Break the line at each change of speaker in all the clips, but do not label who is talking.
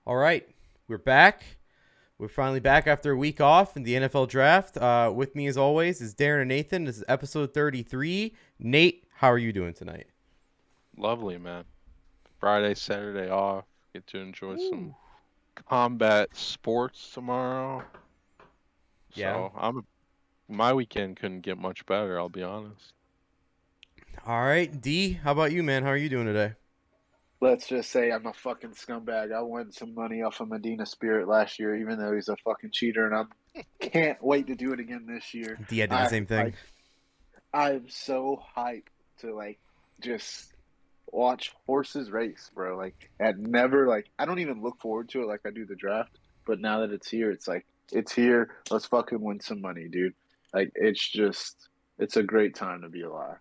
All right, we're back. We're finally back after a week off in the NFL draft. With me, as always, is Darren and Nathan. This is episode 33. Nate, how are you doing tonight?
Lovely, man. Friday, Saturday off. Get to enjoy some
Ooh.
combat sports tomorrow.
Yeah.
So my weekend couldn't get much better, I'll be honest.
All right, D, how about you, man? How are you doing today?
Let's just say I'm a fucking scumbag. I won some money off of Medina Spirit last year, even though he's a fucking cheater, and I can't wait to do it again this year.
D, I did the same thing.
I'm so hyped to just watch horses race, bro. I don't even look forward to it like I do the draft. But now that it's here, it's here. Let's fucking win some money, dude. It's a great time to be alive.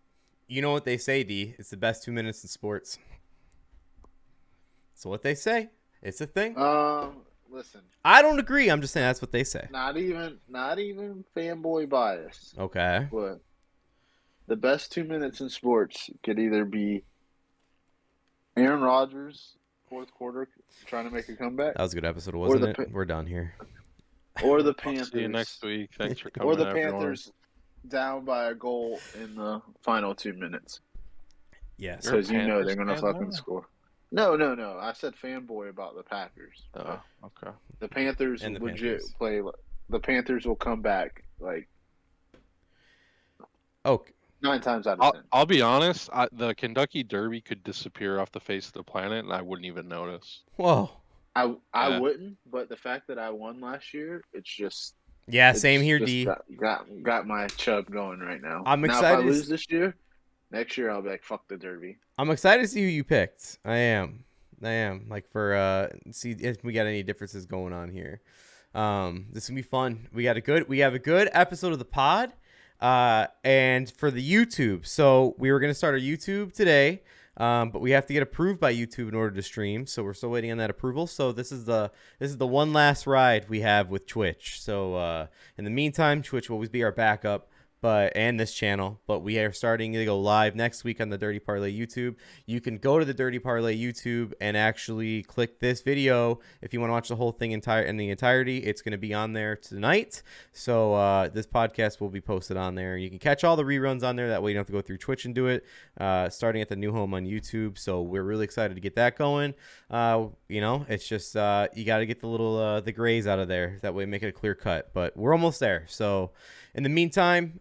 You know what they say, D? It's the best 2 minutes in sports. That's what they say. It's a thing.
Listen.
I don't agree. I'm just saying that's what they say.
Not even fanboy bias.
Okay.
But the best 2 minutes in sports could either be Aaron Rodgers, fourth quarter, trying to make a comeback.
That was a good episode, wasn't it? We're done here.
Or the Panthers.
See you next week. Thanks for coming,
Or the
everyone.
Panthers down by a goal in the final 2 minutes.
Yes.
Because they're going to fucking score. No. I said fanboy about the Packers.
Oh, okay.
The Panthers play. The Panthers will come back
Okay.
9 times out of 10.
I'll be honest. The Kentucky Derby could disappear off the face of the planet, and I wouldn't even notice.
Whoa.
I wouldn't, but the fact that I won last year,
same here, D.
Got my chub going right now.
I'm excited.
Now, if I lose this year, next year I'll be like, fuck the Derby.
I'm excited to see who you picked. I am. Like for see if we got any differences going on here. This is gonna be fun. We have a good episode of the pod. And for the YouTube. So we were gonna start our YouTube today. But we have to get approved by YouTube in order to stream, so we're still waiting on that approval. So this is the one last ride we have with Twitch. So in the meantime, Twitch will always be our backup, and this channel. But we are starting to go live next week on the Dirty Parlay YouTube. You can go to the Dirty Parlay YouTube and actually click this video if you want to watch the whole thing in the entirety. It's going to be on there tonight. So this podcast will be posted on there. You can catch all the reruns on there. That way you don't have to go through Twitch and do it. Starting at the new home on YouTube. So we're really excited to get that going. It's just you got to get the little the grays out of there. That way make it a clear cut. But we're almost there. So in the meantime,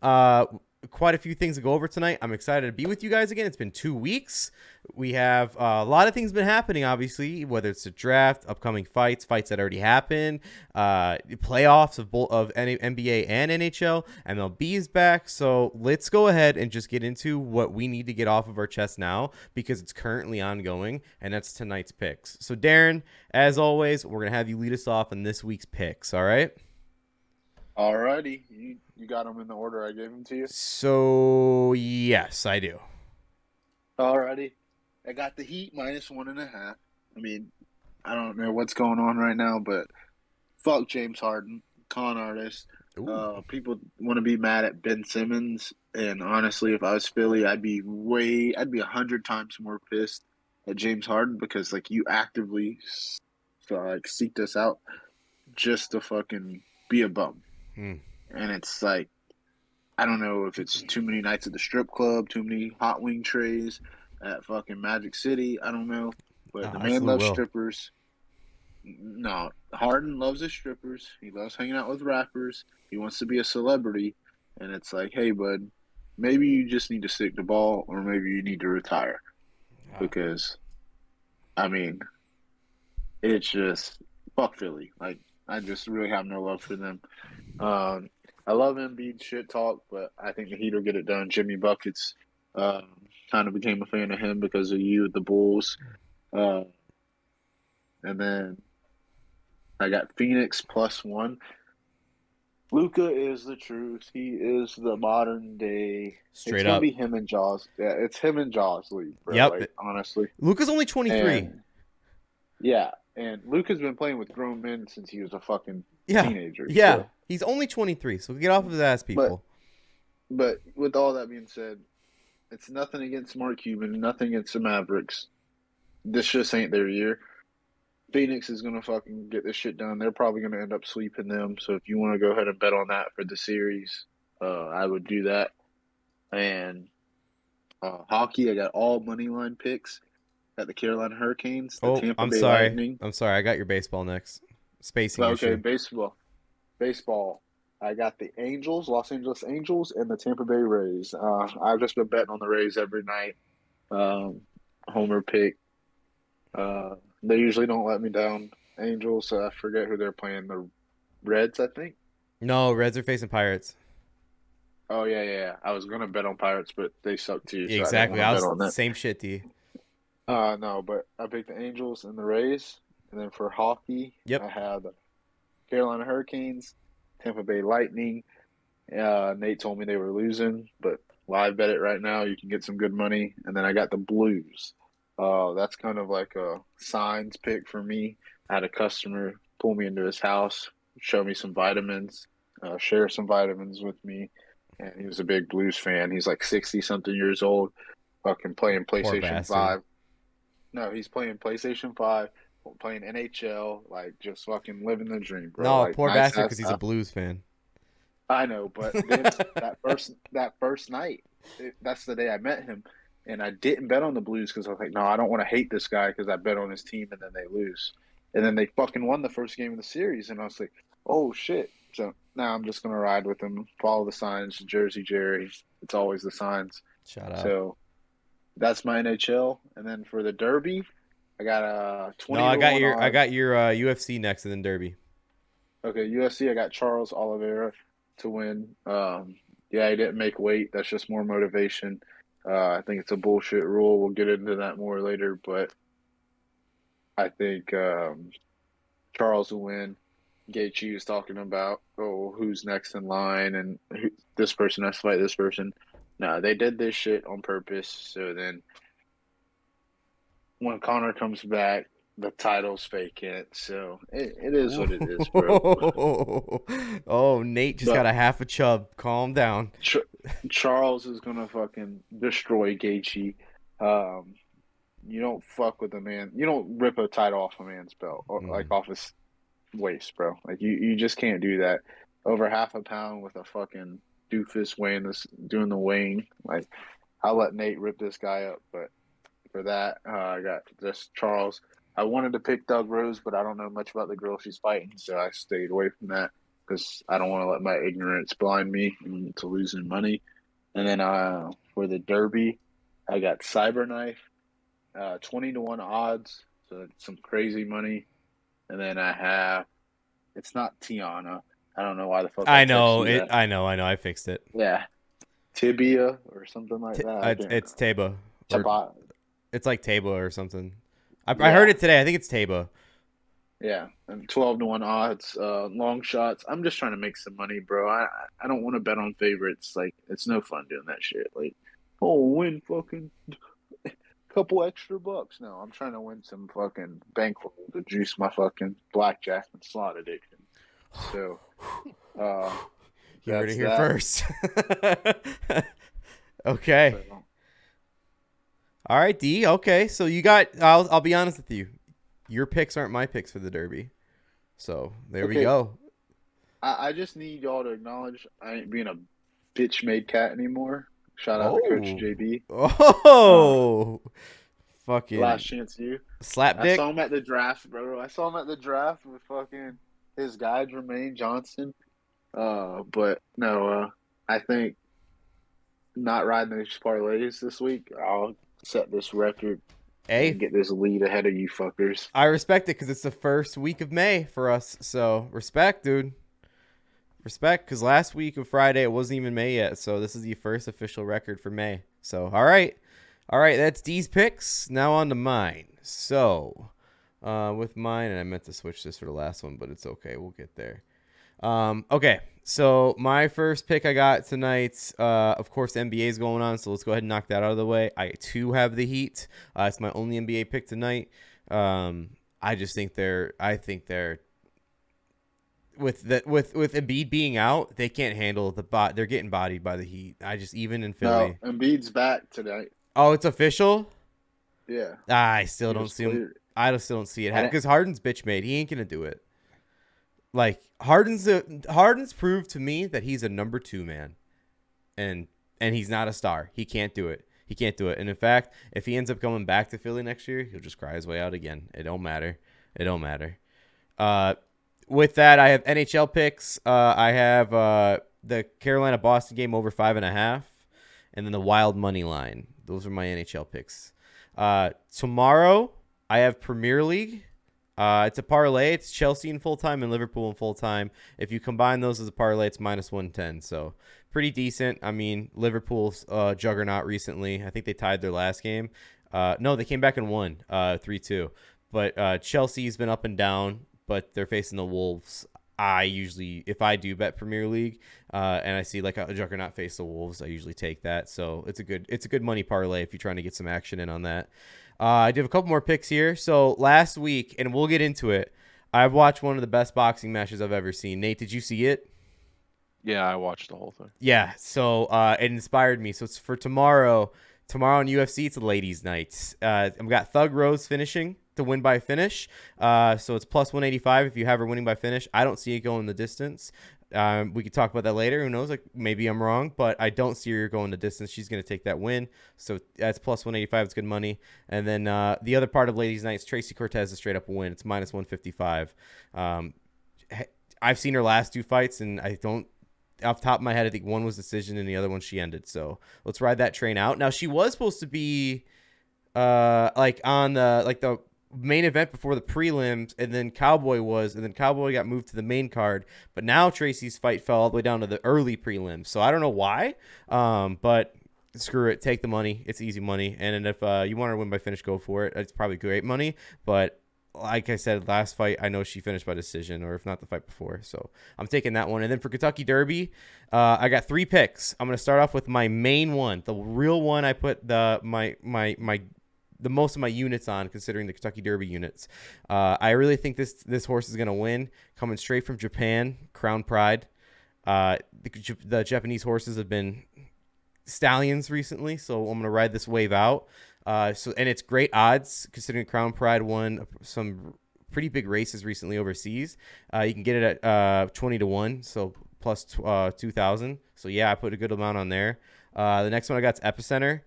quite a few things to go over tonight. I'm excited to be with you guys again. It's been 2 weeks. We have a lot of things been happening, obviously, whether it's the draft, upcoming fights that already happened, playoffs of NBA and NHL. MLB is back. So let's go ahead and just get into what we need to get off of our chest now because it's currently ongoing, and that's tonight's picks. So, Darren, as always, we're going to have you lead us off on this week's picks, all right?
Alrighty, you got them in the order I gave them to you?
So, yes, I do.
Alrighty. I got the Heat -1.5. I mean, I don't know what's going on right now, but fuck James Harden, con artist. People want to be mad at Ben Simmons, and honestly, if I was Philly, I'd be 100 times more pissed at James Harden because you actively seeked us out just to fucking be a bum. And it's I don't know if it's too many nights at the strip club, too many hot wing trays at fucking Magic City. I don't know. But the man loves strippers. No, Harden loves his strippers. He loves hanging out with rappers. He wants to be a celebrity. And it's hey, bud, maybe you just need to stick the ball or maybe you need to retire. Because, I mean, it's just, fuck Philly. I just really have no love for them. I love Embiid shit talk, but I think the Heat will get it done. Jimmy Buckets kind of became a fan of him because of you, the Bulls. And then I got Phoenix +1. Luka is the truth. He is the modern day.
Straight
it's
up.
It's going to be him and Jaws. Yeah, it's him and Jaws league, bro.
Yep.
Honestly.
Luka's only 23.
And Luka's been playing with grown men since he was a fucking teenager.
Yeah, so. He's only 23, so get off of his ass, people.
But with all that being said, it's nothing against Mark Cuban, nothing against the Mavericks. This just ain't their year. Phoenix is gonna fucking get this shit done. They're probably gonna end up sweeping them. So if you want to go ahead and bet on that for the series, I would do that. And hockey, I got all money line picks. Got the Carolina Hurricanes, the
Oh,
Tampa
I'm
Bay
sorry.
Lightning.
I'm sorry. I got your baseball next. Spacing
Okay,
issue.
baseball. I got the Angels, Los Angeles Angels, and the Tampa Bay Rays. I've just been betting on the Rays every night. Homer pick. They usually don't let me down. Angels, I forget who they're playing. The Reds, I think.
No, Reds are facing Pirates.
Oh yeah. I was gonna bet on Pirates, but they suck too,
Yeah,
so I didn't
exactly.
want to
I
bet
was
on that.
same shit, D.
No, but I picked the Angels and the Rays, and then for hockey, I
Yep.
had the Carolina Hurricanes, Tampa Bay Lightning. Nate told me they were losing, but live bet it right now. You can get some good money. And then I got the Blues. That's kind of like a signs pick for me. I had a customer pull me into his house, show me some vitamins, share some vitamins with me. And he was a big Blues fan. He's like 60 something years old, fucking playing
Poor
PlayStation
bastard.
5. No, he's playing PlayStation 5, playing NHL, like just fucking living the dream, bro.
No,
Like
poor
nice
bastard because
ass
he's a
house.
Blues fan.
I know, but then that first night, that's the day I met him, and I didn't bet on the Blues because I was like, no, I don't want to hate this guy because I bet on his team and then they lose, and then they fucking won the first game of the series, and I was like, oh shit. So now I'm just gonna ride with him, follow the signs, Jersey Jerry. It's always the signs.
Shut up.
So that's my NHL, and then for the Derby, I got a
No,
20 to one
I
odds.
got your UFC next and then Derby.
Okay, UFC, I got Charles Oliveira to win. Yeah, he didn't make weight. That's just more motivation. I think it's a bullshit rule. We'll get into that more later, but I think Charles will win. Gaethje was talking about, oh, who's next in line and this person has to fight this person. No, they did this shit on purpose. So then when Connor comes back, the title's vacant. So it is what it is, bro.
Oh, Nate just got
But
a half a chub. Calm down.
Ch- Charles is gonna fucking destroy Gaethje. Um, you don't fuck with a man. You don't rip a title off a man's belt or like
Mm.
off his waist, bro. Like you just can't do that. Over half a pound with a fucking doofus weighing this, doing the weighing. Like I'll let Nate rip this guy up, but for that, I got just Charles. I wanted to pick Doug Rose, but I don't know much about the girl she's fighting, so I stayed away from that because I don't want to let my ignorance blind me into losing money. And then for the Derby, I got Cyberknife, 20 to 1 odds, so it's some crazy money. And then I have, it's not Tiana. I don't know why the fuck I
I
text
know
you
it.
that.
I know. I fixed it.
Yeah, Tibia or something like that. I can't.
It's Taba or
Taba.
it's like Taba or something. I heard
Yeah,
it today. I think it's Taba.
yeah, and 12 to 1 odds, long shots. I'm just trying to make some money, bro. I don't want to bet on favorites. Like it's no fun doing that shit. Like, oh, win fucking couple extra bucks. No, I'm trying to win some fucking bankroll to juice my fucking blackjack and slot addiction. So,
You heard
that's
it here
that.
first. Okay.
So,
All right, D. Okay, so you got. I'll be honest with you. Your picks aren't my picks for the Derby. So there we
okay,
go.
I just need y'all to acknowledge I ain't being a bitch made cat anymore. Shout out to Coach
Oh.
JB.
Oh.
Last
Fucking
chance you.
slap
I saw
dick.
him at the draft, bro. I saw him at the draft with fucking his guy Jermaine Johnson. But no, I think not riding these parlays this week. I'll set this record and
Hey,
get this lead ahead of you fuckers.
I respect it because it's the first week of May for us. So respect, dude. Respect, because last week of Friday it wasn't even May yet. So this is the first official record for May. So all right, that's D's picks. Now on to mine. So with mine, and I meant to switch this for the last one, but it's okay. We'll get there. Okay, so my first pick I got tonight, of course, the NBA is going on, so let's go ahead and knock that out of the way. I too have the Heat. It's my only NBA pick tonight. I just think they're with Embiid being out, they can't handle the bot. They're getting bodied by the Heat. Even in
No,
Philly.
Embiid's back tonight.
Oh, it's official.
Yeah,
I still
he
don't
was
see him.
cleared.
I just still don't see it
And
because Harden's bitch made. He ain't gonna do it. Like Harden's proved to me that he's a number 2 man, and he's not a star. He can't do it. He can't do it. And in fact, if he ends up coming back to Philly next year, he'll just cry his way out again. It don't matter. It don't matter. With that, I have NHL picks. I have the Carolina Boston game over 5.5, and then the Wild money line. Those are my NHL picks. Tomorrow, I have Premier League. It's a parlay. It's Chelsea in full time and Liverpool in full time. If you combine those as a parlay, it's minus 110. So pretty decent. I mean, Liverpool's juggernaut recently. I think they tied their last game. No, they came back and won 3-2. But Chelsea's been up and down, but they're facing the Wolves. I usually, if I do bet Premier League and I see like a juggernaut face the Wolves, I usually take that. So it's a good money parlay if you're trying to get some action in on that. I did a couple more picks here. So last week, and we'll get into it, I've watched one of the best boxing matches I've ever seen. Nate, did you see it?
Yeah, I watched the whole thing.
Yeah, so it inspired me. So it's for tomorrow. Tomorrow on UFC, it's a ladies' night. I've got Thug Rose finishing to win by finish. So it's plus 185 if you have her winning by finish. I don't see it going the distance. We could talk about that later. Who knows? Like maybe I'm wrong, but I don't see her going the distance. She's going to take that win. So that's plus 185. It's good money. And then the other part of ladies' night is Tracy Cortez is straight up win. It's minus 155. I've seen her last 2 fights, and I don't. Off the top of my head, I think one was decision and the other one she ended. So let's ride that train out. Now she was supposed to be like on the main event before the prelims, and then Cowboy got moved to the main card. But now Tracy's fight fell all the way down to the early prelims. So I don't know why. But screw it, take the money. It's easy money. And if you want to win by finish, go for it. It's probably great money, but like I said, last fight, I know she finished by decision, or if not the fight before. So I'm taking that one. And then for Kentucky Derby, I got 3 picks. I'm going to start off with my main one, the real one I put the most of my units on, considering the Kentucky Derby units. I really think this horse is going to win, coming straight from Japan, Crown Pride. The Japanese horses have been stallions recently, so I'm going to ride this wave out. And it's great odds considering Crown Pride won some pretty big races recently overseas. You can get it at 20-1, so plus 2,000. So yeah, I put a good amount on there. The next one I got is Epicenter.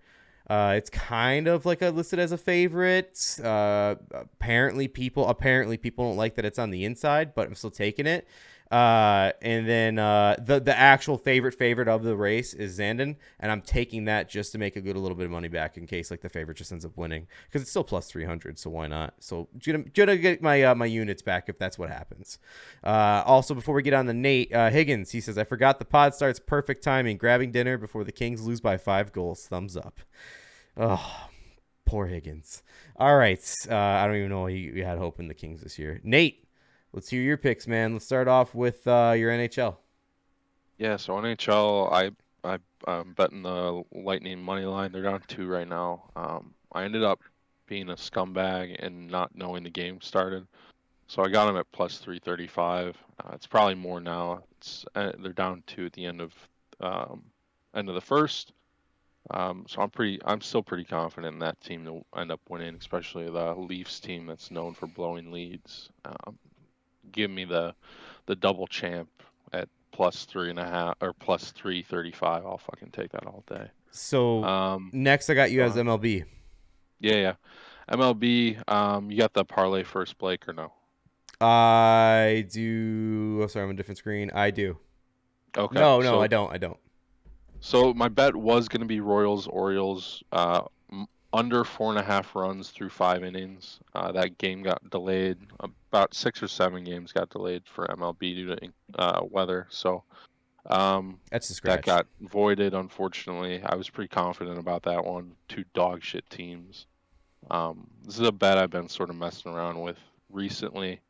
It's kind of like listed as a favorite. Apparently people don't like that it's on the inside, but I'm still taking it. And then the actual favorite of the race is Zandon, and I'm taking that just to make a little bit of money back in case like the favorite just ends up winning, because it's still plus 300, so why not? So gonna get my units back if that's what happens. Also, before we get on the Nate Higgins, he says, I forgot the pod starts perfect timing, grabbing dinner before the Kings lose by 5 goals. Thumbs up. Oh, poor Higgins. All right, I don't even know why you had hope in the Kings this year. Nate, let's hear your picks, man. Let's start off with your NHL.
Yeah, so NHL, I'm betting the Lightning money line. They're down 2 right now. I ended up being a scumbag and not knowing the game started, so I got them at plus 335. It's probably more now. They're down 2 at the end of the first. So I'm still pretty confident in that team to end up winning, especially the Leafs team that's known for blowing leads. Give me the double champ at plus 3.5 or plus 335. I'll fucking take that all day.
So next I got you as MLB.
Yeah. MLB, you got the parlay first, Blake, or no?
I do. Oh, sorry, I'm on a different screen. I do.
Okay.
No,
so,
I don't.
So my bet was going to be Orioles, under 4.5 runs through 5 innings. That game got delayed. About 6 or 7 games got delayed for MLB due to weather. So
that's a scratch.
That got voided, unfortunately. I was pretty confident about that one. 2 dog shit teams. This is a bet I've been sort of messing around with recently.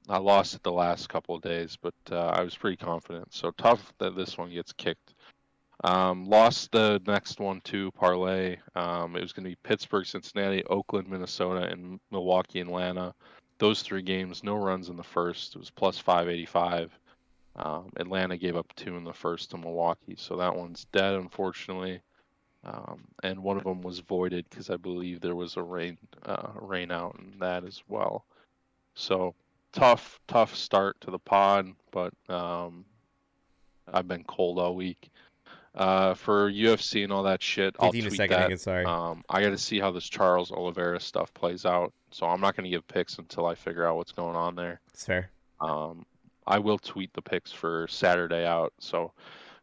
I lost it the last couple of days, but I was pretty confident. So tough that this one gets kicked. Lost the next one to parlay. It was going to be Pittsburgh, Cincinnati, Oakland, Minnesota, and Milwaukee, Atlanta. Those 3 games, no runs in the first. It was plus 585. Atlanta gave up 2 in the first to Milwaukee, so that one's dead, unfortunately. and one of them was voided because I believe there was a rain out in that as well. So tough start to the pod, but I've been cold all week. For UFC and all that shit, I'll
15 a
tweet
second,
that.
Higgins, sorry.
I got to see how this Charles Oliveira stuff plays out, so I'm not going to give picks until I figure out what's going on there.
It's fair.
I will tweet the picks for Saturday out, so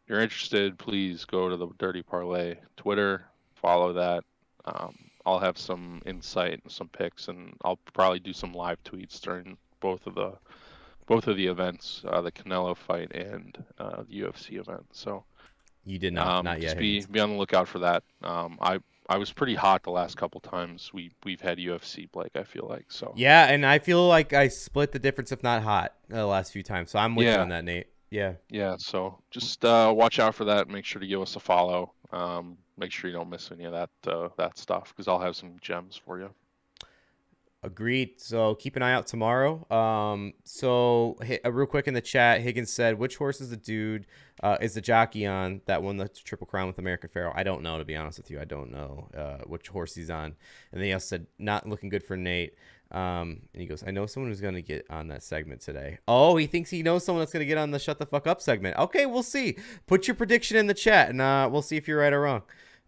if you're interested, please go to the Dirty Parlay Twitter, follow that. I'll have some insight and some picks, and I'll probably do some live tweets during both of the events, the Canelo fight and the UFC event. So
You did not yet.
just
Higgins.
be on the lookout for that. I was pretty hot the last couple times we've had UFC, Blake. I feel like so.
Yeah, and I feel like I split the difference, if not hot, the last few times. So I'm with you on that, Nate. Yeah.
Yeah. So just watch out for that. Make sure to give us a follow. Make sure you don't miss any of that stuff because I'll have some gems for you.
Agreed. So keep an eye out tomorrow. Real quick in the chat, Higgins said, which horse is the dude, is the jockey on that won the Triple Crown with American Pharoah? I don't know, to be honest with you. I don't know which horse he's on. And then he also said, not looking good for Nate. And he goes, I know someone who's going to get on that segment today. Oh, he thinks he knows someone that's going to get on the Shut the Fuck Up segment. Okay, we'll see. Put your prediction in the chat, and we'll see if you're right or wrong.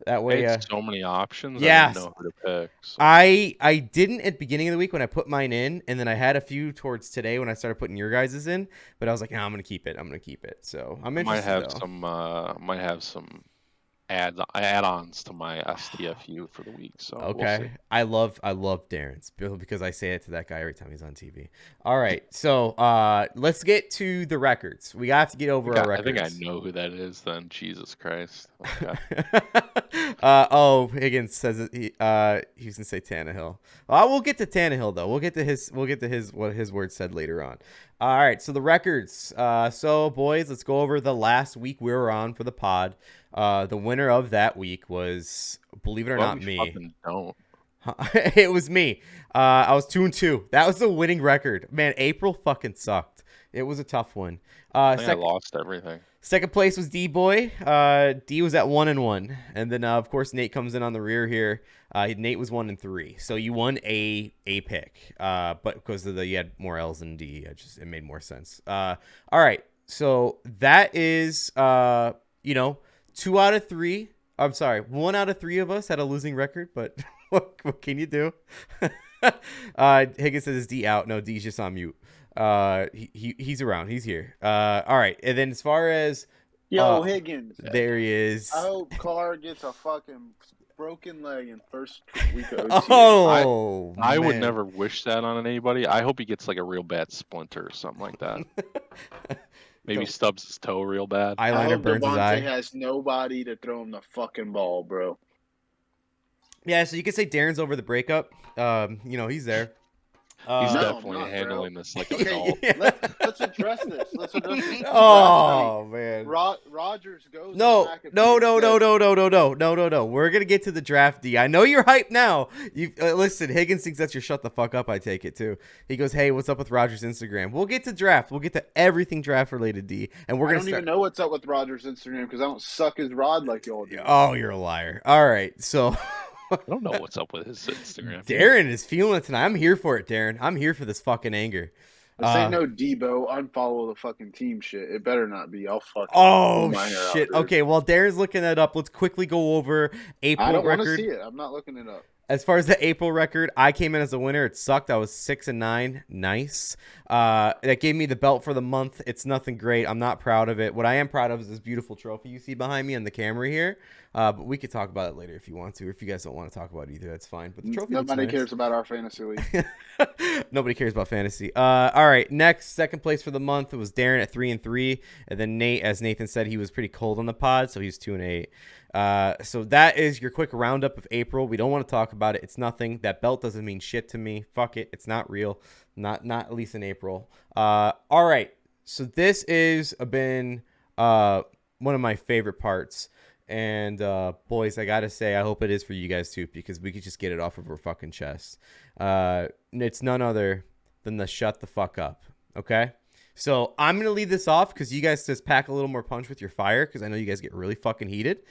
That way,
so many options.
Yes.
I didn't know who to pick. So.
I didn't at the beginning of the week when I put mine in, and then I had a few towards today when I started putting your guys's in. But I was like, no, I'm gonna keep it. So I'm interested.
Might have some add-ons to my STFU for the week. So
okay,
we'll see.
I love Darren's because I say it to that guy every time he's on TV. All right, so let's get to the records. We have to get over our records.
I think I know who that is. Then Jesus Christ.
Okay. Higgins says he was gonna say Tannehill. We'll get to Tannehill though. We'll get to his what his words said later on. All right, so the records. So boys, let's go over the last week we were on for the pod. The winner of that week was, believe it or not, me.
Don't.
It was me. I was 2-2. That was the winning record. Man, April fucking sucked. It was a tough one.
I lost everything.
Second place was D-Boy. D was at 1-1. And then, of course, Nate comes in on the rear here. Nate was 1-3. So you won a pick. But because you had more L's than D, it made more sense. All right. So that is, 2 out of 3. I'm sorry, 1 out of 3 of us had a losing record, but what can you do? Higgins says, is D out? No, D's just on mute. He's around. He's here. All right. And then as far as
Higgins,
there he is.
I hope Carr gets a fucking broken leg in first week of OTA.
Oh,
I would never wish that on anybody. I hope he gets like a real bad splinter or something like that. Maybe stubs his toe real bad.
Eyeliner burns his eye.
Has nobody to throw him the fucking ball, bro.
Yeah, so you could say Darren's over the breakup. He's there.
He's definitely handling this like a doll.
Let's address this.
Oh man,
Rogers goes.
No. We're gonna get to the draft, D. I know you're hyped now. You listen. Higgins thinks that's your shut the fuck up. I take it too. He goes, "Hey, what's up with Rogers' Instagram?" We'll get to draft. We'll get to everything draft related, D. And we're gonna.
I don't even know what's up with Rogers' Instagram because I don't suck his rod like you all do.
Oh, you're a liar. All right, so.
I don't know what's up with his Instagram.
Darren is feeling it tonight. I'm here for it, Darren. I'm here for this fucking anger.
This ain't no Debo. Unfollow the fucking team shit. It better not be. I'll fucking.
Oh shit. Okay, while Darren's looking that up, let's quickly go over April record.
I don't want to see it. I'm not looking it up.
As far as the April record, I came in as a winner. It sucked. I was 6-9. Nice. That gave me the belt for the month. It's nothing great. I'm not proud of it. What I am proud of is this beautiful trophy you see behind me on the camera here. But we could talk about it later if you want to. If you guys don't want to talk about it either, that's fine. But the trophy.
Nobody cares about our fantasy league.
Nobody cares about fantasy. All right. Next, second place for the month, it was Darren at 3-3, and then Nate, as Nathan said, he was pretty cold on the pod, so he's 2-8. So that is your quick roundup of April. We don't want to talk about it. It's nothing. That belt doesn't mean shit to me. Fuck it. It's not real. Not at least in April. All right. So this is been one of my favorite parts. And boys, I gotta say, I hope it is for you guys too, because we could just get it off of our fucking chest. It's none other than the shut the fuck up. Okay. So I'm going to leave this off because you guys just pack a little more punch with your fire because I know you guys get really fucking heated.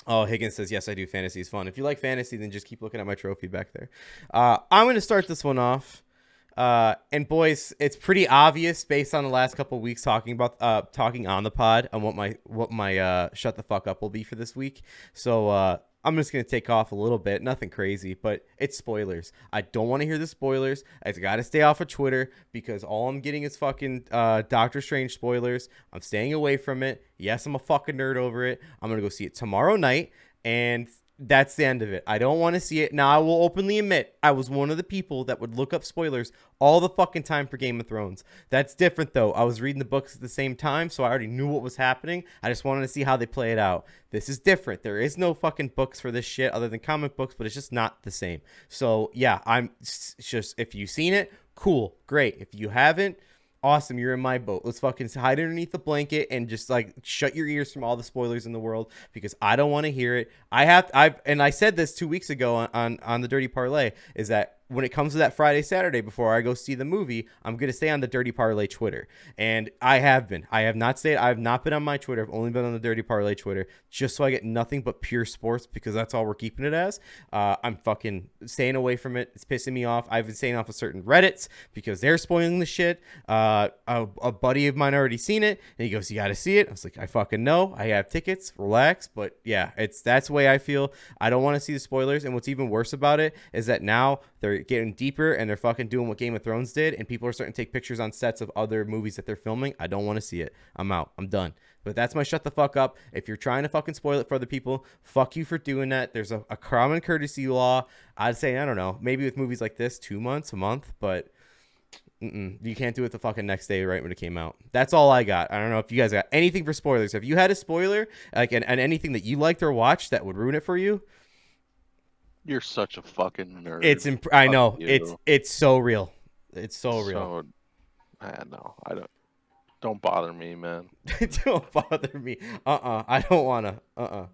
Oh, Higgins says, yes, I do. Fantasy is fun. If you like fantasy, then just keep looking at my trophy back there. I'm going to start this one off. And boys, it's pretty obvious based on the last couple of weeks talking on the pod on what my shut the fuck up will be for this week. So I'm just going to take off a little bit. Nothing crazy, but it's spoilers. I don't want to hear the spoilers. I got to stay off of Twitter because all I'm getting is fucking Doctor Strange spoilers. I'm staying away from it. Yes, I'm a fucking nerd over it. I'm going to go see it tomorrow night, and that's the end of it. I don't want to see it. Now, I will openly admit I was one of the people that would look up spoilers all the fucking time for Game of Thrones. That's different, though. I was reading the books at the same time, so I already knew what was happening. I just wanted to see how they play it out. This is different. There is no fucking books for this shit other than comic books, but it's just not the same. So, yeah, if you've seen it, cool, great. If you haven't, awesome, you're in my boat. Let's fucking hide underneath the blanket and just like shut your ears from all the spoilers in the world because I don't want to hear it. I said this 2 weeks ago on the Dirty Parlay is that when it comes to that Friday, Saturday before I go see the movie, I'm going to stay on the Dirty Parlay Twitter. And I have been. I have not been on my Twitter. I've only been on the Dirty Parlay Twitter just so I get nothing but pure sports because that's all we're keeping it as. I'm fucking staying away from it. It's pissing me off. I've been staying off of certain Reddits because they're spoiling the shit. A buddy of mine already seen it and he goes, you got to see it. I was like, I fucking know. I have tickets. Relax. But yeah, that's the way I feel. I don't want to see the spoilers. And what's even worse about it is that now they're getting deeper and they're fucking doing what Game of Thrones did and people are starting to take pictures on sets of other movies that they're filming. I don't want to see it. I'm out. I'm done. But that's my shut the fuck up. If you're trying to fucking spoil it for other people, fuck you for doing that. There's a common courtesy law. I'd say, I don't know, maybe with movies like this, 2 months, a month, but you can't do it the fucking next day right when it came out. That's all I got. I don't know if you guys got anything for spoilers. Have you had a spoiler like and anything that you liked or watched that would ruin it for you?
You're such a fucking nerd.
I know.
You.
It's so real. It's so real.
No, I don't. Don't bother me, man.
Don't bother me. I don't wanna. All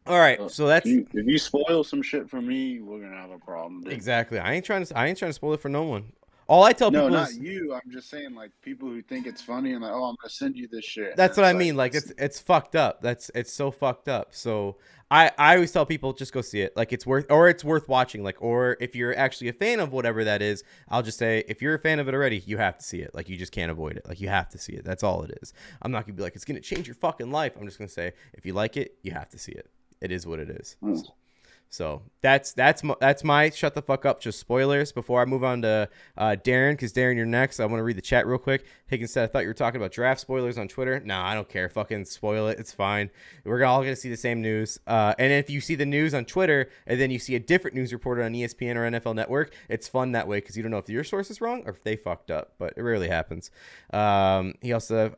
right, so that's
if you spoil some shit for me, we're gonna have a problem. Dude.
Exactly. I ain't trying to spoil it for no one. All I tell people
not
is
you. I'm just saying, like people who think it's funny and like, oh, I'm gonna send you this shit.
that's what I mean. Like it's fucked up. It's so fucked up. So I always tell people just go see it. Like it's worth watching. Like or if you're actually a fan of whatever that is, I'll just say if you're a fan of it already, you have to see it. Like you just can't avoid it. Like you have to see it. That's all it is. I'm not gonna be like it's gonna change your fucking life. I'm just gonna say if you like it, you have to see it. It is what it is. So that's my shut the fuck up. Just spoilers before I move on to Darren, because Darren, you're next. I want to read the chat real quick. Higgins said, I thought you were talking about draft spoilers on Twitter. No, I don't care. Fucking spoil it. It's fine. We're all going to see the same news. And if you see the news on Twitter and then you see a different news reported on ESPN or NFL Network, it's fun that way because you don't know if your source is wrong or if they fucked up, but it rarely happens. He also,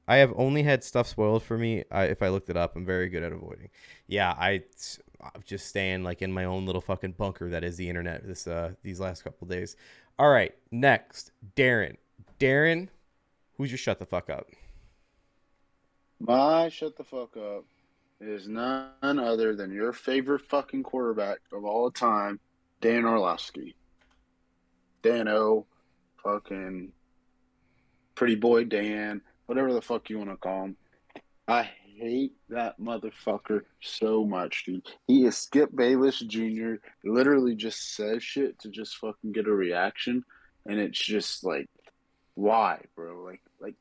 I have only had stuff spoiled for me. If I looked it up, I'm very good at avoiding. Yeah, I'm just staying like in my own little fucking bunker that is the internet these last couple days. All right, next, Darren. Darren, who's your shut the fuck up?
My shut the fuck up is none other than your favorite fucking quarterback of all time, Dan Orlovsky. Dan-O, fucking pretty boy Dan, whatever the fuck you want to call him. I hate that motherfucker so much, dude. He is Skip Bayless Jr. Literally just says shit to just fucking get a reaction, and it's just like, why, bro? Like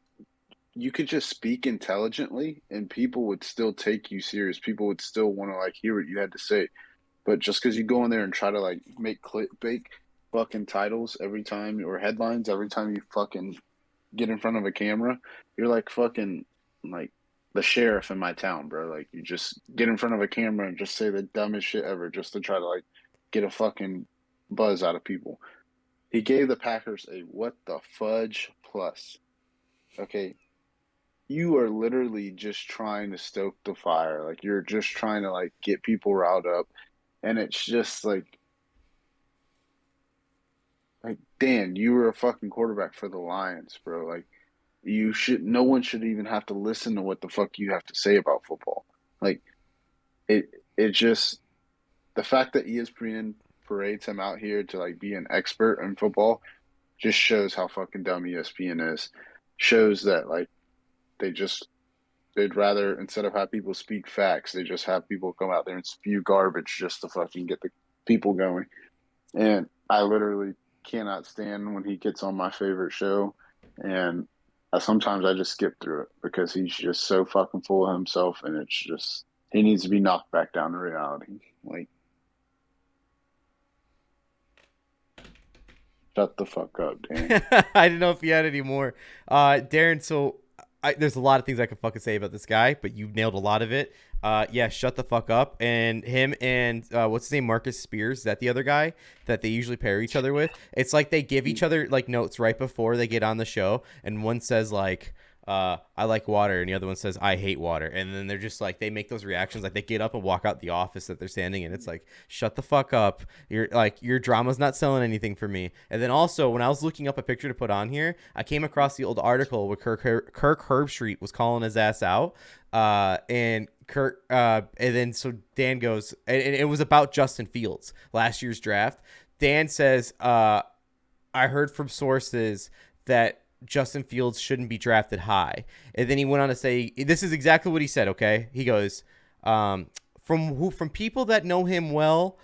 you could just speak intelligently, and people would still take you serious. People would still want to like hear what you had to say. But just because you go in there and try to like make clickbait fucking titles every time or headlines every time you fucking get in front of a camera, you're like fucking like the sheriff in my town, bro. Like you just get in front of a camera and just say the dumbest shit ever just to try to like get a fucking buzz out of people. He gave the Packers a what the fudge plus. Okay. You are literally just trying to stoke the fire. Like you're just trying to like get people riled up. And it's just like Dan, you were a fucking quarterback for the Lions, bro. Like no one should even have to listen to what the fuck you have to say about football. Like it just the fact that ESPN parades him out here to like be an expert in football just shows how fucking dumb ESPN is. Shows that like they'd rather, instead of have people speak facts, they just have people come out there and spew garbage just to fucking get the people going. And I literally cannot stand when he gets on my favorite show, and sometimes I just skip through it because he's just so fucking full of himself, and it's just he needs to be knocked back down to reality. Like, shut the fuck up, Dan.
I didn't know if you had any more. Darren, so there's a lot of things I could fucking say about this guy, but you nailed a lot of it. Yeah, shut the fuck up. And him and what's his name, Marcus Spears, is that the other guy that they usually pair each other with? It's like they give each other like notes right before they get on the show, and one says like, I like water, and the other one says I hate water, and then they're just like, they make those reactions, like they get up and walk out the office that they're standing in. It's like, shut the fuck up. You're like, your drama's not selling anything for me. And then also, when I was looking up a picture to put on here, I came across the old article where Kirk Herbstreit was calling his ass out, and Kirk, and then so Dan goes, and it was about Justin Fields, last year's draft. Dan says, I heard from sources that Justin Fields shouldn't be drafted high. And then he went on to say, this is exactly what he said, okay? He goes, from people that know him well,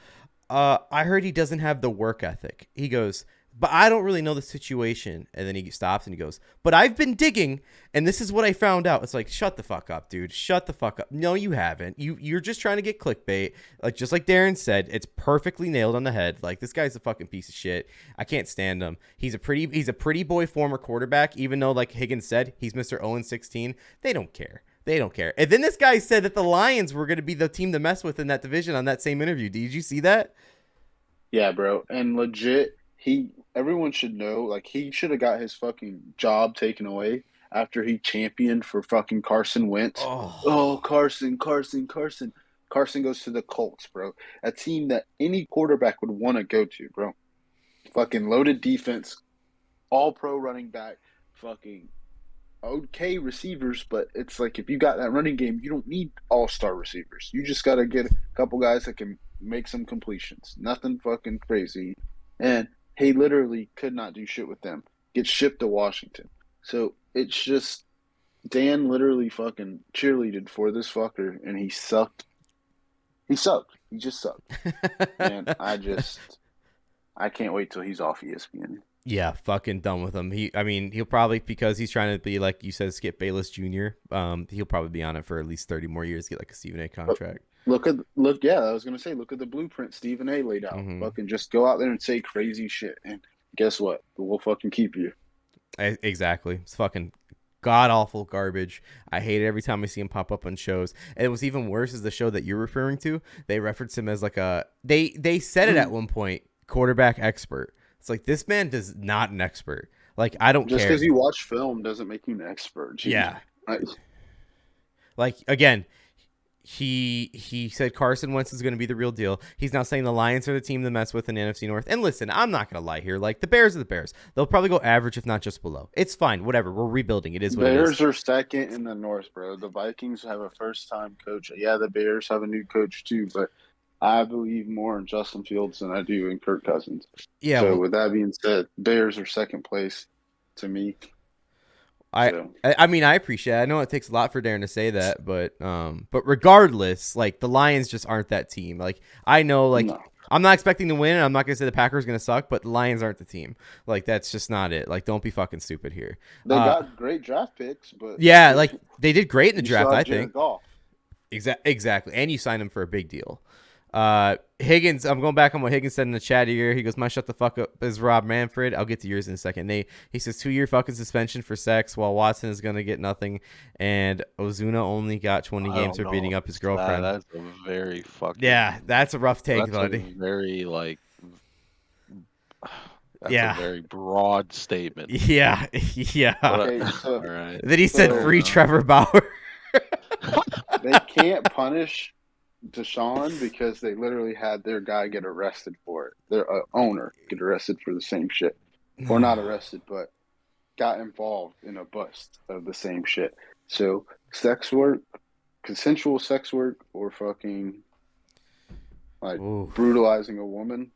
I heard he doesn't have the work ethic. He goes, but I don't really know the situation. And then he stops and he goes, but I've been digging, and this is what I found out. It's like, shut the fuck up, dude. Shut the fuck up. No, you haven't. You're just trying to get clickbait. Like, just like Darren said, it's perfectly nailed on the head. Like, this guy's a fucking piece of shit. I can't stand him. He's a pretty boy former quarterback, even though, like Higgins said, he's Mr. 0-16. They don't care. They don't care. And then this guy said that the Lions were going to be the team to mess with in that division on that same interview. Did you see that?
Yeah, bro. And legit, everyone should know, like, he should have got his fucking job taken away after he championed for fucking Carson Wentz. Oh, Carson. Carson goes to the Colts, bro. A team that any quarterback would want to go to, bro. Fucking loaded defense, all pro running back, fucking okay receivers, but it's like if you got that running game, you don't need all-star receivers. You just got to get a couple guys that can make some completions. Nothing fucking crazy. And he literally could not do shit with them. Gets shipped to Washington. So it's just Dan literally fucking cheerleaded for this fucker, and he sucked. He sucked. He just sucked. And I can't wait till he's off ESPN.
Yeah, fucking done with him. He'll probably, because he's trying to be, like you said, Skip Bayless Jr., he'll probably be on it for at least 30 more years, get like a Stephen A contract.
Yeah, I was going to say, look at the blueprint Stephen A laid out. Mm-hmm. Fucking just go out there and say crazy shit, and guess what? We'll fucking keep you.
Exactly. It's fucking god-awful garbage. I hate it every time I see him pop up on shows. And it was even worse is the show that you're referring to. They referenced him as like they said it at one point, quarterback expert. It's like, this man is not an expert. Like, I don't care.
Just because you watch film doesn't make you an expert. Jeez.
Yeah.
Nice.
Like, again, he said Carson Wentz is going to be the real deal. He's now saying the Lions are the team to mess with in NFC North. And listen, I'm not going to lie here. Like, the Bears are the Bears. They'll probably go average, if not just below. It's fine. Whatever. We're rebuilding. It is what it is.
Bears are second in the North, bro. The Vikings have a first-time coach. Yeah, the Bears have a new coach, too, but I believe more in Justin Fields than I do in Kirk Cousins. Yeah. So with that being said, Bears are second place to me.
I appreciate it. I know it takes a lot for Darren to say that, but regardless, like, the Lions just aren't that team. Like, I know, like, no. I'm not expecting to win, and I'm not going to say the Packers are going to suck, but the Lions aren't the team. Like, that's just not it. Like, don't be fucking stupid here.
They got great draft picks, but
yeah, like, they did great in the draft, I think. Exactly. And you signed them for a big deal. Higgins, I'm going back on what Higgins said in the chat here. He goes, my shut the fuck up is Rob Manfred. I'll get to yours in a second. He says 2-year fucking suspension for sex, while Watson is going to get nothing, and Ozuna only got 20 games for beating up his girlfriend.
That's a very fucking...
Yeah, that's a rough take, buddy.
Very, like... That's a very broad statement.
Yeah.
Okay, so,
all right.
Then he said free Trevor Bauer.
They can't punish Deshaun because they literally had their guy get arrested for it. Their owner get arrested for the same shit. Or not arrested, but got involved in a bust of the same shit. So sex work, consensual sex work, or fucking like brutalizing a woman,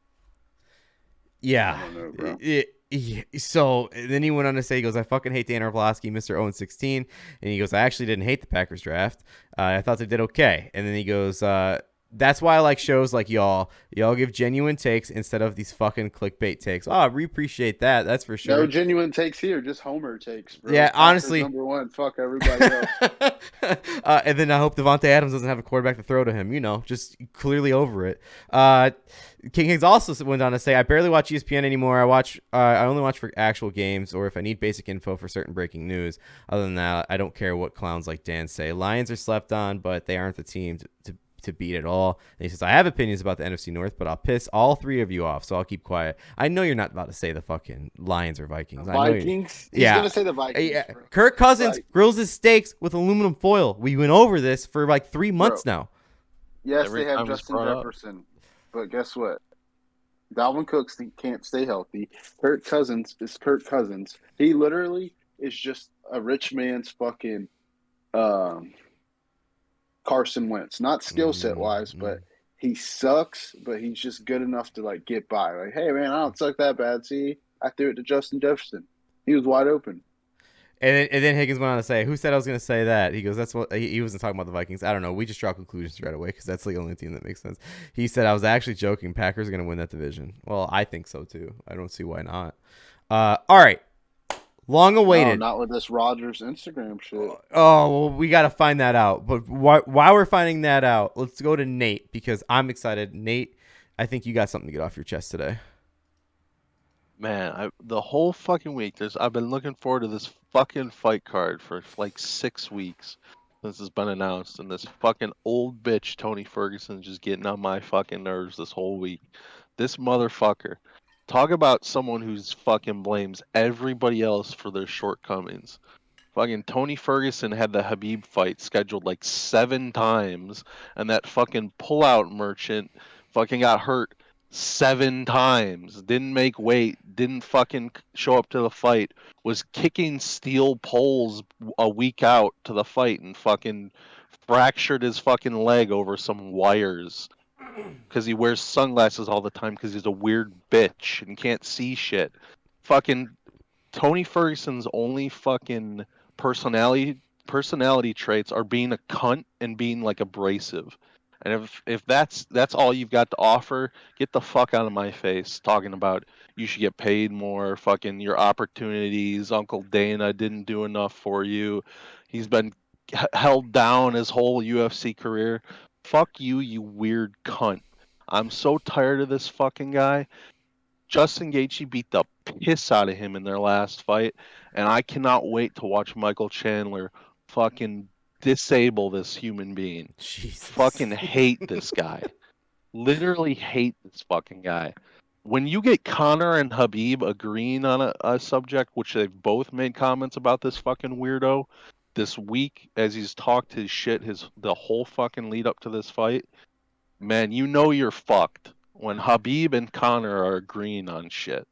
Yeah.
I don't know, bro.
So then he went on to say, he goes, I fucking hate Dan Orlovsky, Mr. 0-16. And he goes, I actually didn't hate the Packers draft. I thought they did okay. And then he goes, that's why I like shows like y'all. Y'all give genuine takes instead of these fucking clickbait takes. Oh, we appreciate that. That's for sure.
No genuine takes here, just Homer takes, bro.
Yeah,
Packers
honestly.
#1. Fuck everybody else.
And then I hope Devontae Adams doesn't have a quarterback to throw to him. Just clearly over it. King Higgs also went on to say, I barely watch ESPN anymore. I only watch for actual games or if I need basic info for certain breaking news. Other than that, I don't care what clowns like Dan say. Lions are slept on, but they aren't the team to beat it all. And he says, I have opinions about the NFC North, but I'll piss all three of you off, so I'll keep quiet. I know you're not about to say the fucking Lions or Vikings.
Vikings? He's going to say the Vikings.
Yeah. Kirk Cousins grills his steaks with aluminum foil. We went over this for like 3 months now.
Yes, they have Justin Jefferson, but guess what? Dalvin Cook can't stay healthy. Kirk Cousins is Kirk Cousins. He literally is just a rich man's fucking Carson Wentz. Not skill set wise, but he sucks, but he's just good enough to like get by. Like, hey man, I don't suck that bad. See, I threw it to Justin Jefferson. He was wide open.
And then Higgins went on to say, who said I was going to say that? He goes, that's what he wasn't talking about the Vikings. I don't know. We just draw conclusions right away because that's the only team that makes sense. He said, I was actually joking. Packers are going to win that division. Well, I think so too. I don't see why not. All right. Long awaited.
No, not with this Rodgers Instagram shit.
Oh, well, we got to find that out. But while we're finding that out, let's go to Nate because I'm excited. Nate, I think you got something to get off your chest today.
Man, the whole fucking week, I've been looking forward to this fucking fight card for like 6 weeks since it's been announced, and this fucking old bitch Tony Ferguson just getting on my fucking nerves this whole week. This motherfucker. Talk about someone who's fucking blames everybody else for their shortcomings. Fucking Tony Ferguson had the Habib fight scheduled like 7 times, and that fucking pullout merchant fucking got hurt 7 times, didn't make weight, didn't fucking show up to the fight, was kicking steel poles a week out to the fight and fucking fractured his fucking leg over some wires because he wears sunglasses all the time because he's a weird bitch and can't see shit. Fucking Tony Ferguson's only fucking personality traits are being a cunt and being like abrasive. And if that's all you've got to offer, get the fuck out of my face talking about you should get paid more, fucking your opportunities, Uncle Dana didn't do enough for you. He's been held down his whole UFC career. Fuck you, you weird cunt. I'm so tired of this fucking guy. Justin Gaethje beat the piss out of him in their last fight, and I cannot wait to watch Michael Chandler fucking disable this human being.
Jesus.
Fucking hate this guy. Literally hate this fucking guy. When you get Conor and Habib agreeing on a subject, which they've both made comments about this fucking weirdo this week as he's talked his shit the whole fucking lead up to this fight, man, you know you're fucked when Habib and Conor are agreeing on shit.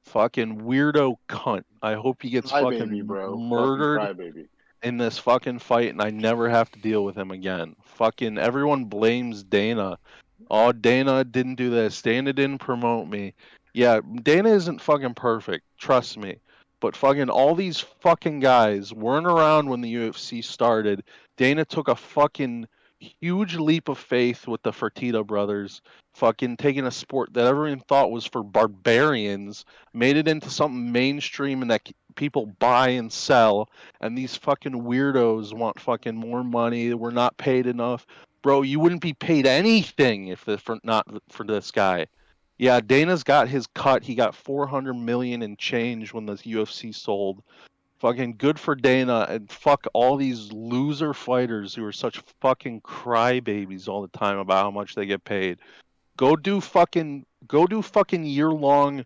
Fucking weirdo cunt. I hope he gets fucking murdered in this fucking fight and I never have to deal with him again. Fucking everyone blames Dana. Oh, Dana didn't do this. Dana didn't promote me. Yeah, Dana isn't fucking perfect. Trust me. But fucking all these fucking guys weren't around when the UFC started. Dana took a fucking huge leap of faith with the Fertitta brothers, fucking taking a sport that everyone thought was for barbarians, made it into something mainstream and that people buy and sell, and these fucking weirdos want fucking more money. We're not paid enough. Bro, you wouldn't be paid anything if not for this guy. Yeah, Dana's got his cut. He got 400 million and change when the UFC sold. Fucking good for Dana, and fuck all these loser fighters who are such fucking crybabies all the time about how much they get paid. Go do fucking year-long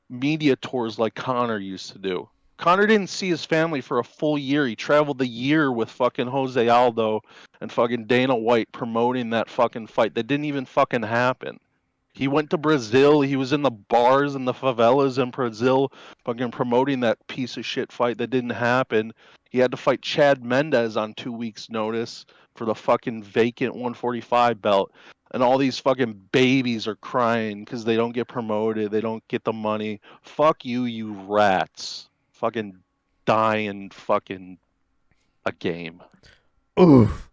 media tours like Conor used to do. Conor didn't see his family for a full year. He traveled the year with fucking Jose Aldo and fucking Dana White promoting that fucking fight that didn't even fucking happen. He went to Brazil. He was in the bars and the favelas in Brazil fucking promoting that piece of shit fight that didn't happen. He had to fight Chad Mendez on 2 weeks' notice for the fucking vacant 145 belt. and all these fucking babies are crying because they don't get promoted, they don't get the money. Fuck you, you rats. Fucking die in fucking a game.
Oof.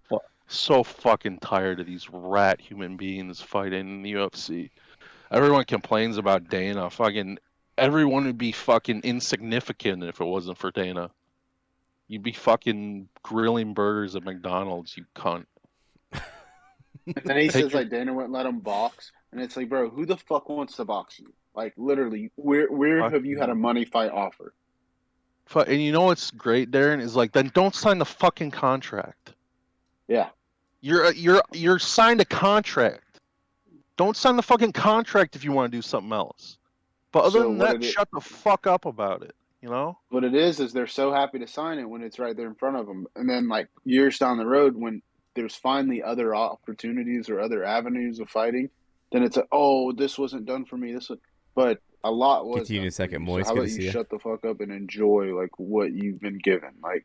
So fucking tired of these rat human beings fighting in the UFC. Everyone complains about Dana. Fucking everyone would be fucking insignificant if it wasn't for Dana. You'd be fucking grilling burgers at McDonald's, you cunt.
And then he
Take
says
your
like Dana wouldn't let him box, and it's like, bro, who the fuck wants to box you? Like literally, where have you had a money fight offer?
and you know what's great, Darren, is like then don't sign the fucking contract.
Yeah,
You're signed a contract. Don't sign the fucking contract if you want to do something else. But other
So
than that, shut the fuck up about it. You know?
what it is they're so happy to sign it when it's right there in front of them, and then like years down the road when there's finally other opportunities or other avenues of fighting, then it's oh, this wasn't done for me. But a lot
Get
was
to you in
done
a
for
second,
you. So
Moist.
how
Good to
about you
see you.
shut the fuck up and enjoy like what you've been given? Like,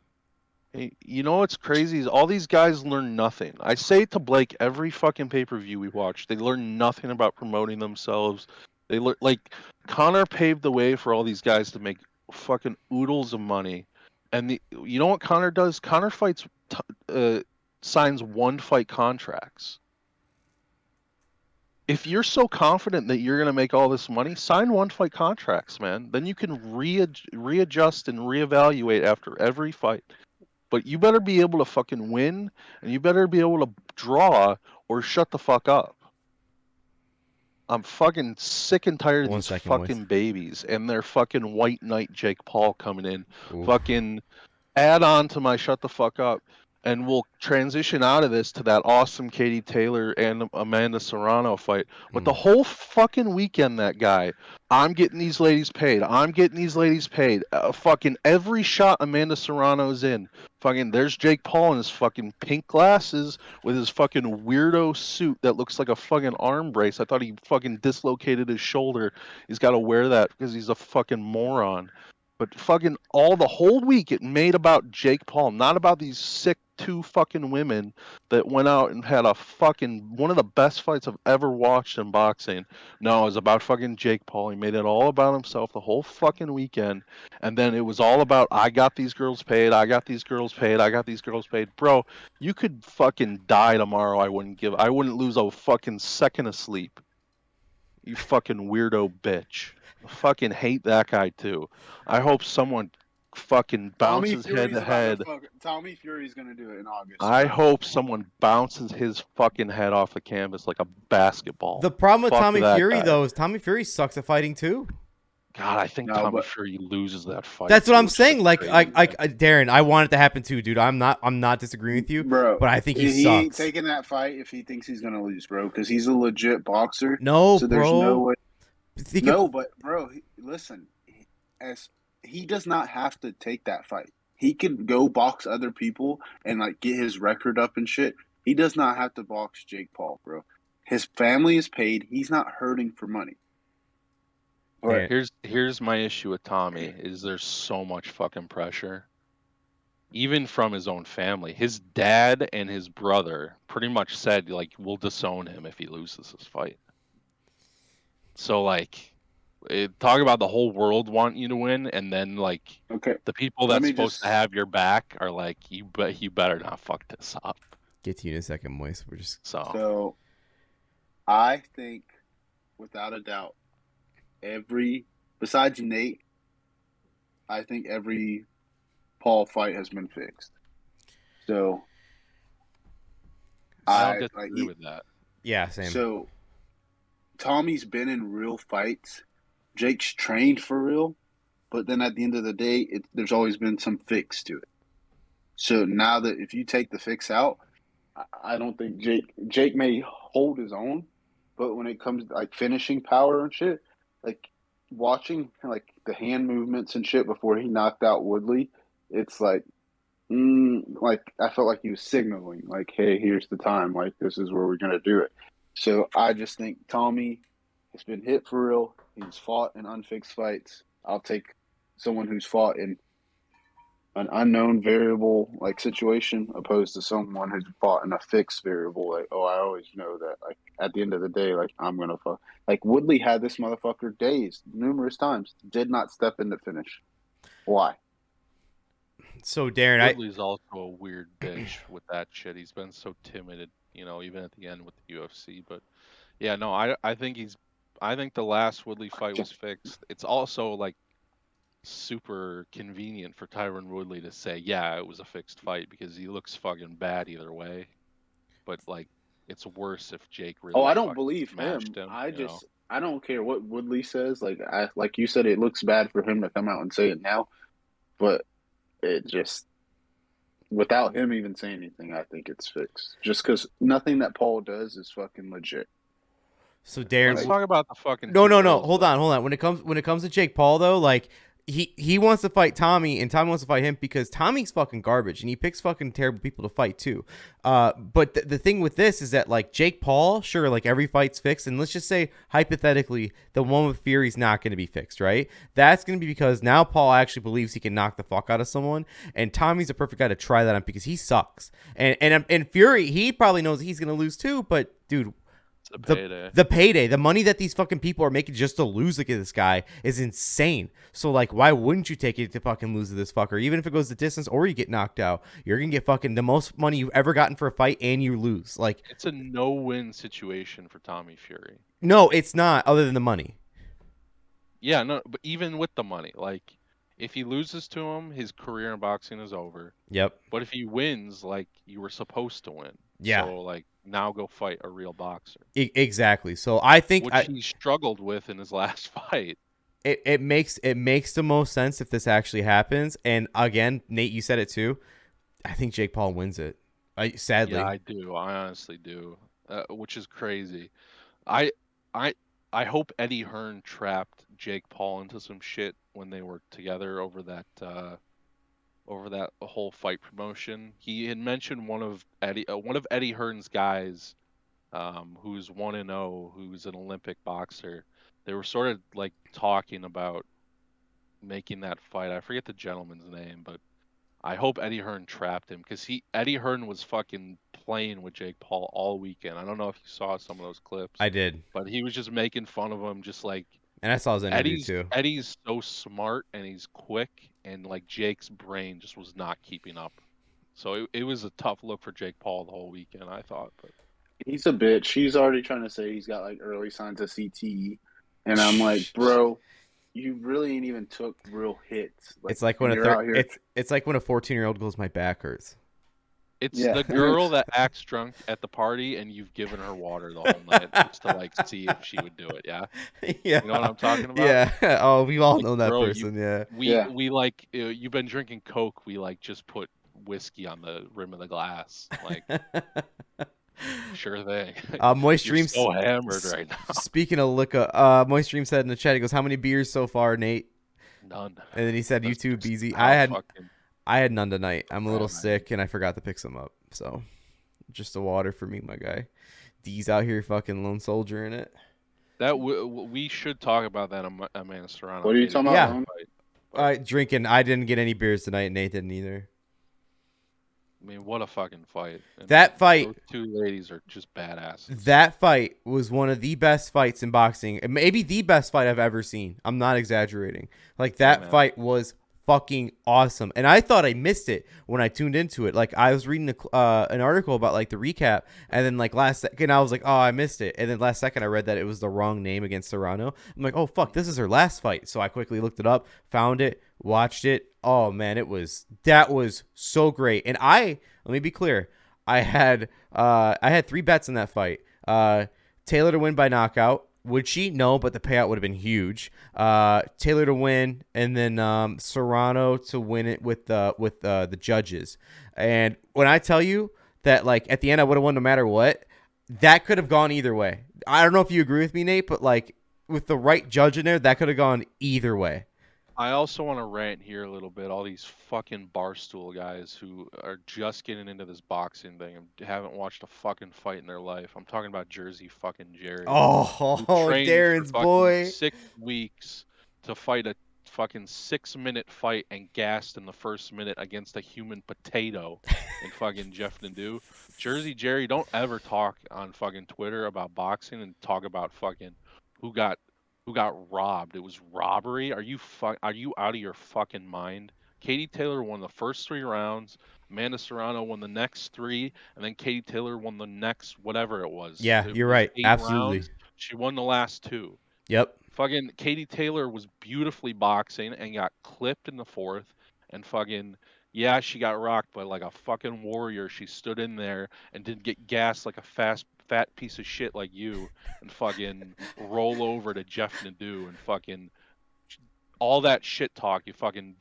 You know what's crazy is all these guys learn nothing. I say it to Blake every fucking pay-per-view we watch. They learn nothing about promoting themselves. They learn like Connor paved the way for all these guys to make fucking oodles of money. And you know what Connor does? Connor signs one fight contracts. If you're so confident that you're going to make all this money, sign one fight contracts, man. Then you can readjust and reevaluate after every fight. But you better be able to fucking win, and you better be able to draw or shut the fuck up. I'm fucking sick and tired of these fucking babies and their fucking white knight Jake Paul coming in.
Oof.
Fucking add on to my shut the fuck up, and we'll transition out of this to that awesome Katie Taylor and Amanda Serrano fight. But the whole fucking weekend, that guy, I'm getting these ladies paid. I'm getting these ladies paid. Fucking every shot Amanda Serrano's in. Fucking there's Jake Paul in his fucking pink glasses with his fucking weirdo suit that looks like a fucking arm brace. I thought he fucking dislocated his shoulder. He's got to wear that because he's a fucking moron. But fucking the whole week it made about Jake Paul, not about these sick two fucking women that went out and had a fucking one of the best fights I've ever watched in boxing. No, it was about fucking Jake Paul. He made it all about himself the whole fucking weekend. And then it was all about I got these girls paid, I got these girls paid, I got these girls paid. Bro, you could fucking die tomorrow. I wouldn't lose a fucking second of sleep. You fucking weirdo bitch. I fucking hate that guy too. I hope someone fucking bounces head to head.
Tommy Fury's gonna do it in August.
I hope someone bounces his fucking head off the canvas like a basketball.
The problem with
Fuck
Tommy
that
Fury,
guy.
though, is Tommy Fury sucks at fighting, too.
God, I think
No,
Tommy
but-
Fury loses that fight.
That's what
too,
I'm
which is
saying. Like,
crazy.
Darren, I want it to happen, too, dude. I'm not disagreeing with you,
bro.
but I think he
He ain't
sucks.
taking that fight if he thinks he's gonna lose, bro. Because he's a legit boxer.
No,
so
bro.
there's no way.
Think
No, but bro, listen. As he does not have to take that fight. He can go box other people and like get his record up and shit. He does not have to box Jake Paul, bro. His family is paid. He's not hurting for money.
Yeah.
Here's my issue with Tommy is there's so much fucking pressure. Even from his own family. His dad and his brother pretty much said like we'll disown him if he loses this fight. So like talk about the whole world wanting you to win, and then like
Okay.
the people
Let
that's
me
supposed
just-
to have your back are like you better not fuck this up.
Get to you in a second, Moist. We're just
So I think without a doubt, besides Nate, I think every Paul fight has been fixed. So
I don't disagree with that.
Yeah, same.
So Tommy's been in real fights. Jake's trained for real, but then at the end of the day, there's always been some fix to it. So now that if you take the fix out, I don't think Jake may hold his own, but when it comes to like finishing power and shit, like watching like the hand movements and shit before he knocked out Woodley, it's like I felt like he was signaling like, hey, here's the time, like this is where we're gonna do it. So I just think Tommy has been hit for real. He's fought in unfixed fights. I'll take someone who's fought in an unknown variable like situation opposed to someone who's fought in a fixed variable. Like, oh, I always know that. Like at the end of the day, like I'm gonna fuck. Like Woodley had this motherfucker dazed numerous times. Did not step in to finish. Why?
So Darren,
Woodley's also a weird bitch with that shit. He's been so timid, even at the end with the UFC. But yeah, no, I think I think the last Woodley fight was fixed. It's also like super convenient for Tyron Woodley to say, yeah, it was a fixed fight because he looks fucking bad either way. But like, it's worse if Jake
Oh,
really
I don't
fucking
believe
smashed
him.
him.
I don't care what Woodley says. Like you said, it looks bad for him to come out and say it now, but it just without him even saying anything, I think it's fixed. Just because nothing that Paul does is fucking legit.
so Darren,
Let's talk about the fucking
no,
two
no, no.
girls,
Hold
though.
on. When it comes to Jake Paul though, like he wants to fight Tommy, and Tommy wants to fight him because Tommy's fucking garbage, and he picks fucking terrible people to fight too. But the thing with this is that like Jake Paul, sure, like every fight's fixed, and let's just say hypothetically the one with Fury's not going to be fixed, right? That's going to be because now Paul actually believes he can knock the fuck out of someone, and Tommy's a perfect guy to try that on because he sucks, and Fury, he probably knows he's going to lose too, but dude. The payday, the money that these fucking people are making just to lose like this guy is insane. So like, why wouldn't you take it to fucking lose to this fucker? Even if it goes the distance or you get knocked out, you're gonna get fucking the most money you've ever gotten for a fight, and you lose. Like,
it's a no-win situation for Tommy Fury.
No, it's not. Other than the money.
Yeah, no, but even with the money, like if he loses to him, his career in boxing is over.
Yep.
But if he wins, like you were supposed to win.
Yeah.
So like now go fight a real boxer.
Exactly. So I think
which he struggled with in his last fight.
It makes the most sense if this actually happens. And again, Nate, you said it too. I think Jake Paul wins it. Sadly.
Yeah, I do. I honestly do. Which is crazy. I I I hope Eddie Hearn trapped Jake Paul into some shit when they were together over that whole fight promotion. He had mentioned one of Eddie Hearn's guys, who's 1-0, who's an Olympic boxer. They were sort of like talking about making that fight. I forget the gentleman's name, but I hope Eddie Hearn trapped him because Eddie Hearn was fucking playing with Jake Paul all weekend. I don't know if you saw some of those clips.
I did,
but he was just making fun of him, just like.
And I saw his interview too.
Eddie's so smart and he's quick, and like Jake's brain just was not keeping up. So it was a tough look for Jake Paul the whole weekend, I thought. But
he's a bitch. He's already trying to say he's got like early signs of CTE, and I'm like, bro, you really ain't even took real hits.
It's like when it's like when a 14-year-old goes, my back hurts.
It's the girl that acts drunk at the party and you've given her water the whole night just to like see if she would do it. Yeah.
Yeah.
You know what I'm talking about?
Yeah. Oh, we've all known that person.
We like you've been drinking Coke. We like just put whiskey on the rim of the glass. Like, sure thing.
Moist Dream
so hammered right now.
Speaking of liquor, Moist Dream said in the chat, he goes, "How many beers so far, Nate?"
None.
And then he said, "You too, BZ." I had none tonight. I'm a little sick, and I forgot to pick some up. So, just a water for me, my guy. D's out here fucking lone soldier in it.
That we should talk about that on Amanda Serrano.
What are you talking about?
Yeah. Drinking. I didn't get any beers tonight. Nate didn't either.
I mean, what a fucking fight. And
that fight.
Those two ladies are just badass.
That fight was one of the best fights in boxing. Maybe the best fight I've ever seen. I'm not exaggerating. Like, that fight was fucking awesome, and I thought I missed it when I tuned into it. Like, I was reading an article about like the recap, and then like last second I was like, oh, I missed it, and then last second I read that it was the wrong name against Serrano. I'm like, oh fuck, this is her last fight. So I quickly looked it up, found it, watched it. Oh man, that was so great. And let me be clear, I had 3 bets in that fight. Taylor to win by knockout. Would she? No, but the payout would have been huge. Taylor to win, and then Serrano to win it with the judges. And when I tell you that, like, at the end I would have won no matter what, that could have gone either way. I don't know if you agree with me, Nate, but like with the right judge in there, that could have gone either way.
I also want to rant here a little bit. All these fucking barstool guys who are just getting into this boxing thing and haven't watched a fucking fight in their life. I'm talking about Jersey fucking Jerry.
Oh, Darren's boy.
6 weeks to fight a fucking 6-minute fight and gassed in the first minute against a human potato in fucking Jeff Nadeau. Jersey Jerry, don't ever talk on fucking Twitter about boxing and talk about fucking who got robbed. It was robbery. Are you out of your fucking mind? Katie Taylor won the first 3 rounds. Amanda Serrano won the next 3, and then Katie Taylor won the next whatever it was.
Yeah,
It
you're
was
right.
8
Absolutely.
rounds. She won the last 2.
Yep.
Fucking Katie Taylor was beautifully boxing and got clipped in the 4th. And fucking, yeah, she got rocked, but like a fucking warrior, she stood in there and didn't get gassed like a fat piece of shit like you and fucking roll over to Jeff Nadeau and fucking all that shit talk. You fucking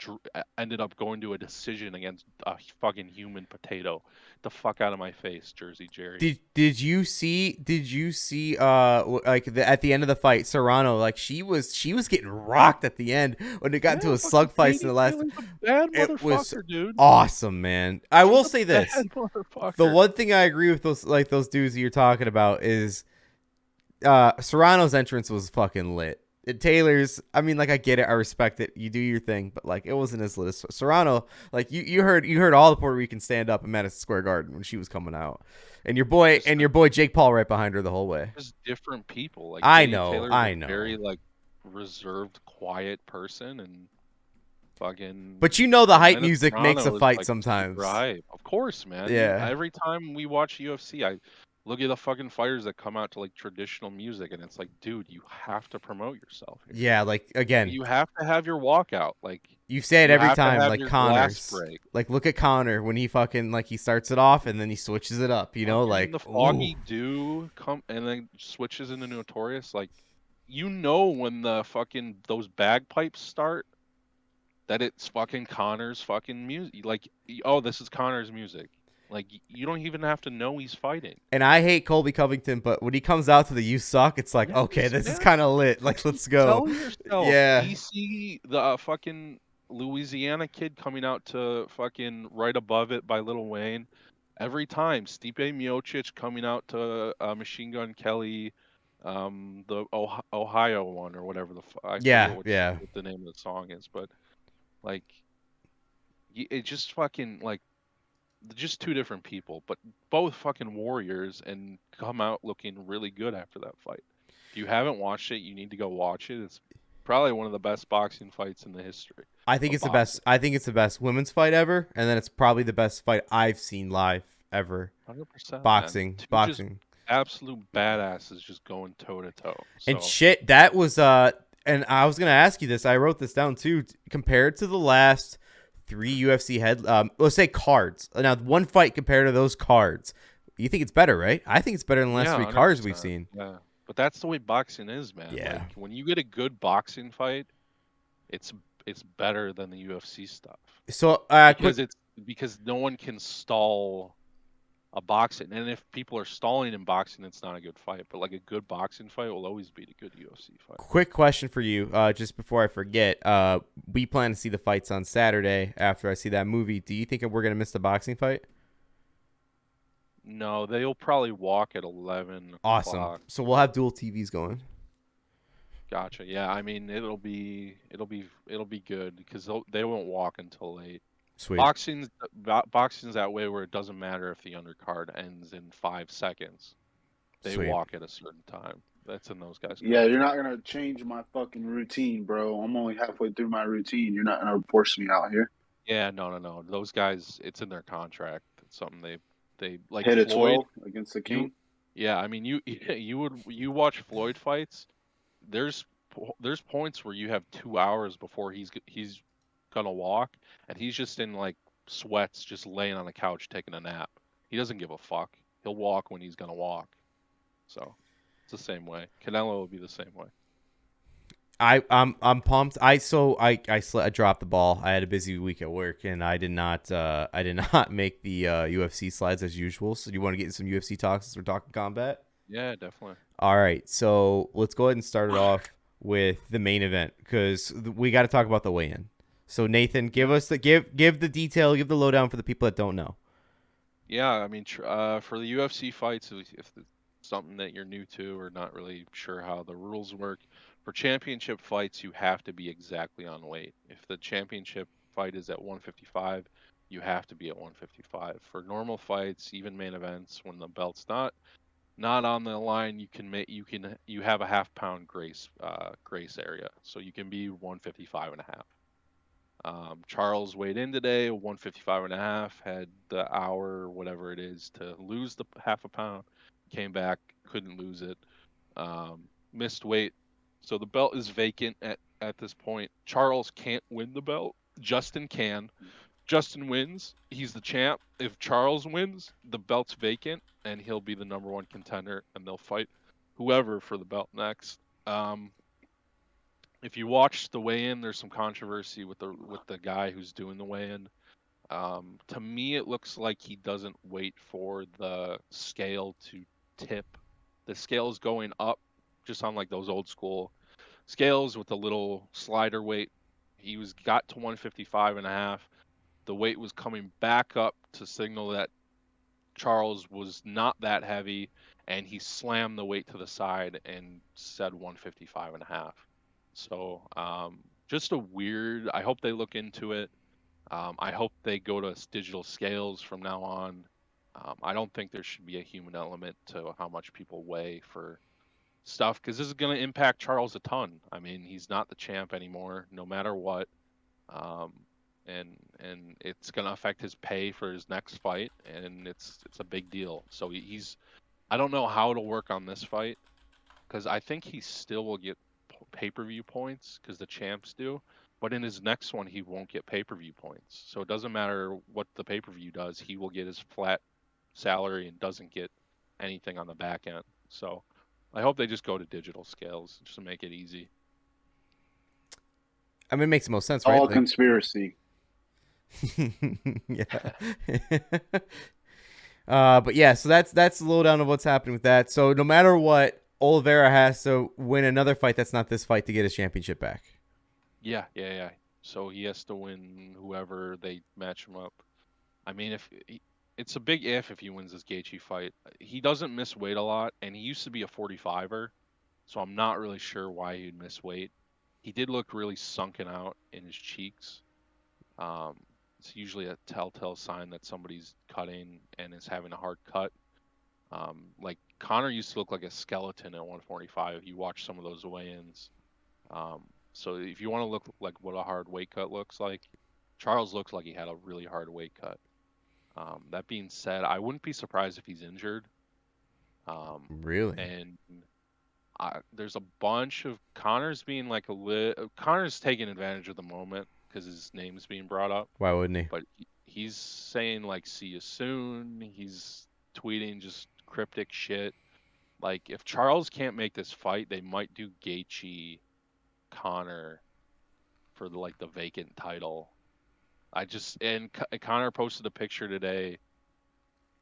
ended up going to a decision against a fucking human potato. The fuck out of my face, Jersey Jerry.
Did you see like at the end of the fight, Serrano, like she was getting rocked at the end when it got into a slug fight in the last.
Taylor's a bad
It was
motherfucker, dude.
awesome, man. I will say
Bad
this:
motherfucker.
the one thing I agree with those dudes that you're talking about is Serrano's entrance was fucking lit. Taylor's, I mean, like I get it, I respect it. You do your thing, but like it wasn't as lit as Serrano. Like you heard all the Puerto Ricans stand up in Madison Square Garden when she was coming out, and your boy Jake Paul right behind her the whole way.
Just different people. Like
I
Katie
know,
Taylor's
I
a
know.
very like reserved, quiet person, and fucking.
But you know the hype
Amanda
music makes a
Serrano is,
fight
like,
sometimes.
super hype. Of course, man.
Yeah.
Every time we watch UFC, I look at the fucking fighters that come out to like traditional music, and it's like, dude, you have to promote yourself here.
Yeah, like again,
You have to have your walkout. Like
you say it
you
every
have to
time,
have
like
your glass
Connor's.
break.
Like look at Connor when he fucking like he starts it off and then he switches it up, you know,
Fucking
like
the foggy dew come and then switches into Notorious. Like, you know when the fucking those bagpipes start, that it's fucking Connor's fucking music. Like, oh, this is Connor's music. Like, you don't even have to know he's fighting.
And I hate Colby Covington, but when he comes out to the "You Suck," it's like,
Yes,
okay, this is
yeah.
kind of lit. Like, let's go.
Tell yourself.
Yeah.
DC, the fucking Louisiana kid coming out to fucking Right Above It by Lil Wayne. Every time. Stipe Miocic coming out to Machine Gun Kelly, the Ohio one or whatever I
Yeah,
forget what the name of the song is, but like, it just fucking like just 2 different people, but both fucking warriors and come out looking really good after that fight. If you haven't watched it, you need to go watch it. It's probably one of the best boxing fights in the history.
I think it's the best. I think it's the best women's fight ever, and then it's probably the best fight I've seen live ever.
100%.
Boxing.
Absolute badasses just going toe to toe.
And shit, that was and I was gonna ask you this. I wrote this down too. Compared to the last 3 UFC let's say cards. Now, one fight compared to those cards, you think it's better, right? I think it's better than the last 3 cards we've seen.
Yeah, but that's the way boxing is, man.
Yeah.
Like, when you get a good boxing fight, it's better than the UFC stuff.
So
because no one can stall a boxing, and if people are stalling in boxing, it's not a good fight. But like a good boxing fight will always beat a good UFC fight.
Quick question for you, just before I forget. We plan to see the fights on Saturday after I see that movie. Do you think we're gonna miss the boxing fight?
No, they'll probably walk at 11
Awesome.
o'clock.
So we'll have dual TVs going.
Gotcha. Yeah, I mean it'll be good because they won't walk until late.
Sweet.
Boxing's that way where it doesn't matter if the undercard ends in 5 seconds. They
Sweet.
walk at a certain time. That's in those guys.
Yeah, you're not gonna change my fucking routine, bro. I'm only halfway through my routine. You're not gonna force me out here.
Yeah, no. Those guys, it's in their contract. It's something they like.
Hit
Floyd,
a 12 against the King.
Yeah, I mean you watch Floyd fights. There's points where you have 2 hours before he's gonna walk, and he's just in like sweats, just laying on the couch taking a nap. He doesn't give a fuck. He'll walk when he's gonna walk. So it's the same way. Canelo will be the same way.
I'm pumped. I dropped the ball. I had a busy week at work, and I did not make the UFC slides as usual. So you want to get in some UFC talks as we're talking combat?
Yeah, definitely.
All right, so let's go ahead and start it off with the main event because we got to talk about the weigh-in. So Nathan, give the detail, give the lowdown for the people that don't know.
Yeah, I mean, for the UFC fights, if it's something that you're new to or not really sure how the rules work, For championship fights, you have to be exactly on weight. If the championship fight is at 155, you have to be at 155. For normal fights, even main events, when the belt's not on the line, you have a half pound grace area, so you can be 155 and a half. Charles weighed in today, 155 and a half, had the hour, whatever it is, to lose the half a pound. Came back, couldn't lose it. Missed weight. So the belt is vacant at this point. Charles can't win the belt. Justin can. Justin wins. He's the champ. If Charles wins, the belt's vacant, and he'll be the number one contender, and they'll fight whoever for the belt next. If you watch the weigh-in, there's some controversy with the guy who's doing the weigh-in. To me, it looks like he doesn't wait for the scale to tip. The scale is going up, just on like those old school scales with the little slider weight. He got to 155 and a half. The weight was coming back up to signal that Charles was not that heavy, and he slammed the weight to the side and said 155 and a half. So just a weird. I hope they look into it. I hope they go to digital scales from now on. I don't think there should be a human element to how much people weigh for stuff, because this is going to impact Charles a ton. I mean, he's not the champ anymore, no matter what, and it's going to affect his pay for his next fight, and it's a big deal. So he's. I don't know how to work on this fight, because I think he still will get pay-per-view points because the champs do. But in his next one, he won't get pay-per-view points. So it doesn't matter what the pay-per-view does. He will get his flat salary and doesn't get anything on the back end. So I hope they just go to digital scales just to make it easy.
I mean, it makes the most sense, right?
All conspiracy.
Yeah. But yeah, so that's the lowdown of what's happening with that. So no matter what, Oliveira has to win another fight that's not this fight to get his championship back.
Yeah. So he has to win whoever they match him up. I mean, it's a big if he wins this Gaethje fight. He doesn't miss weight a lot, and he used to be a 45er, so I'm not really sure why he'd miss weight. He did look really sunken out in his cheeks. It's usually a telltale sign that somebody's cutting and is having a hard cut. Like Conor used to look like a skeleton at 145. You watch some of those weigh-ins. So if you want to look like what a hard weight cut looks like, Charles looks like he had a really hard weight cut. That being said, I wouldn't be surprised if he's injured.
Really?
And there's a bunch of Connor's being like Connor's taking advantage of the moment because his name's being brought up.
Why wouldn't he?
But he's saying like "see you soon." He's tweeting just cryptic shit. Like if Charles can't make this fight, they might do Gaethje, Connor for the vacant title. Connor posted a picture today,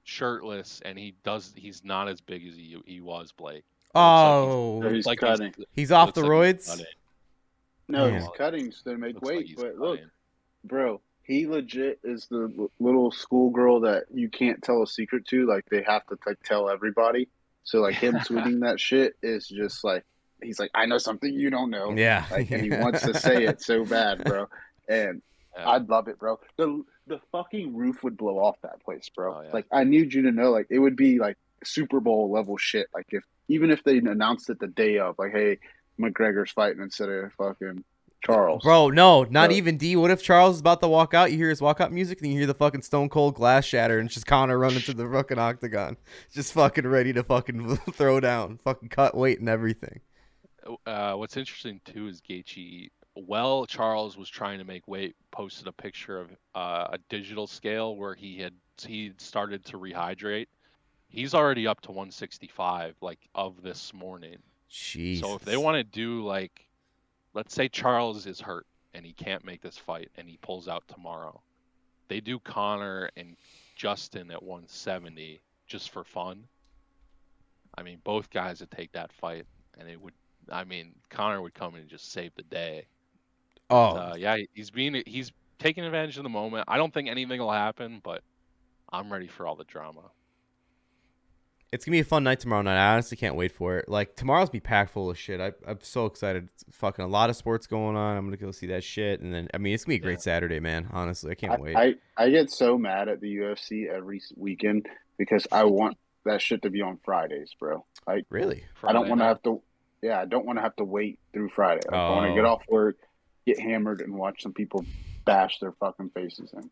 shirtless, and he's not as big as he was, Blake.
Oh,
he's cutting.
He's off the roids.
No,
Yeah.
he's cutting to make weight.
Like
but look, bro, he legit is the little schoolgirl that you can't tell a secret to. Like they have to tell everybody. So like him tweeting that shit is just like he's like, I know something you don't know.
Yeah.
Like, and he wants to say it so bad, bro. And I'd love it, bro. The fucking roof would blow off that place, bro.
Oh, yeah.
Like I need you to know, like it would be like Super Bowl level shit. Like even if they announced it the day of, like, hey, McGregor's fighting instead of fucking Charles.
Bro, no, not even D. What if Charles is about to walk out? You hear his walkout music, and you hear the fucking Stone Cold glass shatter, and it's just Connor running to the fucking octagon, just fucking ready to fucking throw down, fucking cut weight and everything.
What's interesting too is Gaethje. Well, Charles was trying to make weight. Posted a picture of a digital scale where he started to rehydrate. He's already up to 165, like of this morning.
Jeez.
So if they want to do like, let's say Charles is hurt and he can't make this fight and he pulls out tomorrow, they do Connor and Justin at 170 just for fun. I mean, both guys would take that fight, and it would. I mean, Connor would come in and just save the day.
Oh,
Yeah, he's taking advantage of the moment. I don't think anything will happen, but I'm ready for all the drama.
It's gonna be a fun night tomorrow night. I honestly can't wait for it. Like tomorrow's be packed full of shit. I'm so excited. It's fucking a lot of sports going on. I'm gonna go see that shit, and then I mean it's gonna be a great Saturday, man. Honestly, I can't wait.
I get so mad at the UFC every weekend because I want that shit to be on Fridays, bro. Like
Really?
I don't
Friday
want to
night.
have to. Yeah, I don't want to have to wait through Friday. Like I want to get
Oh.
off work, get hammered, and watch some people bash their fucking faces in.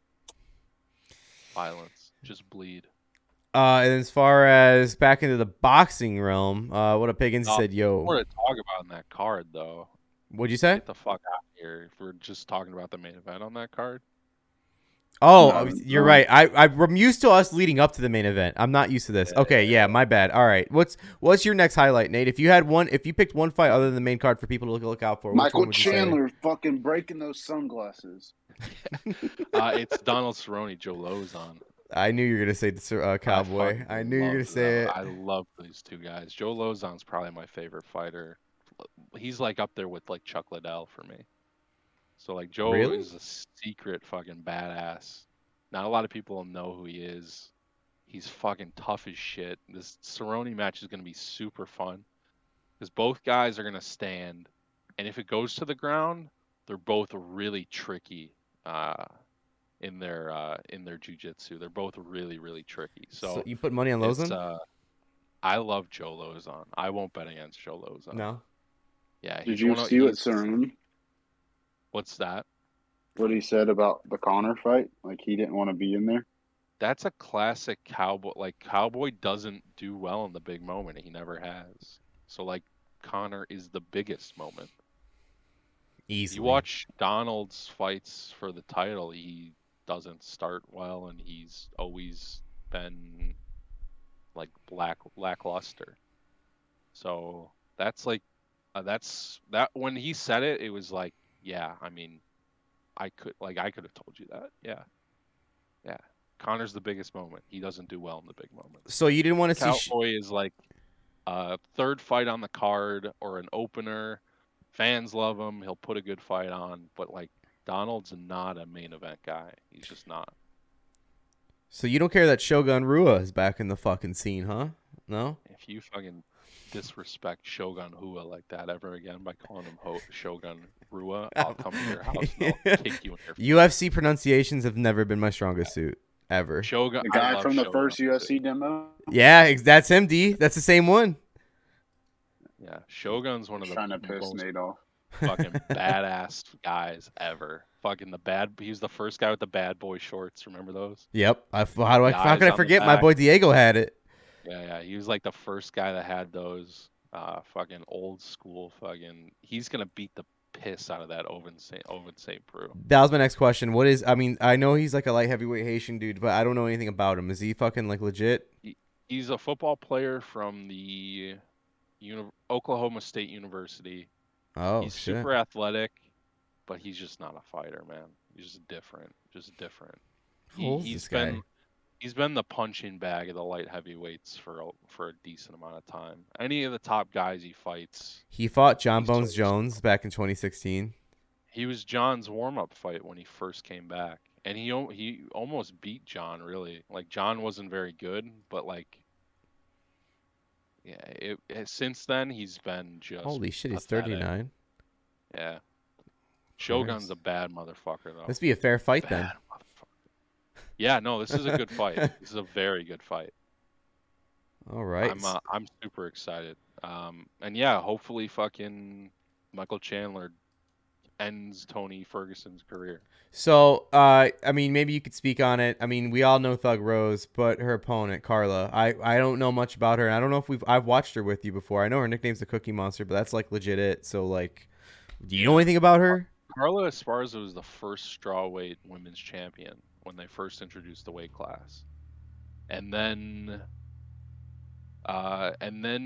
Violence. Just bleed.
And as far as back into the boxing realm, what a Piggins said, yo.
More to talk about in that card, though.
What'd you say?
Get the fuck out of here. If we're just talking about the main event on that card.
Oh,
No,
you're
no.
right. I'm used to us leading up to the main event. I'm not used to this. Okay, yeah, my bad. All right. What's your next highlight, Nate? If you picked one fight other than the main card for people to look out for, which
Michael
one would you say?
Chandler fucking breaking those sunglasses.
It's Donald Cerrone, Joe Lozon.
I knew you were gonna say Cowboy. I knew you were gonna say it.
I love these two guys. Joe Lozon's probably my favorite fighter. He's like up there with like Chuck Liddell for me. So like Joe
Really?
is a secret fucking badass. Not a lot of people know who he is. He's fucking tough as shit. This Cerrone match is gonna be super fun because both guys are gonna stand, and if it goes to the ground, they're both really tricky. In their jujitsu. They're both really, really tricky. So
you put money on
it's
Lozon?
I love Joe Lozon. I won't bet against Joe Lozon.
No.
Yeah,
Did you see what Cerrone?
What's that?
What he said about the Conor fight? Like he didn't want to be in there.
That's a classic Cowboy. Like Cowboy doesn't do well in the big moment. He never has. So like Conor is the biggest moment.
Easily.
You watch Donald's fights for the title, he doesn't start well, and he's always been like lackluster. So that's like that's that when he said it, it was like, yeah, I mean, I could have told you that. Yeah. Yeah. Connor's the biggest moment. He doesn't do well in the big moments.
So you didn't want to see
Cowboy is like a third fight on the card or an opener. Fans love him. He'll put a good fight on, but like Donald's not a main event guy. He's just not.
So you don't care that Shogun Rua is back in the fucking scene, huh? No?
If you fucking disrespect Shogun Rua like that ever again by calling him Shogun Rua, I'll come to your house and I'll kick you in your face.
UFC pronunciations have never been my strongest suit. Ever.
Shogun,
The guy from the
Shogun
first
too.
UFC demo.
Yeah, that's him, D. That's the same one.
Yeah, Shogun's one of the
Trying to piss
most
Nate off.
fucking badass guys ever. Fucking he was the first guy with the bad boy shorts. Remember those?
Yep. How could I
on the
forget? My
back.
boy Diego had it.
Yeah. He was like the first guy that had those fucking old school fucking. He's gonna beat the piss out of that Oven St. Preux.
That was my next question. I know he's like a light heavyweight Haitian dude, but I don't know anything about him. Is he fucking like legit?
He's a football player from the Oklahoma State University.
Oh,
He's
shit.
super athletic, but he's just not a fighter, man. He's just different.
How old is this guy?
He's been the punching bag of the light heavyweights for a decent amount of time. Any of the top guys he fights.
He fought John
He's
Bones
toast.
Jones back in 2016.
He was John's warm-up fight when he first came back, and he almost beat John. Really, like John wasn't very good, but like, yeah. Since then he's been just
Holy shit, he's
pathetic.
39.
Yeah. Shogun's a bad motherfucker though.
This be a fair fight then.
Bad motherfucker. Yeah, no, this is a good fight. This is a very good fight.
All right.
I'm super excited. And yeah, hopefully fucking Michael Chandler ends Tony Ferguson's career.
So, I mean, maybe you could speak on it. I mean, we all know Thug Rose, but her opponent, Carla, I don't know much about her. And I don't know if I've watched her with you before. I know her nickname's the Cookie Monster, but that's like legit it. So, like, do you know anything about her?
Carla Esparza was the first strawweight women's champion when they first introduced the weight class. And then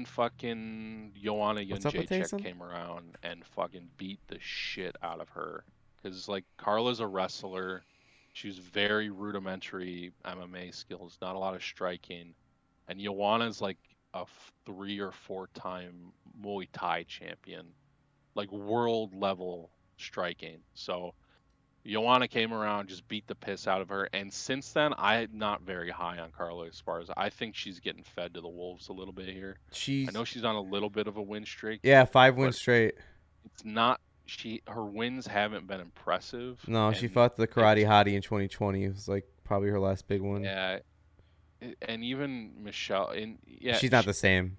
fucking Joanna
What's up with Taysom?
Jędrzejczyk came around and fucking beat the shit out of her. Because, like, Carla's a wrestler. She was very rudimentary MMA skills, not a lot of striking. And Joanna's, like, a 3 or 4 time Muay Thai champion. Like, world level striking. So, Joanna came around, just beat the piss out of her, and since then, I'm not very high on Carla Esparza. I think she's getting fed to the wolves a little bit here. I know she's on a little bit of a win streak.
Yeah, 5 wins
but
straight.
It's not her wins haven't been impressive.
No, she fought the Karate Hottie in 2020. It was like probably her last big one.
Yeah, and even Michelle,
she's not the same.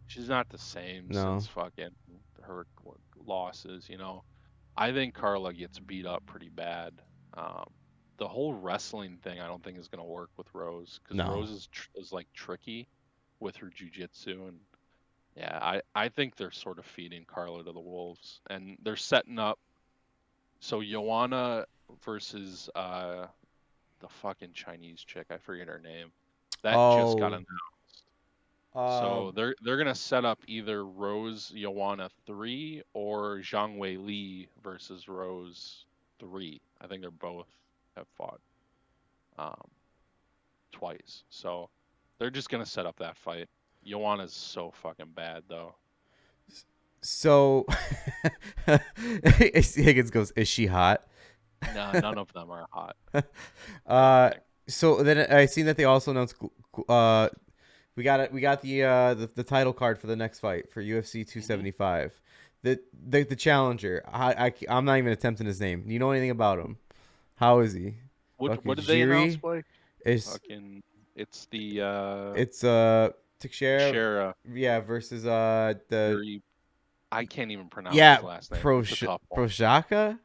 She's not the same
No.
since fucking her losses. I think Carla gets beat up pretty bad. The whole wrestling thing, I don't think is gonna work with Rose because Rose is like tricky with her jujitsu, and yeah, I think they're sort of feeding Carla to the wolves, and they're setting up. So Joanna versus the fucking Chinese chick, I forget her name. That just got announced. So they're gonna set up either Rose Joanna 3 or Zhang Wei Li versus Rose 3. I think they're both have fought twice. So they're just gonna set up that fight. Joanna's so fucking bad though.
So Higgins goes, "Is she hot?"
No, none of them are hot.
So then I seen that they also announced we got the title card for the next fight for UFC 275. The challenger. I'm not even attempting his name. You know anything about him? How is he?
What did they announce, Blake? It's Teixeira.
Yeah, versus the
I can't even pronounce his last name.
Prochazka?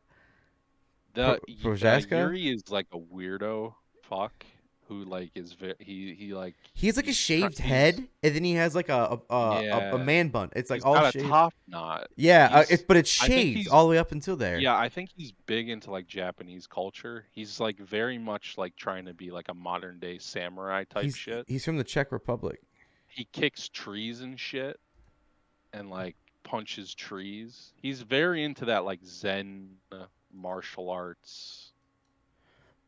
Yuri is like a weirdo fuck who like is
he's like a shaved head, and then he has like a man bun. It's like all
got
shaved.
A top knot.
Yeah, but it's shaved all the way up until there.
Yeah, I think he's big into like Japanese culture. He's like very much like trying to be like a modern day samurai type shit.
He's from the Czech Republic.
He kicks trees and shit, and like punches trees. He's very into that like Zen martial arts.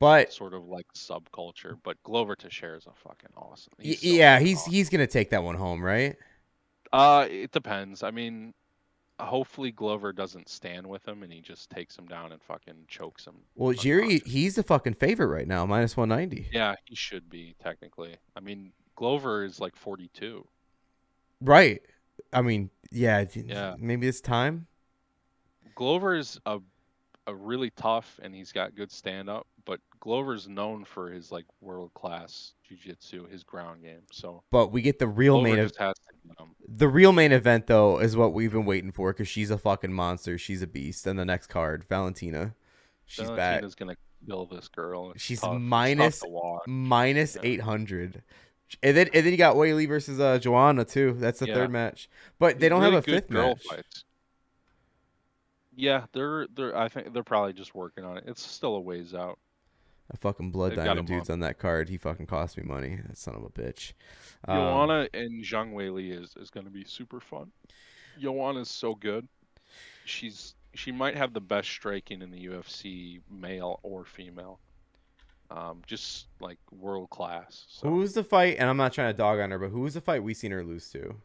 But
sort of like subculture, but Glover Teixeira is a fucking awesome.
He's gonna take that one home, right?
It depends. I mean, hopefully Glover doesn't stand with him and he just takes him down and fucking chokes him.
Well, Jiri, he's the fucking favorite right now, minus 190.
Yeah, he should be technically. I mean, Glover is like 42.
Right. I mean, yeah. Maybe it's time.
Glover is a really tough, and he's got good stand up, but Glover's known for his like world class jiu-jitsu, his ground game. So,
but we get the real main event. The real main event though is what we've been waiting for because she's a fucking monster. She's a beast. And the next card, Valentina, she's back.
Valentina's gonna kill this girl.
She's tough. minus 800. And then you got Weili versus Joanna too. That's the third match, but they don't have a fifth match. Fights.
Yeah, I think they're probably just working on it. It's still a ways out.
A fucking blood diamond dude's on that card. He fucking cost me money. That son of a bitch.
Joanna and Zhang Weili is going to be super fun. Joanna's so good. She might have the best striking in the UFC, male or female. Just like world class. So.
Who's the fight? And I'm not trying to dog on her, but who's the fight we seen her lose to?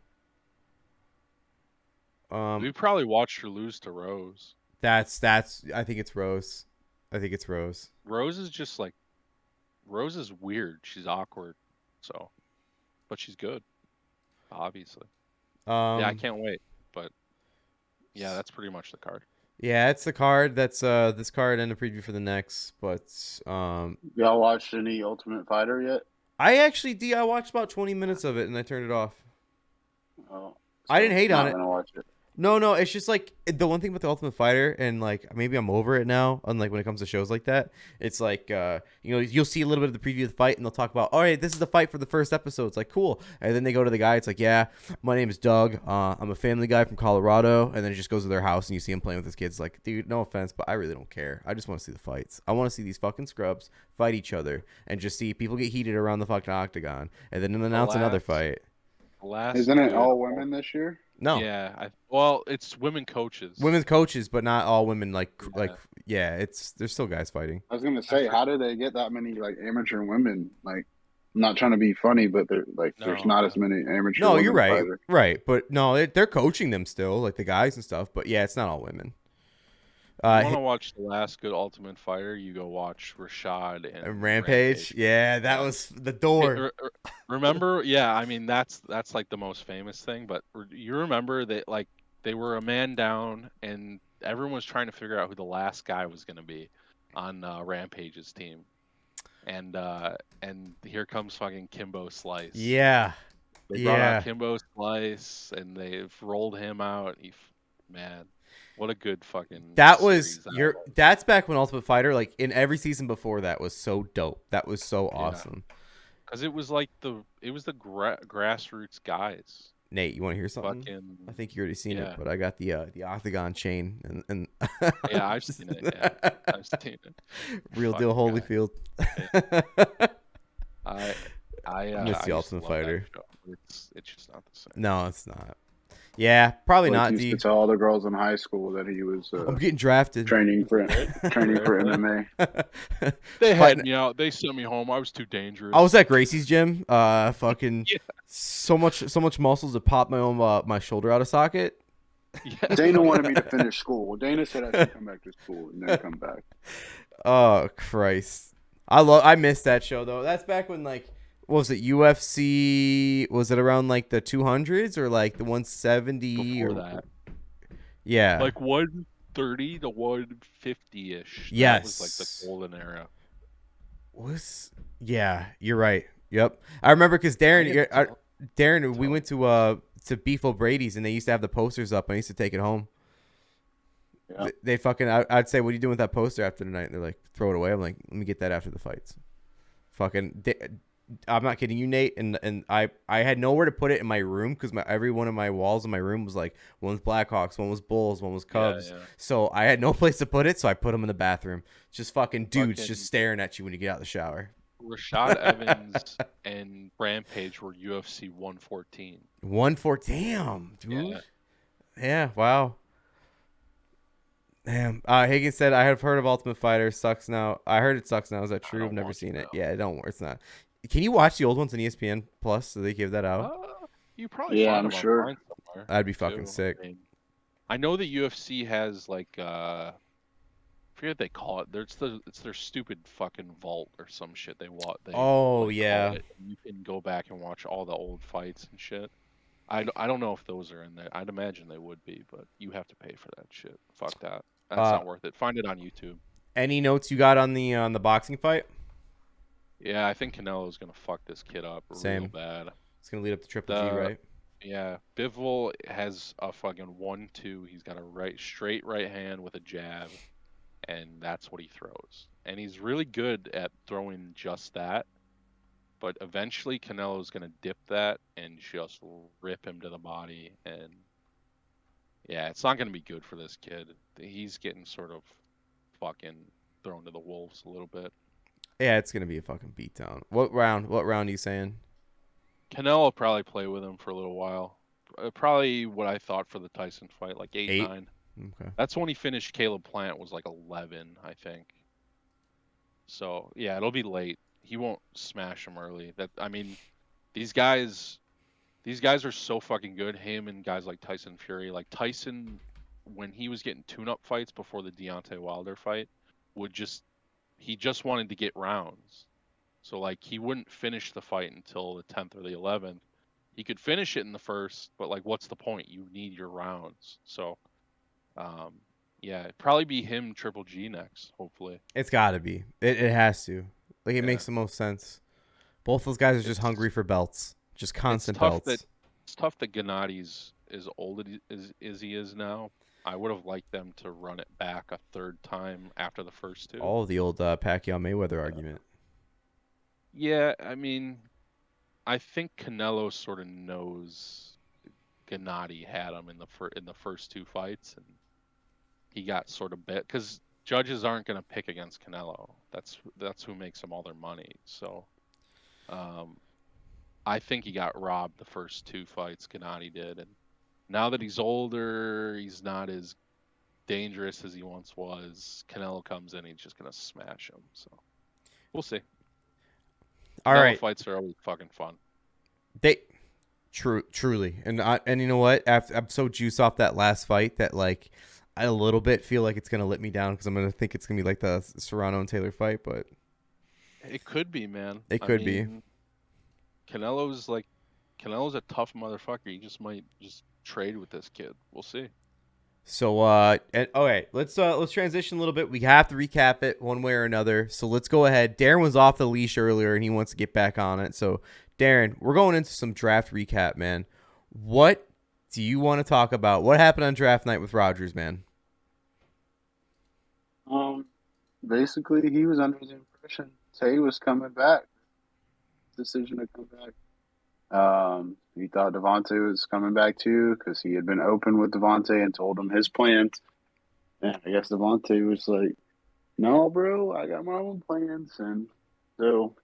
We probably watched her lose to Rose.
That's. I think it's Rose.
Rose is just like. Rose is weird. She's awkward, but she's good. Obviously. Yeah, I can't wait. But yeah, that's pretty much the card.
Yeah, it's the card. That's this card and the preview for the next. But
y'all watched any Ultimate Fighter yet?
I watched about 20 minutes of it and I turned it off.
Oh, so
I didn't hate on it.
Gonna watch it.
No, it's just like the one thing with the Ultimate Fighter, and like maybe I'm over it now. Unlike when it comes to shows like that, it's like you'll see a little bit of the preview of the fight, and they'll talk about, all right, this is the fight for the first episode. It's like cool, and then they go to the guy. It's like, yeah, my name is Doug. I'm a family guy from Colorado, and then it just goes to their house, and you see him playing with his kids. Like, dude, no offense, but I really don't care. I just want to see the fights. I want to see these fucking scrubs fight each other, and just see people get heated around the fucking octagon, and then announce another fight.
Isn't it all women this year?
No.
Yeah. Well, it's women coaches.
Women's coaches, but not all women. There's still guys fighting.
I was gonna say, how do they get that many like amateur women? Like, I'm not trying to be funny, but there's not as many amateur.
No, you're right. Right, but no, they're coaching them still, like the guys and stuff. But yeah, it's not all women.
You want to watch the last good Ultimate Fighter? You go watch Rashad and
Rampage. Yeah, that was the door.
Remember? Yeah, I mean that's like the most famous thing. But you remember that like they were a man down, and everyone was trying to figure out who the last guy was going to be on Rampage's team, and here comes fucking Kimbo Slice.
Yeah.
They brought out Kimbo Slice, and they've rolled him out. Man, what a good fucking series
that's back when Ultimate Fighter, like in every season before that, was so dope. That was so awesome.
Because it was like the grassroots guys.
Nate, you want to hear something? I think you already seen it, but I got the Octagon chain and
yeah, I've seen it. Yeah, I've seen it.
Real deal Holyfield.
I
miss the Ultimate Fighter.
It's just not the same.
No, it's not. Yeah, probably not.
He used to tell all the girls in high school that he was.
I'm getting drafted.
Training for MMA.
They had me out. They sent me home. I was too dangerous.
I was at Gracie's gym. Fucking so much muscles to pop my shoulder out of socket.
Yeah. Dana wanted me to finish school. Dana said I should come back to school and then come back.
Oh Christ! I missed that show though. That's back when like. What was it, UFC? Was it around like the 200s or like the 170
Before
or
that?
Yeah,
like 130 to 150 ish.
Yes,
that was like the golden era.
Yeah, you're right. Yep, I remember because Darren, we went to Beef O'Brady's and they used to have the posters up. And I used to take it home. Yeah. They fucking. I'd say, "What are you doing with that poster after the night?" And they're like, "Throw it away." I'm like, "Let me get that after the fights." Fucking. I'm not kidding you, Nate. And I had nowhere to put it in my room because every one of my walls in my room was like one was Blackhawks, one was Bulls, one was Cubs. Yeah. So I had no place to put it, so I put them in the bathroom. Just fucking dudes just staring at you when you get out of the shower.
Rashad Evans and Rampage were UFC 114.
114, damn, dude. Yeah, wow. Damn. Higgins said, "I have heard of Ultimate Fighter. Sucks now. I heard it sucks now. Is that true? I've never seen it. Yeah, don't worry. It's not. Can you watch the old ones on ESPN Plus? So they give that out.
You probably
I'm sure.
I'd be fucking sick.
I know the UFC has like I forget what they call it. It's their stupid fucking vault or some shit.
Yeah.
You can go back and watch all the old fights and shit. I don't know if those are in there. I'd imagine they would be, but you have to pay for that shit. Fuck that. That's not worth it. Find it on YouTube.
Any notes you got on the boxing fight?
Yeah, I think Canelo's gonna fuck this kid up real bad.
It's gonna lead up to Triple G, right?
Yeah, Bivol has a fucking 1-2. He's got a straight right hand with a jab, and that's what he throws. And he's really good at throwing just that. But eventually, Canelo's gonna dip that and just rip him to the body, and yeah, it's not gonna be good for this kid. He's getting sort of fucking thrown to the wolves a little bit.
Yeah, it's gonna be a fucking beatdown. What round are you saying?
Canelo will probably play with him for a little while. Probably what I thought for the Tyson fight, like 8-9.
Okay.
That's when he finished Caleb Plant, was like 11, I think. So yeah, it'll be late. He won't smash him early. These guys are so fucking good. Him and guys like Tyson Fury. Like Tyson, when he was getting tune-up fights before the Deontay Wilder fight, he just wanted to get rounds. So like he wouldn't finish the fight until the 10th or the 11th. He could finish it in the first, but like what's the point? You need your rounds. So yeah, it'd probably be him Triple G next, hopefully.
It's got to be. It has to. Like it makes the most sense. Both those guys are just hungry for belts. Just constant belts.
It's tough that Gennady's as old as he is now. I would have liked them to run it back a third time after the first two.
Oh, the old Pacquiao-Mayweather argument.
Yeah, I mean, I think Canelo sort of knows Gennady had him in the first two fights, and he got sort of bit because judges aren't going to pick against Canelo. That's who makes them all their money. So, I think he got robbed the first two fights. Gennady did, and now that he's older, he's not as dangerous as he once was. Canelo comes in, he's just gonna smash him. So we'll see.
All right,
fights are always fucking fun.
Truly, and you know what? I'm so juiced off that last fight that like I a little bit feel like it's gonna let me down because I'm gonna think it's gonna be like the Serrano and Taylor fight, but
It could be, man.
it could be.
Canelo's a tough motherfucker. You just might just trade with this kid. We'll see.
So okay, let's transition a little bit. We have to recap it one way or another. So let's go ahead. Darren was off the leash earlier and he wants to get back on it. So Darren, we're going into some draft recap, man. What do you want to talk about? What happened on draft night with Rodgers, man?
Basically, he was under the impression Tay was coming back. Decision to come back. He thought Devontae was coming back too because he had been open with Devontae and told him his plans. And I guess Devontae was like, "No, bro, I got my own plans." And so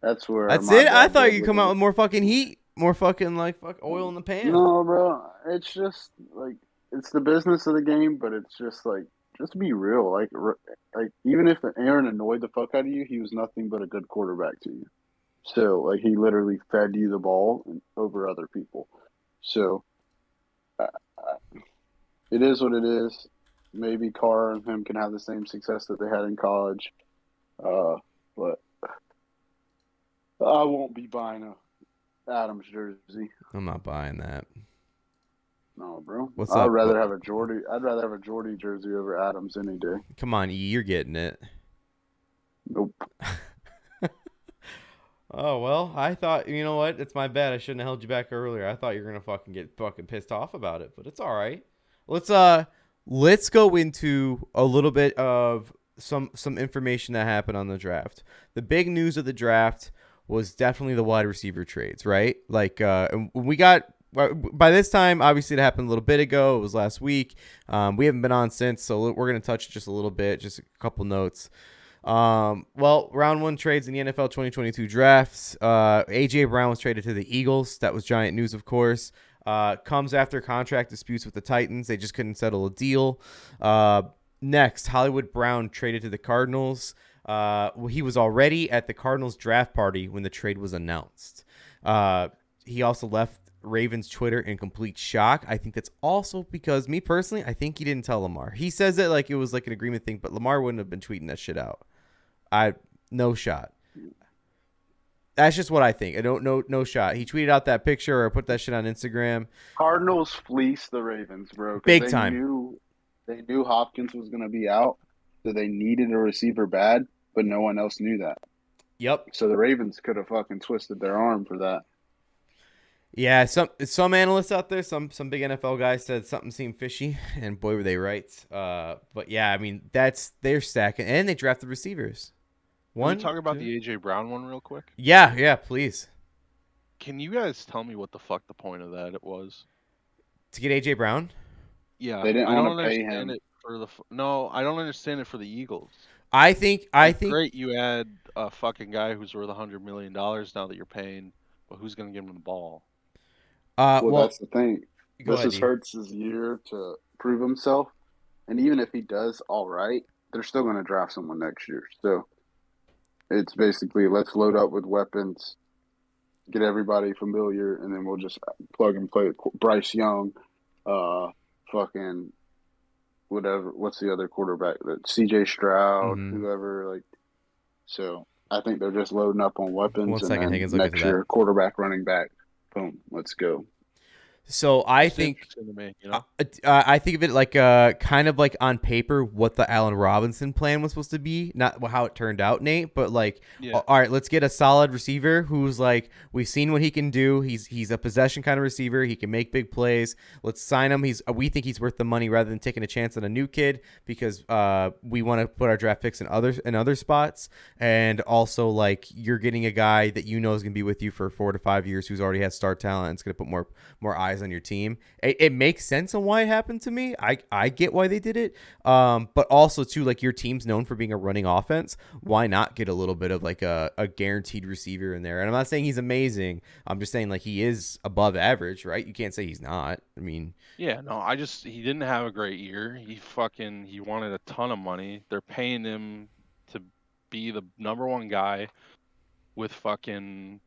that's where
That's
my
it. I
bad
thought
blood
you'd
was
come out
in.
with more fucking heat, more fucking like oil in the pan.
No, bro, it's just like it's the business of the game, but it's just like just be real. Like even if Aaron annoyed the fuck out of you, he was nothing but a good quarterback to you. So, like, he literally fed you the ball over other people. So, it is what it is. Maybe Carr and him can have the same success that they had in college. But I won't be buying a Adams jersey.
I'm not buying that.
No, bro.
What's
I'd
up?
rather have a Jordy jersey over Adams any day.
Come on, E, you're getting it.
Nope.
Oh, well, I thought, you know what? It's my bad. I shouldn't have held you back earlier. I thought you were going to fucking get fucking pissed off about it, but it's all right. Let's go into a little bit of some information that happened on the draft. The big news of the draft was definitely the wide receiver trades, right? Like, we got, by this time, obviously it happened a little bit ago. It was last week. We haven't been on since, so we're going to touch just a little bit, just a couple notes. Well, round one trades in the NFL 2022 drafts. AJ Brown was traded to the Eagles. That was giant news, of course. Comes after contract disputes with the Titans. They just couldn't settle a deal. Next, Hollywood Brown traded to the Cardinals. He was already at the Cardinals draft party when the trade was announced. He also left Ravens Twitter in complete shock. I think that's also because, me personally, I think he didn't tell Lamar. He says it like it was like an agreement thing, but Lamar wouldn't have been tweeting that shit out. No shot. That's just what I think. I don't know. No shot. He tweeted out that picture or put that shit on Instagram.
Cardinals fleeced the Ravens, bro.
Big time.
They knew Hopkins was going to be out, so they needed a receiver bad, but no one else knew that.
Yep.
So the Ravens could have fucking twisted their arm for that.
Yeah, some analysts out there, some big NFL guys said something seemed fishy, and boy were they right. But yeah, I mean that's their second, and they drafted receivers.
Can we talk about the AJ Brown one real quick?
Yeah, please.
Can you guys tell me what the fuck the point of that it was?
To get AJ Brown?
Yeah,
They didn't
I don't
want to pay
understand
him.
it for the. No, I don't understand it for the Eagles.
I think
Great, you add a fucking guy who's worth $100 million now that you're paying, but who's gonna give him the ball?
Well, that's the thing. This is
ahead,
Hurts' year to prove himself, and even if he does all right, they're still going to draft someone next year. So it's basically let's load up with weapons, get everybody familiar, and then we'll just plug and play with Bryce Young, fucking whatever. What's the other quarterback? C.J. Stroud, whoever. Like, so I think they're just loading up on weapons.
One second,
and then
Higgins, look
next
into
year,
that.
quarterback, running back, boom, let's go.
So I
It's
think
interesting to me, you know?
I think of it like kind of like on paper what the Allen Robinson plan was supposed to be, not how it turned out, Nate, but like
Yeah.
all right, let's get a solid receiver who's like we've seen what he can do. He's a possession kind of receiver. He can make big plays. Let's sign him. We think he's worth the money rather than taking a chance on a new kid because we want to put our draft picks in other spots, and also like you're getting a guy that you know is going to be with you for 4 to 5 years who's already has star talent and it's going to put more eyes on your team. It makes sense on why it happened to me. I get why they did it. But also too, like your team's known for being a running offense. Why not get a little bit of like a guaranteed receiver in there? And I'm not saying he's amazing. I'm just saying like he is above average, right? You can't say he's not. I mean,
Yeah, no, he didn't have a great year. He wanted a ton of money. They're paying him to be the number one guy with fucking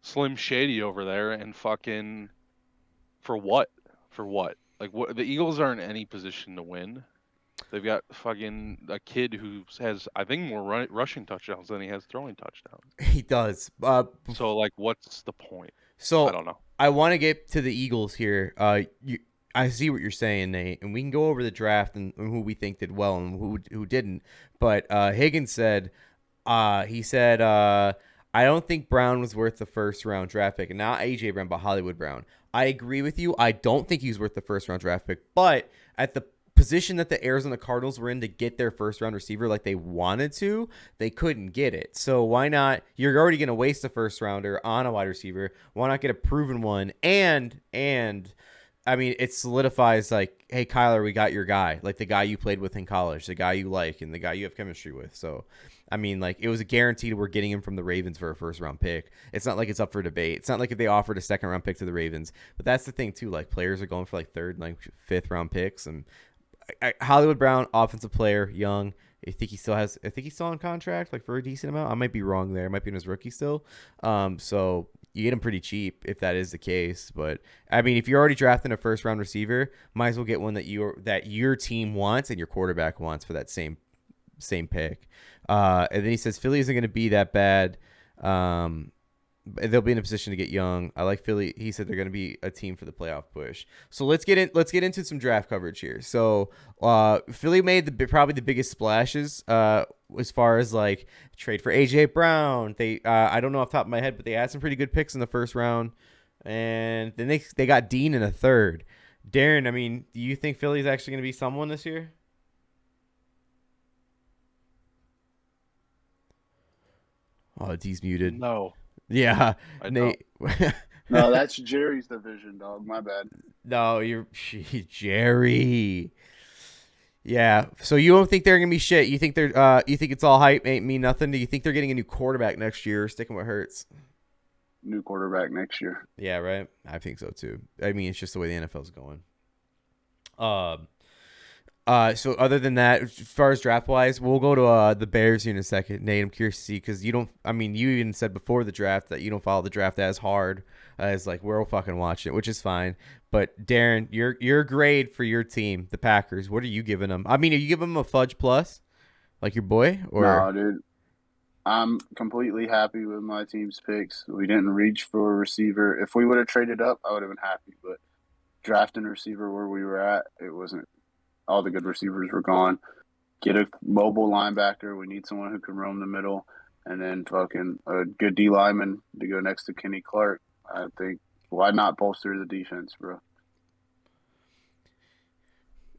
Slim Shady over there and fucking for what? Like, what? The Eagles are in any position to win. They've got fucking a kid who has, I think, more rushing touchdowns than he has throwing touchdowns.
He does.
So, like, what's the point?
So
I don't know.
I want to get to the Eagles here. I see what you're saying, Nate, and we can go over the draft and who we think did well and who didn't. But Higgins said, I don't think Brown was worth the first round draft pick, and not AJ Brown, but Hollywood Brown. I agree with you. I don't think he was worth the first round draft pick, but at the position that the Arizona Cardinals were in to get their first round receiver like they wanted to, they couldn't get it. So why not? You're already going to waste a first rounder on a wide receiver. Why not get a proven one? And I mean, it solidifies like, hey, Kyler, we got your guy, like the guy you played with in college, the guy you like, and the guy you have chemistry with. So, I mean, like, it was a guaranteed we're getting him from the Ravens for a first-round pick. It's not like it's up for debate. It's not like if they offered a second-round pick to the Ravens. But that's the thing, too. Like, players are going for, like, third, like, fifth-round picks. And Hollywood Brown, offensive player, young. I think he's still on contract, like, for a decent amount. I might be wrong there. It might be in his rookie still. So you get him pretty cheap if that is the case. But, I mean, if you're already drafting a first-round receiver, might as well get one that your team wants and your quarterback wants for that same pick. And then he says Philly isn't going to be that bad. They'll be in a position to get young. I like Philly. He said they're going to be a team for the playoff push. So let's get into some draft coverage here. So Philly made probably the biggest splashes as far as like trade for AJ Brown. They I don't know off the top of my head, but they had some pretty good picks in the first round, and then they got Dean in a third. Darren, I mean, do you think Philly's actually going to be someone this year? Oh, D's muted.
No.
Yeah,
I
Nate.
No, that's Jerry's division, dog. My bad.
No, Jerry. Yeah. So you don't think they're gonna be shit? You think they're? You think it's all hype, ain't mean nothing? Do you think they're getting a new quarterback next year? Sticking with Hurts.
New quarterback next year.
Yeah, right. I think so too. I mean, it's just the way the NFL's going. So other than that, as far as draft wise, we'll go to the Bears here in a second. Nate, I'm curious to see because you even said before the draft that you don't follow the draft as hard as like we're all fucking watching it, which is fine. But Darren, your grade for your team, the Packers, what are you giving them? I mean, are you giving them a fudge plus, like your boy? Or
No, dude. I'm completely happy with my team's picks. We didn't reach for a receiver. If we would have traded up, I would have been happy. But drafting a receiver where we were at, it wasn't. All the good receivers were gone. Get a mobile linebacker. We need someone who can roam the middle. And then fucking a good D lineman to go next to Kenny Clark. I think, why not bolster the defense, bro?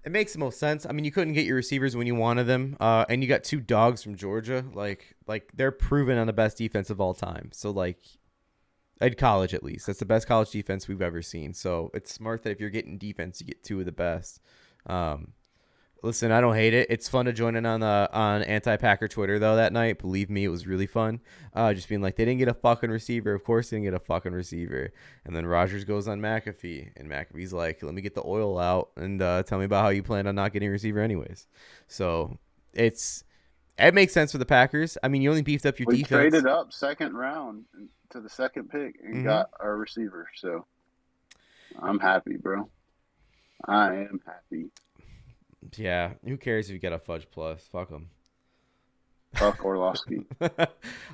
it makes the most sense. I mean, you couldn't get your receivers when you wanted them, and you got two dogs from Georgia. Like they're proven on the best defense of all time. So like, at college at least, that's the best college defense we've ever seen. So it's smart that if you're getting defense, you get two of the best. Listen, I don't hate it. It's fun to join in on anti-Packer Twitter though that night. Believe me, it was really fun. Just being like, they didn't get a fucking receiver. Of course they didn't get a fucking receiver. And then Rodgers goes on McAfee, and McAfee's like, let me get the oil out and tell me about how you plan on not getting a receiver anyways. So it makes sense for the Packers. I mean, you only beefed up your defense.
We traded up second round to the second pick and got our receiver. So I'm happy, bro. I am happy.
Yeah, who cares if you get a fudge plus? Fuck them.
Fuck Orlovsky.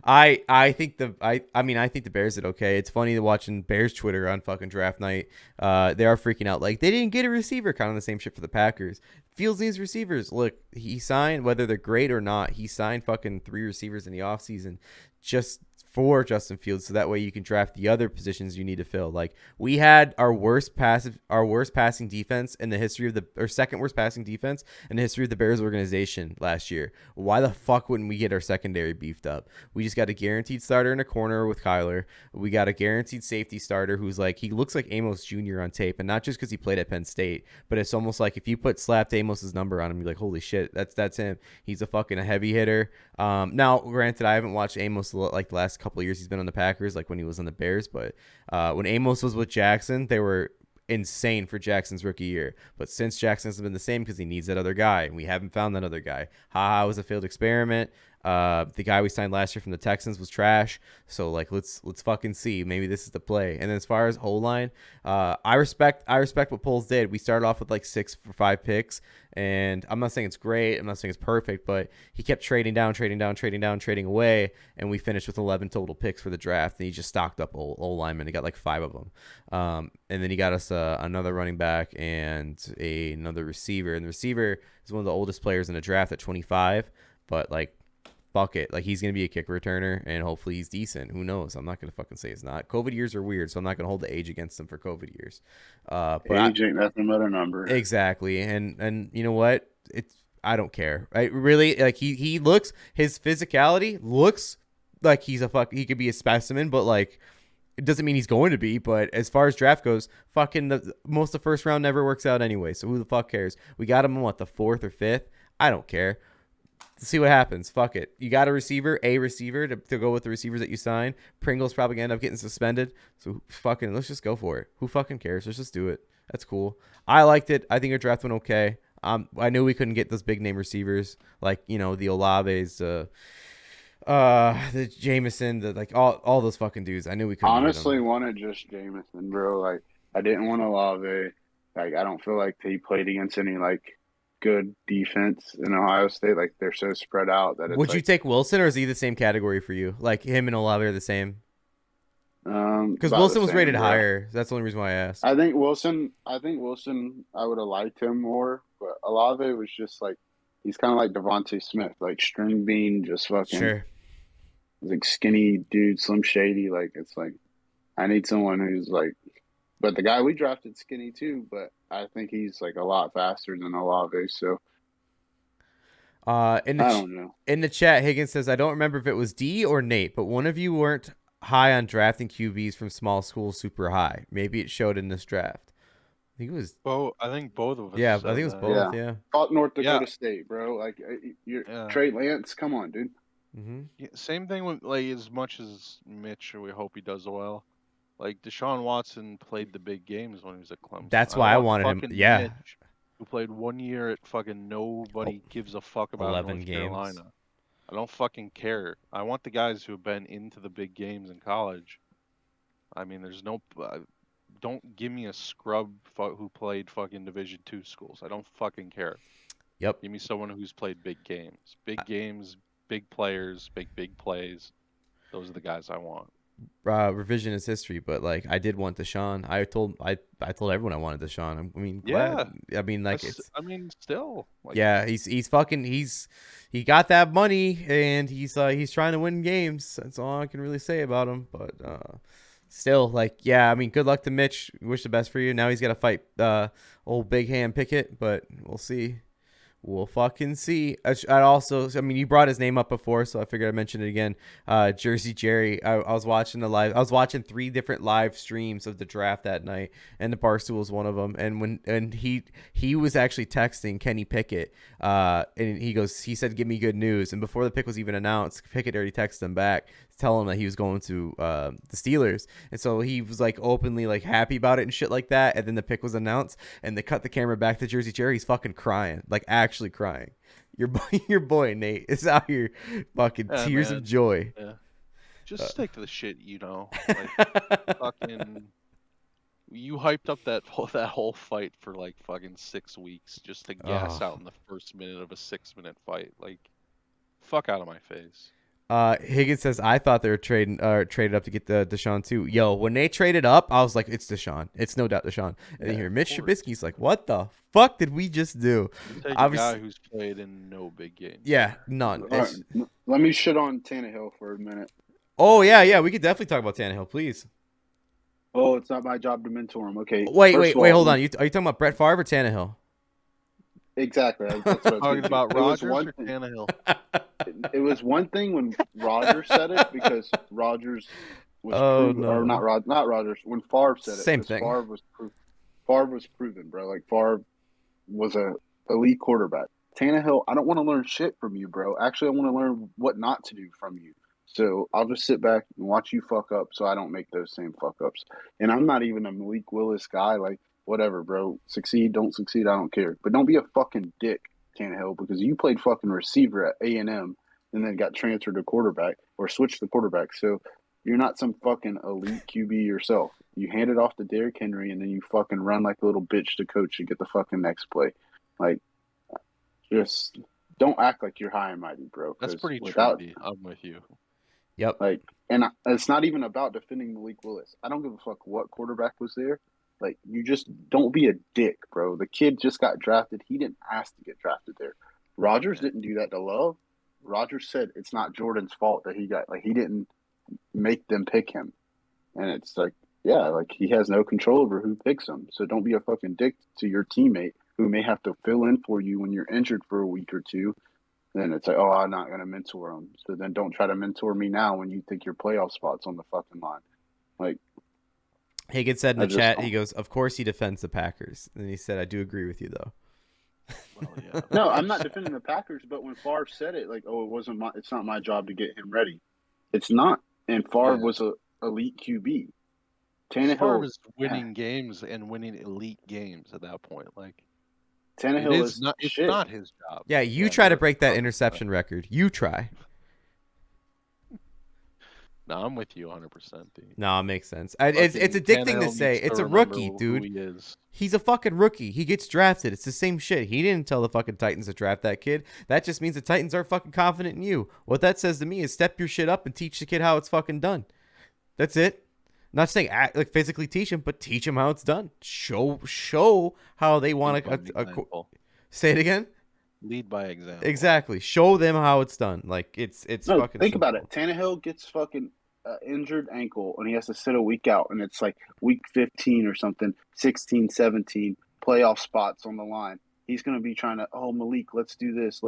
I think the Bears did okay. It's funny watching Bears Twitter on fucking draft night. They are freaking out like they didn't get a receiver. Kind of the same shit for the Packers. Fields needs receivers. Look, he signed, whether they're great or not, he signed fucking 3 receivers in the offseason just for Justin Fields, so that way you can draft the other positions you need to fill. Like, we had our worst passing defense in the history of second worst passing defense in the history of the Bears organization last year. Why the fuck wouldn't we get our secondary beefed up? We just got a guaranteed starter in a corner with Kyler. We got a guaranteed safety starter who's like, he looks like Amos Jr. on tape, and not just because he played at Penn State, but it's almost like if you slapped Amos's number on him, you're like, holy shit, that's him. He's a fucking heavy hitter. Now, granted, I haven't watched Amos like the last couple of years he's been on the Packers, like when he was on the Bears, but when Amos was with Jackson, they were insane for Jackson's rookie year. But since Jackson hasn't been the same because he needs that other guy, and we haven't found that other guy. Ha was a failed experiment. The guy we signed last year from the Texans was trash. So like let's fucking see. Maybe this is the play. And then as far as O-line, I respect what Poles did. We started off with like 6 for 5 picks, and I'm not saying it's great. I'm not saying it's perfect, but he kept trading down, trading away, and we finished with 11 total picks for the draft. And he just stocked up O-linemen. He got like 5 of them. And then he got us another running back and another receiver. And the receiver is one of the oldest players in the draft at 25. But like, fuck it. Like, he's going to be a kick returner, and hopefully he's decent. Who knows? I'm not going to fucking say it's not. COVID years are weird, so I'm not going to hold the age against him for COVID years. But
age ain't nothing but a number.
Exactly. And you know what? I don't care. Really, like, he looks, his physicality looks like he could be a specimen, but like, it doesn't mean he's going to be. But as far as draft goes, fucking most of the first round never works out anyway. So who the fuck cares? We got him in the 4th or 5th. I don't care. See what happens. Fuck it. You got a receiver to go with the receivers that you sign. Pringle's probably gonna end up getting suspended. So fucking let's just go for it. Who fucking cares? Let's just do it. That's cool. I liked it. I think our draft went okay. I knew we couldn't get those big name receivers like, the Olaves, the Jameson, like all those fucking dudes. I knew we couldn't.
Honestly, wanted just Jameson, bro. Like, I didn't want Olave. Like, I don't feel like he played against any like good defense in Ohio State. Like, they're so spread out that it's
Would you take Wilson, or is he the same category for you? Like, him and Olave are the same? Because Wilson was rated higher. That's the only reason why I asked.
I think Wilson, I would have liked him more, but Olave was just like, he's kind of like Devontae Smith, like string bean, just fucking
Sure.
like skinny dude, Slim Shady. Like, it's like, I need someone who's like, but the guy we drafted skinny too, but I think he's like a lot faster than Olave. So
I
don't know.
In the chat, Higgins says, I don't remember if it was D or Nate, but one of you weren't high on drafting QBs from small schools super high. Maybe it showed in this draft. I think it was.
Oh, I think both of us.
Yeah, I think it was both. Yeah.
Fuck North Dakota State, bro. Like, Trey Lance, come on, dude.
Mm-hmm.
Yeah, same thing with, like, as much as Mitch, we hope he does well. Like, Deshaun Watson played the big games when he was at Clemson.
That's why I wanted him. Yeah.
Mitch, who played 1 year at fucking nobody gives a fuck about
11
North
games.
Carolina. I don't fucking care. I want the guys who have been into the big games in college. I mean, there's no. Don't give me a scrub who played fucking Division II schools. I don't fucking care.
Yep.
Give me someone who's played big games. Big games, big players, big plays. Those are the guys I want.
Revisionist history, but like, I did want Deshaun. I told everyone I wanted Deshaun. I mean, glad. I mean, like,
still. Like,
yeah, he got that money, and he's trying to win games. That's all I can really say about him. But still, like, yeah, I mean, good luck to Mitch. Wish the best for you. Now he's got to fight old Big Hand Pickett, but we'll see. We'll fucking see. I mean, you brought his name up before, so I figured I'd mention it again. Jersey Jerry. I was watching I was watching 3 different live streams of the draft that night, and the Barstool was one of them. And he was actually texting Kenny Pickett, and he said, "Give me good news." And before the pick was even announced, Pickett already texted him back, telling him that he was going to the Steelers. And so he was like openly like happy about it and shit like that. And then the pick was announced, and they cut the camera back to Jersey Jerry. He's fucking crying, like actually crying. Your boy Nate is out here fucking tears of joy.
Yeah. Just stick to the shit, Like, fucking, you hyped up that whole fight for like fucking 6 weeks just to gas out in the first minute of a 6-minute fight. Like, fuck out of my face.
Higgins says, I thought they were traded up to get the Deshaun too. Yo, when they traded up, I was like, it's Deshaun. It's no doubt Deshaun. And then here, Mitch Trubisky's like, what the fuck did we just do?
You take a guy who's played in no big games.
Yeah, none.
Right. Let me shit on Tannehill for a minute.
Oh, yeah. We could definitely talk about Tannehill, please.
Oh, it's not my job to mentor him. Okay.
Wait, hold on. Are you talking about Brett Favre or Tannehill?
Exactly. That's what I was
talking about Rodgers or Tannehill?
It was one thing when Rodgers said it, because Rodgers was proven, or not Rodgers, when Favre said it.
Same thing.
Favre was proven, bro. Like, Favre was a elite quarterback. Tannehill, I don't want to learn shit from you, bro. Actually, I want to learn what not to do from you. So I'll just sit back and watch you fuck up so I don't make those same fuck ups. And I'm not even a Malik Willis guy. Like, whatever, bro. Succeed, don't succeed, I don't care. But don't be a fucking dick, Tannehill, because you played fucking receiver at A&M and then got transferred to quarterback or switched to quarterback. So you're not some fucking elite QB yourself. You hand it off to Derrick Henry, and then you fucking run like a little bitch to coach to get the fucking next play. Like, just don't act like you're high and mighty, bro.
That's pretty
without,
true. I'm with you.
Yep.
Like, and it's not even about defending Malik Willis. I don't give a fuck what quarterback was there. Like, you just don't be a dick, bro. The kid just got drafted. He didn't ask to get drafted there. Rodgers didn't do that to Love. Rodgers said it's not Jordan's fault that he didn't make them pick him. And it's like, yeah, like he has no control over who picks him. So don't be a fucking dick to your teammate who may have to fill in for you when you're injured for a week or two. Then it's like, oh, I'm not going to mentor him. So then don't try to mentor me now when you think your playoff spot's on the fucking line. Like,
Hagan said in the chat, he goes, of course he defends the Packers. And he said, I do agree with you, though.
Well, yeah.
No, I'm not defending the Packers, but when Favre said it, like, oh, it's not my job to get him ready. It's not. And Favre was a elite QB.
Favre was winning games and winning elite games at that point. Like,
Tannehill
it's not his job.
Yeah, you try to break that interception record. You try.
No, I'm with you 100%.
No, it makes sense. It's a dick thing to say. It's a rookie, dude. He's a fucking rookie. He gets drafted. It's the same shit. He didn't tell the fucking Titans to draft that kid. That just means the Titans are fucking confident in you. What that says to me is step your shit up and teach the kid how it's fucking done. That's it. Not saying like physically teach him, but teach him how it's done. Show how they want to. Say it again.
Lead by example.
Exactly. Show them how it's done. Like it's fucking.
Think about it. Tannehill gets fucking injured ankle and he has to sit a week out, and it's like week 15 or something, 16, 17 playoff spots on the line. He's gonna be trying to, oh Malik, let's do this.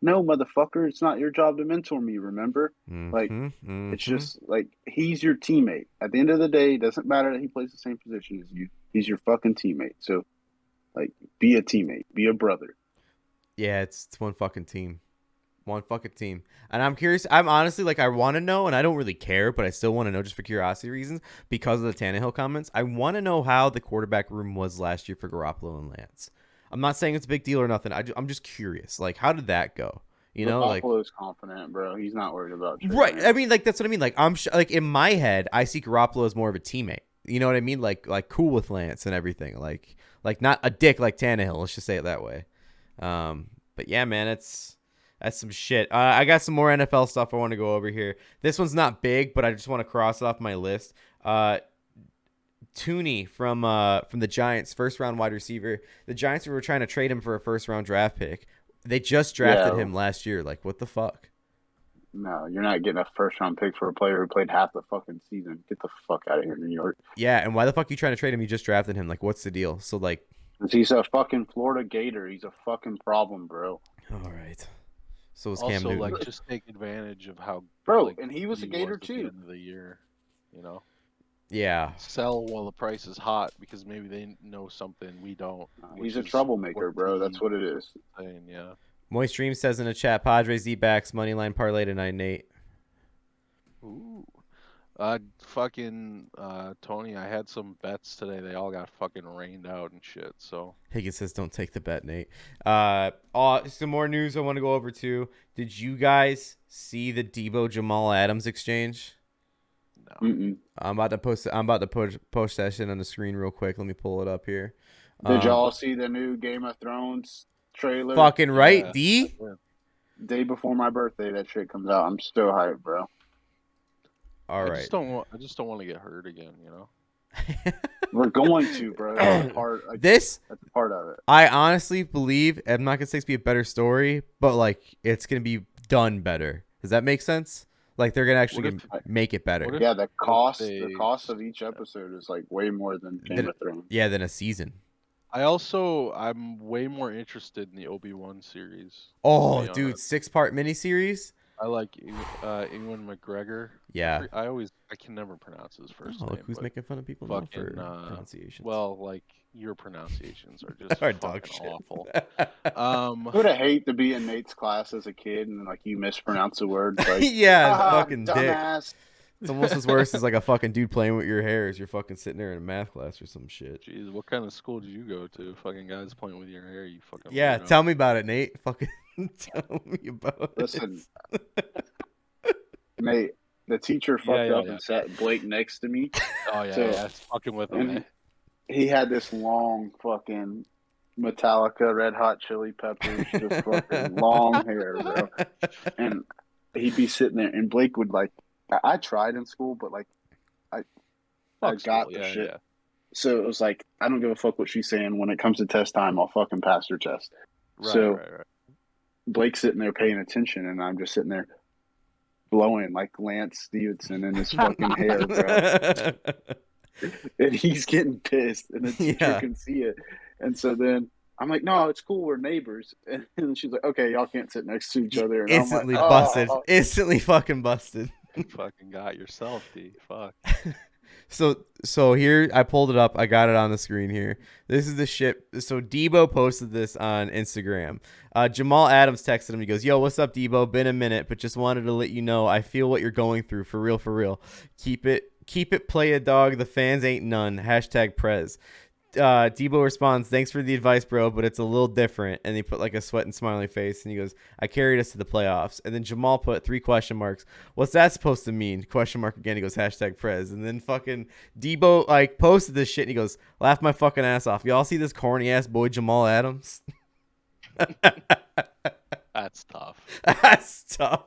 No, motherfucker, it's not your job to mentor me, remember? It's just like he's your teammate. At the end of the day, it doesn't matter that he plays the same position as you. He's your fucking teammate. So, like, be a teammate. Be a brother.
Yeah, it's one fucking team. One fucking team. And I'm curious. I'm honestly, like, I want to know, and I don't really care, but I still want to know just for curiosity reasons because of the Tannehill comments. I want to know how the quarterback room was last year for Garoppolo and Lance. I'm not saying it's a big deal or nothing. I'm just curious. Like, how did that go? You know, like
Garoppolo's confident, bro. He's not worried about Trey
right.
Lance.
I mean, like that's what I mean. Like like in my head, I see Garoppolo as more of a teammate. You know what I mean? Like cool with Lance and everything. Like not a dick like Tannehill. Let's just say it that way. But yeah, man, that's some shit. I got some more NFL stuff I want to go over here. This one's not big, but I just want to cross it off my list. Tooney from the Giants, first round wide receiver. The Giants were trying to trade him for a first round draft pick. They just drafted him last year. Like, what the fuck?
No, you're not getting a first round pick for a player who played half the fucking season. Get the fuck out of here, New York.
Yeah, and why the fuck are you trying to trade him? You just drafted him. Like, what's the deal? So, like,
he's a fucking Florida Gator. He's a fucking problem, bro.
All right. So is
also,
Cam Newton.
like, just take advantage of how
and he was a Gator
at
too.
the end of the year, you know.
Yeah.
Sell while the price is hot because maybe they know something we don't.
He's a troublemaker, bro. That's what it is.
Yeah.
Moist Dream says in the chat, Padres D-backs moneyline parlay tonight, Nate.
Ooh. Tony, I had some bets today. They all got fucking rained out and shit. So
Higgins says, "Don't take the bet, Nate." Some more news I want to go over too. Did you guys see the Debo Jamal Adams exchange?
No.
Mm-mm.
I'm about to post that shit on the screen real quick. Let me pull it up here.
Did y'all see the new Game of Thrones trailer?
Fucking right,
Yeah.
D.
Day before my birthday, that shit comes out. I'm still hyped, bro.
All right.
I just don't want to get hurt again, you know.
We're going to, bro. That's a part of it.
I honestly believe, I'm not gonna say it's be a better story, but like it's gonna be done better. Does that make sense? Like they're gonna actually make it better.
Yeah, the cost of each episode is like way more than Game of Thrones.
Yeah, than a season.
I'm way more interested in the Obi-Wan series.
Oh, dude, 6-part miniseries.
I like Ewan McGregor.
Yeah.
I can never pronounce his first name.
Look who's making fun of people now for pronunciations.
Well, like your pronunciations are just
Are
fucking awful.
I would have hate to be in Nate's class as a kid and like you mispronounce a word. Like,
yeah, fucking
dumbass.
dick. It's almost as worse as like a fucking dude playing with your hair as you're fucking sitting there in a math class or some shit.
Jeez, what kind of school did you go to? Fucking guys playing with your hair, you fucking.
Yeah,
weirdo.
tell me about it, Nate. Fucking. Tell me about
Listen,
it.
mate, the teacher fucked
yeah,
up
yeah.
and sat Blake next to me.
Oh yeah,
So-
yeah. It's fucking with him.
and
Eh?
He had this long fucking Metallica Red Hot Chili Peppers, just fucking long hair, bro. And he'd be sitting there, and Blake would like. I tried in school, but like, I
Fuck
got
school.
the
Yeah,
shit.
yeah.
So it was like, I don't give a fuck what she's saying. When it comes to test time, I'll fucking pass her test.
Right,
So
right.
Blake's sitting there paying attention, and I'm just sitting there blowing like Lance Stevenson in his fucking hair, bro. And he's getting pissed, and the teacher
Yeah.
can see it. And so then I'm like, no, it's cool, we're neighbors. And she's like, okay, y'all can't sit next to each other. And
Instantly
I'm like,
busted.
oh.
Instantly fucking busted.
You fucking got yourself, D. Fuck.
So here I pulled it up. I got it on the screen here. This is the shit. So Debo posted this on Instagram. Jamal Adams texted him. He goes, "Yo, what's up, Debo? Been a minute, but just wanted to let you know I feel what you're going through. For real, for real. Keep it. Play a dog. The fans ain't none. #Prez." Debo responds, "Thanks for the advice, bro, but it's a little different." And he put like a sweat and smiley face, and he goes, "I carried us to the playoffs." And then Jamal put 3 question marks. "What's that supposed to mean?" Question mark again. He goes, #Prez. And then fucking Debo like posted this shit, and he goes, "Laugh my fucking ass off. Y'all see this corny ass boy Jamal Adams?"
That's tough.
That's tough.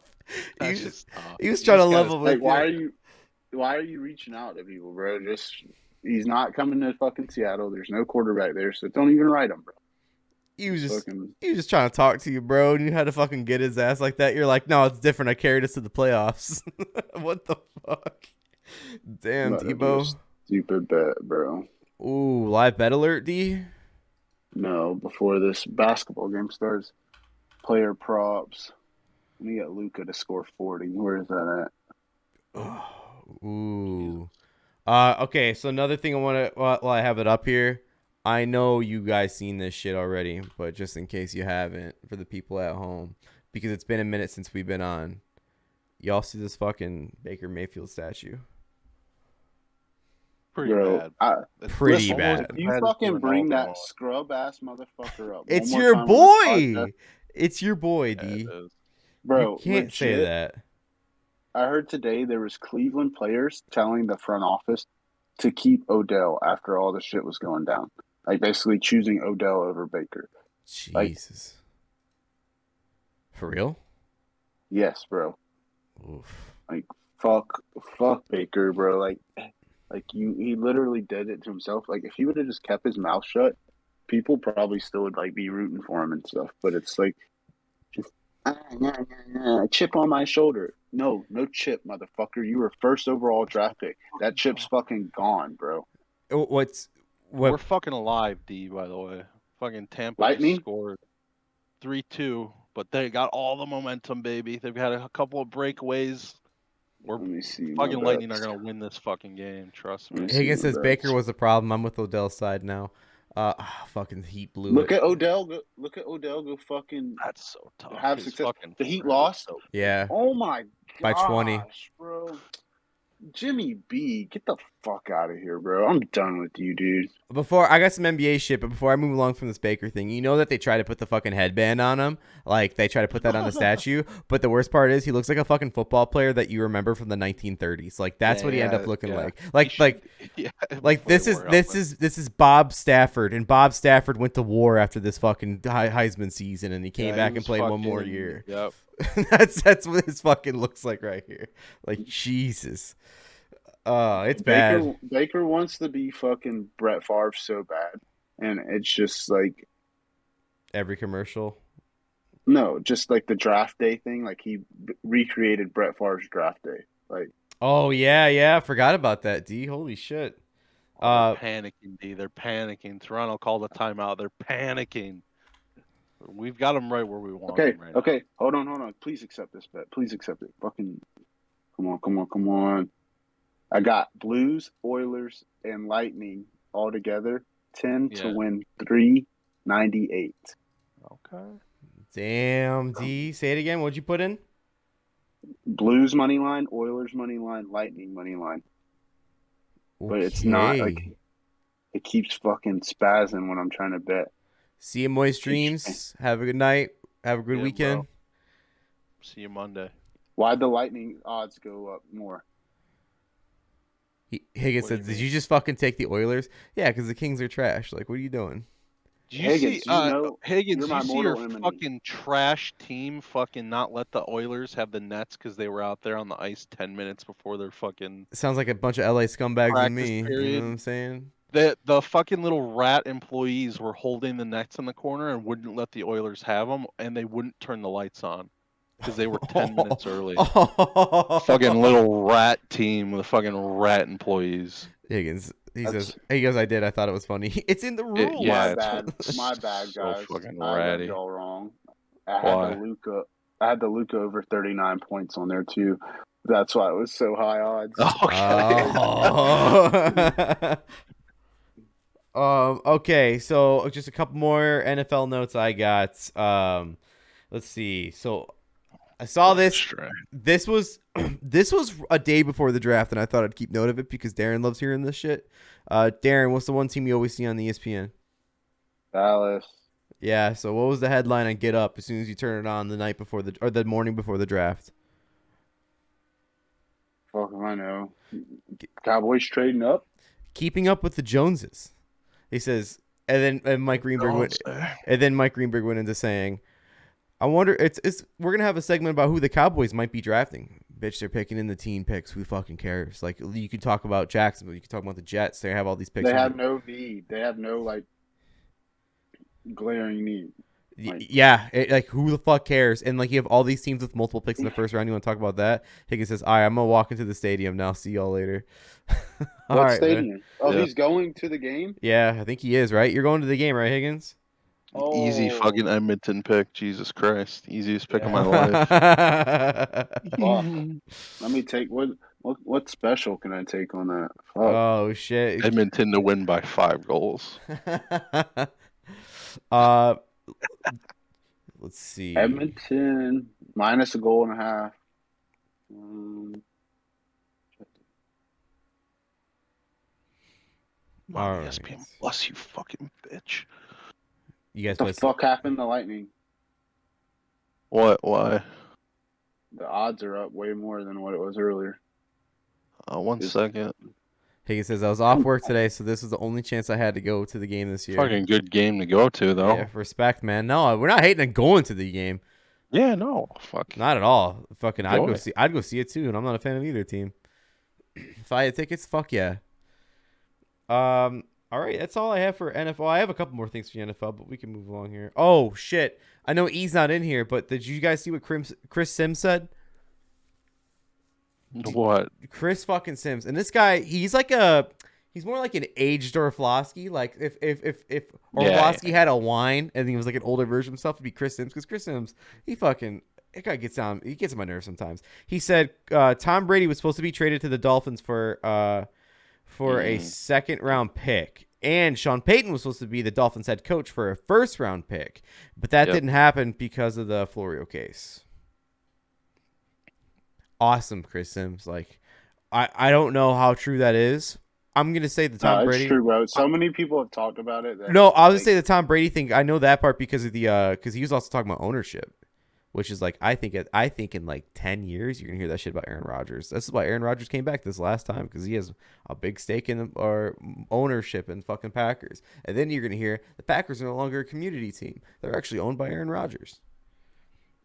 That's just tough.
He was trying to
These guys-
level with
Like,
you.
why are you reaching out to people, bro? Just he's not coming to fucking Seattle. There's no quarterback there, so don't even write him, bro.
He was just
Fucking,
trying to talk to you, bro, and you had to fucking get his ass like that. You're like, "No, it's different. I carried us to the playoffs." What the fuck? Damn,
what a
Debo.
stupid bet, bro.
Ooh, live bet alert, D.
No, before this basketball game starts, player props. Let me get Luca to score 40. Where is that at?
Ooh. Okay, so another thing I want to, while I have it up here, I know you guys seen this shit already, but just in case you haven't, for the people at home, because it's been a minute since we've been on, y'all see this fucking Baker Mayfield statue?
Pretty
Bro,
bad.
Pretty
almost
bad.
as
If you
as
fucking
doing
bring
all
that
the-
scrub ass motherfucker up,
It's
one more
your
time on this
boy.
podcast,
It's your boy,
Yeah,
D.
it is.
bro,
You can't say
legit,
that.
I heard today there was Cleveland players telling the front office to keep Odell after all the shit was going down. Like basically choosing Odell over Baker.
Jesus. For real?
Yes, bro.
Oof.
Fuck Baker, bro. He literally did it to himself. Like if he would have just kept his mouth shut, people probably still would like be rooting for him and stuff. But it's like just chip on my shoulder. No chip, motherfucker. You were first overall draft pick. That chip's fucking gone, bro.
What?
We're fucking alive, D, by the way. Fucking Tampa
Lightning?
just scored 3-2, but they got all the momentum, baby. They've had a couple of breakaways.
Let me see.
Fucking
my
Lightning are
bets.
going to win this fucking game. Trust
Let
me.
me see
Higgins
my
says
bets.
Baker was the problem. I'm with Odell's side now. Fucking Heat blew
Look
it.
at Odell. Look at Odell go fucking
That's so tough.
have
His
success.
fucking
The Heat
forehead is
lost.
so-
Yeah.
Oh my
By
gosh,
20.
bro. Jimmy B, get the fuck out of here, bro. I'm done with you, dude.
Before I got some NBA shit, but before I move along from this Baker thing, you know that they try to put the fucking headband on him, like they try to put that on the statue. But the worst part is he looks like a fucking football player that you remember from the 1930s. Like that's what he ended up looking like.
Yeah,
Like this is Bob Stafford, and Bob Stafford went to war after this fucking Heisman season, and he came back and played one more year.
Yep.
That's what his fucking looks like right here. Like Jesus. It's bad.
Baker wants to be fucking Brett Favre so bad, and it's just like
Every commercial.
no, just like the draft day thing. Like he recreated Brett Favre's draft day. Like
Oh yeah, forgot about that. D, holy shit.
They're panicking, D. They're panicking. Toronto called a timeout. They're panicking. We've got them right where we want them right
okay. Hold on. Please accept this bet. Please accept it. Fucking come on. I got Blues, Oilers, and Lightning all together. 10 to win 398.
now. Okay.
Damn, D. Say it again. What'd you put in?
Blues money line, Oilers money line, Lightning money line. But it's not like it keeps fucking spazzing when I'm trying to bet.
See you, moist dreams. Have a good night. Have a good
Yeah,
weekend.
bro. See you Monday.
Why'd the Lightning odds go up more?
Higgins
What do
said,
you
"Did
mean?
you just fucking take the Oilers?" Yeah, because the Kings are trash. Like, what are you doing?
Do you
Higgins,
see,
you know,
Higgins?
you're
Do
my
you see your
mortal enemy.
fucking trash team fucking not let the Oilers have the nets because they were out there on the ice 10 minutes before their fucking
Sounds like a bunch of LA scumbags to
practice
me. You know
period?
what I'm saying?
The fucking little rat employees were holding the nets in the corner and wouldn't let the Oilers have them, and they wouldn't turn the lights on because they were 10 minutes early. Fucking little rat team with fucking rat employees.
Higgins. He
That's-
says, "Hey guys, I did. I thought it was funny. It's in the rules."
Yeah,
my bad,
so
guys.
fucking
I read
ratty.
y'all wrong. I
Why?
had the Luca over 39 points on there too. That's why it was so high odds.
Okay.
Okay, so just a couple more NFL notes I got. Let's see. So I saw this. This was this was a day before the draft, and I thought I'd keep note of it because Darren loves hearing this shit. Darren, what's the one team you always see on the ESPN?
Dallas.
Yeah. So what was the headline on Get Up as soon as you turn it on the night before the morning before the draft?
Fuck if I know. Cowboys trading up.
Keeping up with the Joneses. He says, and then Mike Greenberg went into saying, I wonder we're gonna have a segment about who the Cowboys might be drafting. Bitch, they're picking in the teen picks. Who fucking cares? Like, you can talk about Jacksonville, you can talk about the Jets. They have all these picks.
They have no need. They have no glaring need.
Yeah, like who the fuck cares? And like you have all these teams with multiple picks in the first round. You want to talk about that? Higgins says, "All right, I'm gonna walk into the stadium now. See y'all later."
What
right,
stadium?
man.
Oh,
Yeah.
he's going to the game?
Yeah, I think he is, right? You're going to the game, right, Higgins?
Easy
Oh.
fucking Edmonton pick. Jesus Christ. Easiest pick of my life.
Fuck. Let me take what special can I take on that? Fuck.
Oh shit.
Edmonton to win by 5 goals.
Let's see.
Edmonton minus a goal and a half.
Wow,
All
ESPN
right.
Plus, you fucking bitch.
You guys
What the fuck happened to Lightning?
What? Why?
The odds are up way more than what it was earlier.
1 second.
Higgins says, I was off work today, so this was the only chance I had to go to the game this year.
Fucking good game to go to, though.
Yeah, respect, man. No, we're not hating on going to the game.
Yeah, no. Fuck.
Not at all. Fucking, I'd
Enjoy.
go see it too, and I'm not a fan of either team. If I had tickets, fuck yeah. All right, that's all I have for NFL. I have a couple more things for the NFL, but we can move along here. Oh shit, I know E's not in here, but did you guys see what Chris Sims said?
What?
Chris fucking Sims, and this guy, he's more like an aged Orlovsky. Like if Orlovsky had a wine and he was like an older version of himself, it'd be Chris Sims. Because Chris Sims, that guy gets on my nerves sometimes. He said Tom Brady was supposed to be traded to the Dolphins for a second round pick, and Sean Payton was supposed to be the Dolphins head coach for a first round pick, but that didn't happen because of the Florio case. Awesome, Chris Sims. Like, I don't know how true that is. I'm gonna say the Tom Brady.
It's true, bro. So many people have talked about it.
No, I was gonna say the Tom Brady thing. I know that part because of because he was also talking about ownership, which is like I think in like 10 years you're gonna hear that shit about Aaron Rodgers. This is why Aaron Rodgers came back this last time, because he has a big stake in our ownership in fucking Packers. And then you're gonna hear the Packers are no longer a community team; they're actually owned by Aaron Rodgers.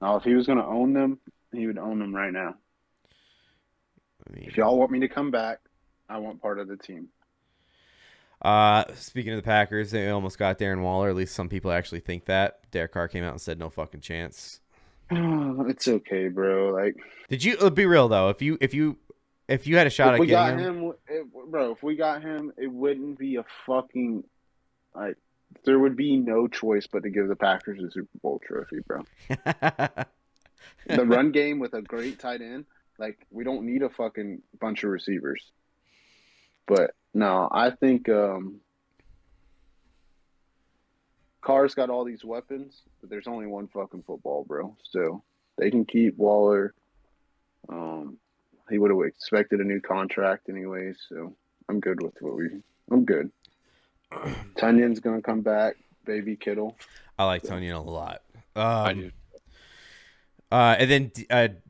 Now, if he was gonna own them, he would own them right now.
I mean,
if y'all want me to come back, I want part of the team.
Speaking of the Packers, they almost got Darren Waller. At least some people actually think that. Derek Carr came out and said no fucking chance.
It's okay, bro. Like,
did you be real though? If you had a shot at getting him,
if we got him, it wouldn't be a fucking there would be no choice but to give the Packers a Super Bowl trophy, bro. The run game with a great tight end, like, we don't need a fucking bunch of receivers. But no, I think Carr's got all these weapons, but there's only one fucking football, bro. So they can keep Waller. He would have expected a new contract anyways, so I'm good with I'm good. Tunyon's gonna come back, baby Kittle.
I like Tonyan a lot.
I do.
And then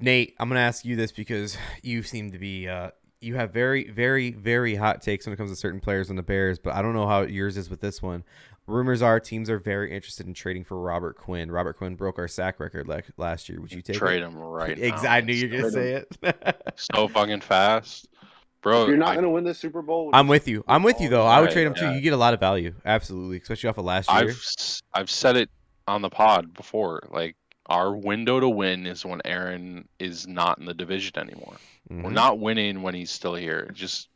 Nate, I'm gonna ask you this because you seem to be you have very, very, very hot takes when it comes to certain players on the Bears, but I don't know how yours is with this one. Rumors are teams are very interested in trading for Robert Quinn. Robert Quinn broke our sack record last year. Would you take
Trade
it?
him right now.
I knew you were gonna say it.
So fucking fast,
If
bro.
you're not going to win the Super Bowl,
I'm
just
with you. I'm with you though.
all
I would
Right,
trade him too.
yeah.
You get a lot of value, absolutely, especially off of last year.
I've said it on the pod before. Like our window to win is when Aaron is not in the division anymore. We're
Mhm.
not winning when he's still here. Just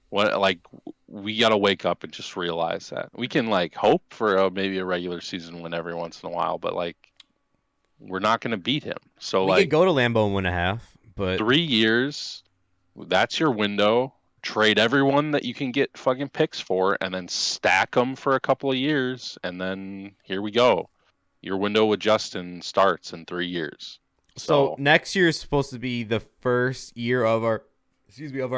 what like we gotta wake up and just realize that we can like hope for maybe a regular season win every once in a while, but like we're not gonna beat him. So
We
like
could go to Lambeau and win a half, but
3 years, that's your window. Trade everyone that you can get fucking picks for, and then stack them for a couple of years, and then here we go. Your window with Justin starts in 3 years.
so next year is supposed to be the first year of our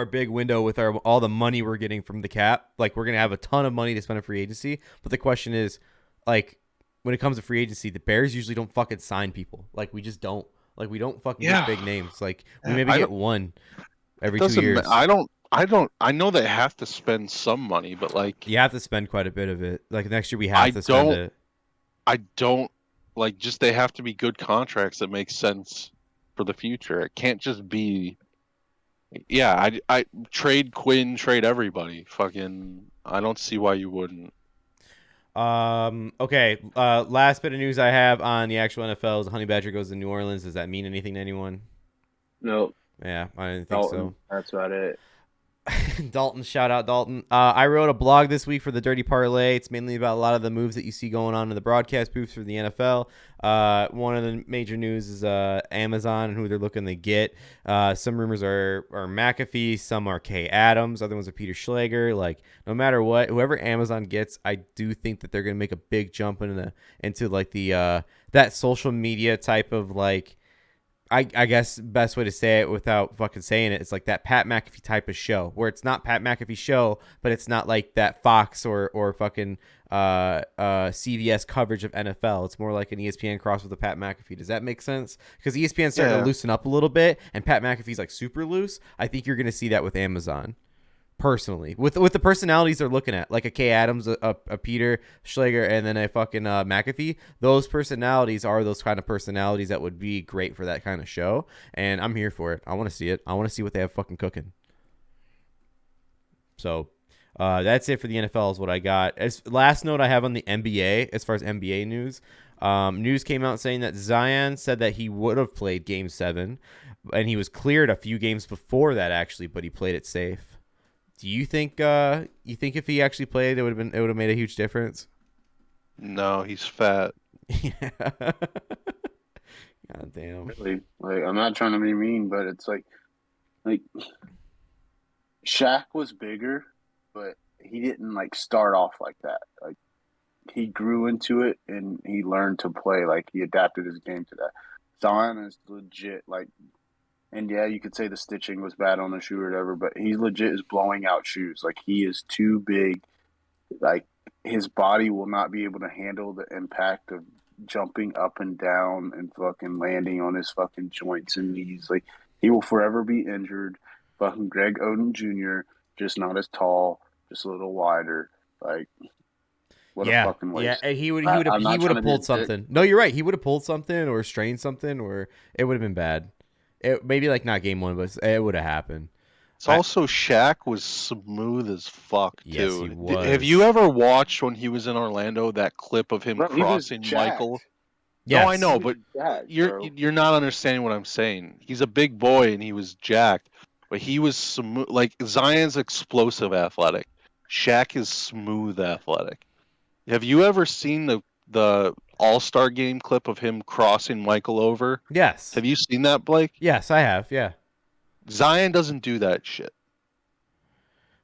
big window with all the money we're getting from the cap. Like we're gonna have a ton of money to spend on free agency. But the question is, like, when it comes to free agency, the Bears usually don't fucking sign people. Like we just don't. Like we don't fucking
Yeah.
get big names. Like we
Yeah,
maybe
I
get one every 2
doesn't.
years.
I know they have to spend some money, but like
You have to spend quite a bit of it. Like next year we
I
have to spend
don't.
it.
I don't like. Just they have to be good contracts that make sense for the future. It can't just be. Yeah, I trade Quinn, trade everybody. Fucking, I don't see why you wouldn't.
Okay. Last bit of news I have on the actual NFL is Honey Badger goes to New Orleans. Does that mean anything to anyone?
No,
Yeah, I didn't think so.
That's about it.
Dalton, shout out Dalton. I wrote a blog this week for the Dirty Parlay. It's mainly about a lot of the moves that you see going on in the broadcast booths for the NFL. One of the major news is Amazon and who they're looking to get. Some rumors are McAfee, some are Kay Adams, other ones are Peter Schlegel. Like no matter what, whoever Amazon gets, I do think that they're gonna make a big jump into like the that social media type of like. I guess best way to say it without fucking saying it, it's like that Pat McAfee type of show where it's not Pat McAfee show, but it's not like that Fox or fucking CBS coverage of NFL. It's more like an ESPN cross with a Pat McAfee. Does that make sense? Because ESPN's starting to loosen up a little bit, and Pat McAfee's like super loose. I think you're gonna see that with Amazon. Personally, with the personalities they're looking at, like a Kay Adams, a Peter Schlegel, and then a fucking McAfee, those personalities are those kind of personalities that would be great for that kind of show, and I'm here for it. I want to see it. I want to see what they have fucking cooking. So that's it for the NFL is what I got. As last note I have on the NBA, as far as NBA news, news came out saying that Zion said that he would have played Game 7, and he was cleared a few games before that actually, but he played it safe. Do you think if he actually played, it would have made a huge difference?
No, he's fat.
Yeah. God damn.
Really, like I'm not trying to be mean, but it's like Shaq was bigger, but he didn't like start off like that. Like he grew into it and he learned to play. Like he adapted his game to that. Zion is legit like. And yeah, you could say the stitching was bad on the shoe or whatever, but he legit is blowing out shoes. Like he is too big. Like his body will not be able to handle the impact of jumping up and down and fucking landing on his fucking joints and knees. Like he will forever be injured. Fucking Greg Oden Jr. just not as tall, just a little wider. Like what a fucking waste.
Yeah, he would have pulled something. No, you're right. He would have pulled something or strained something, or it would have been bad. It maybe like not game 1, but it would have happened.
It's also Shaq was smooth as fuck too.
Yes, he was.
Have you ever watched when he was in Orlando that clip of him crossing Michael?
Yes.
No, I know, but you're not understanding what I'm saying. He's a big boy and he was jacked, but he was smooth. Like Zion's explosive athletic. Shaq is smooth athletic. Have you ever seen the All-Star game clip of him crossing Michael over?
Yes.
Have you seen that, Blake?
Yes, I have. Yeah.
Zion doesn't do that shit.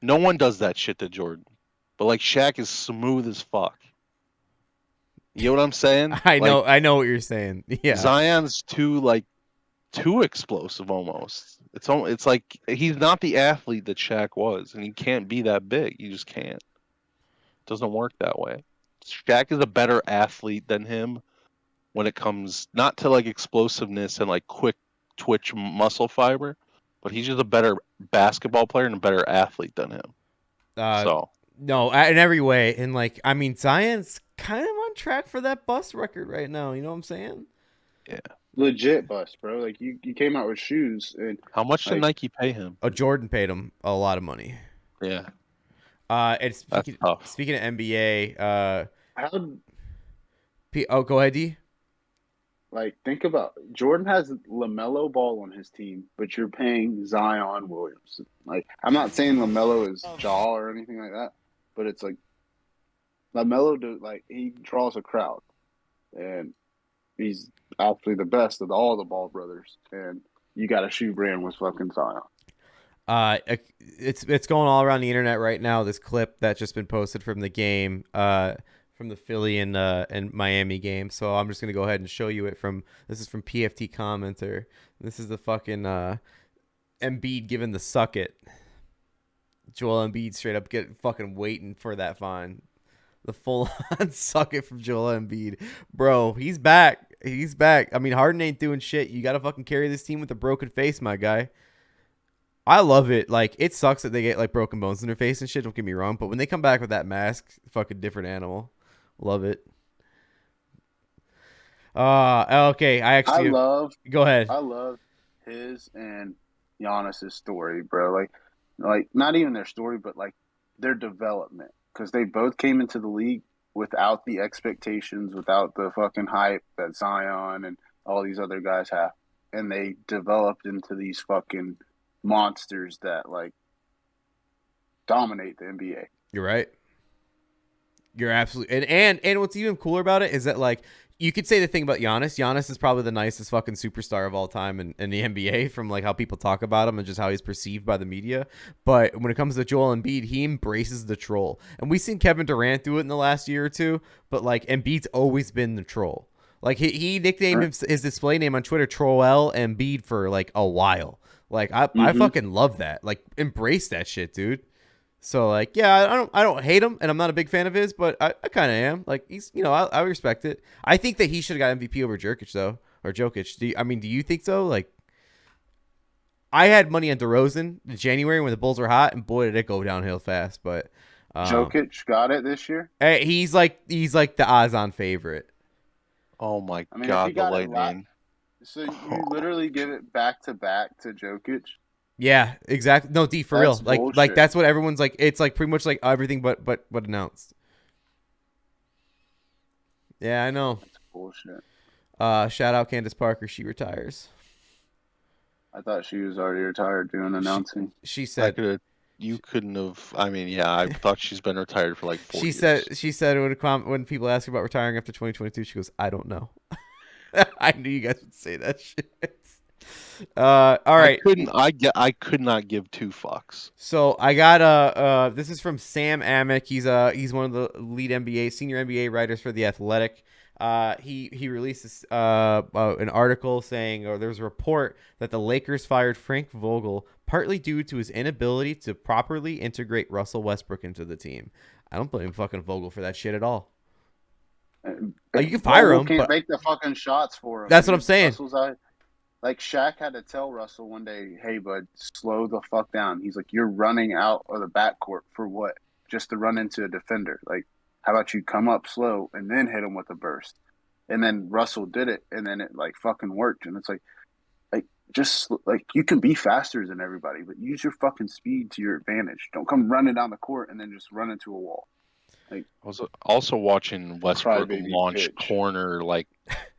No one does that shit to Jordan. But like Shaq is smooth as fuck. You know what I'm saying?
I know what you're saying. Yeah.
Zion's too explosive almost. It's like he's not the athlete that Shaq was, and he can't be that big. He just can't. It doesn't work that way. Shaq is a better athlete than him, when it comes not to like explosiveness and like quick twitch muscle fiber, but he's just a better basketball player and a better athlete than him. So
no, in every way. And like, I mean, Zion's kind of on track for that bust record right now. You know what I'm saying?
yeah.
Legit bust, bro. Like you came out with shoes and
How much did
like,
Nike pay him?
Jordan paid him a lot of money.
Yeah.
And
That's tough.
speaking of NBA,
how
go ahead, D.
like think about Jordan has LaMelo Ball on his team, but you're paying Zion Williamson. Like I'm not saying LaMelo is jaw or anything like that, but it's like LaMelo like he draws a crowd, and he's actually the best of all the Ball brothers. And you got a shoe brand with fucking Zion.
It's going all around the internet right now. This clip that's just been posted from the game, from the Philly and Miami game. So I'm just gonna go ahead and show you it this is from PFT commenter. This is the fucking Embiid giving the suck it. Joel Embiid straight up fucking waiting for that fine. The full on suck it from Joel Embiid. Bro, he's back. He's back. I mean, Harden ain't doing shit. You gotta fucking carry this team with a broken face, my guy. I love it. Like, it sucks that they get like broken bones in their face and shit. Don't get me wrong, but when they come back with that mask, fucking different animal. Love it. Okay. Go ahead.
I love his and Giannis's story, bro. Like not even their story, but like their development, because they both came into the league without the expectations, without the fucking hype that Zion and all these other guys have, and they developed into these fucking monsters that like dominate the NBA.
You're right. You're absolutely and what's even cooler about it is that like you could say the thing about Giannis. Giannis is probably the nicest fucking superstar of all time in the NBA from like how people talk about him and just how he's perceived by the media. But when it comes to Joel Embiid, he embraces the troll. And we've seen Kevin Durant do it in the last year or two, but like Embiid's always been the troll. Like he nicknamed his display name on Twitter Troll Embiid for like a while. Like I fucking love that. Like embrace that shit, dude. So like, yeah, I don't hate him, and I'm not a big fan of his, but I kind of am. Like he's, I respect it. I think that he should have got MVP over Jokic though, or Jokic. Do you think so? Like, I had money on DeRozan in January when the Bulls were hot, and boy did it go downhill fast. But
Jokic got it this year.
He's like the odds-on favorite.
Oh my God, the Lightning!
So you literally give it back to back to Jokic.
Yeah, exactly. No, D, for
That's
real.
bullshit.
Like that's what everyone's like. It's like pretty much like everything but announced. Yeah, I know.
That's bullshit.
Shout out Candace Parker. She retires.
I thought she was already retired doing announcing.
She said
you couldn't have. I mean, yeah, I thought she's been retired for like 4 years.
She said when people ask her about retiring after 2022, she goes, "I don't know." I knew you guys would say that shit. All right.
I could not give two fucks.
So I got this is from Sam Amick. He's one of the lead senior NBA writers for The Athletic. He released this, an article saying, or there's a report that the Lakers fired Frank Vogel partly due to his inability to properly integrate Russell Westbrook into the team. I don't blame fucking Vogel for that shit at all. You can fire him.
Can't make the fucking shots for him.
That's what I'm saying.
Like Shaq had to tell Russell one day, "Hey, bud, slow the fuck down." He's like, "You're running out of the backcourt for what? Just to run into a defender? Like, how about you come up slow and then hit him with a burst?" And then Russell did it, and then it like fucking worked. And it's like just like you can be faster than everybody, but use your fucking speed to your advantage. Don't come running down the court and then just run into a wall. Like,
I was also watching Westbrook launch
pitch.
corner like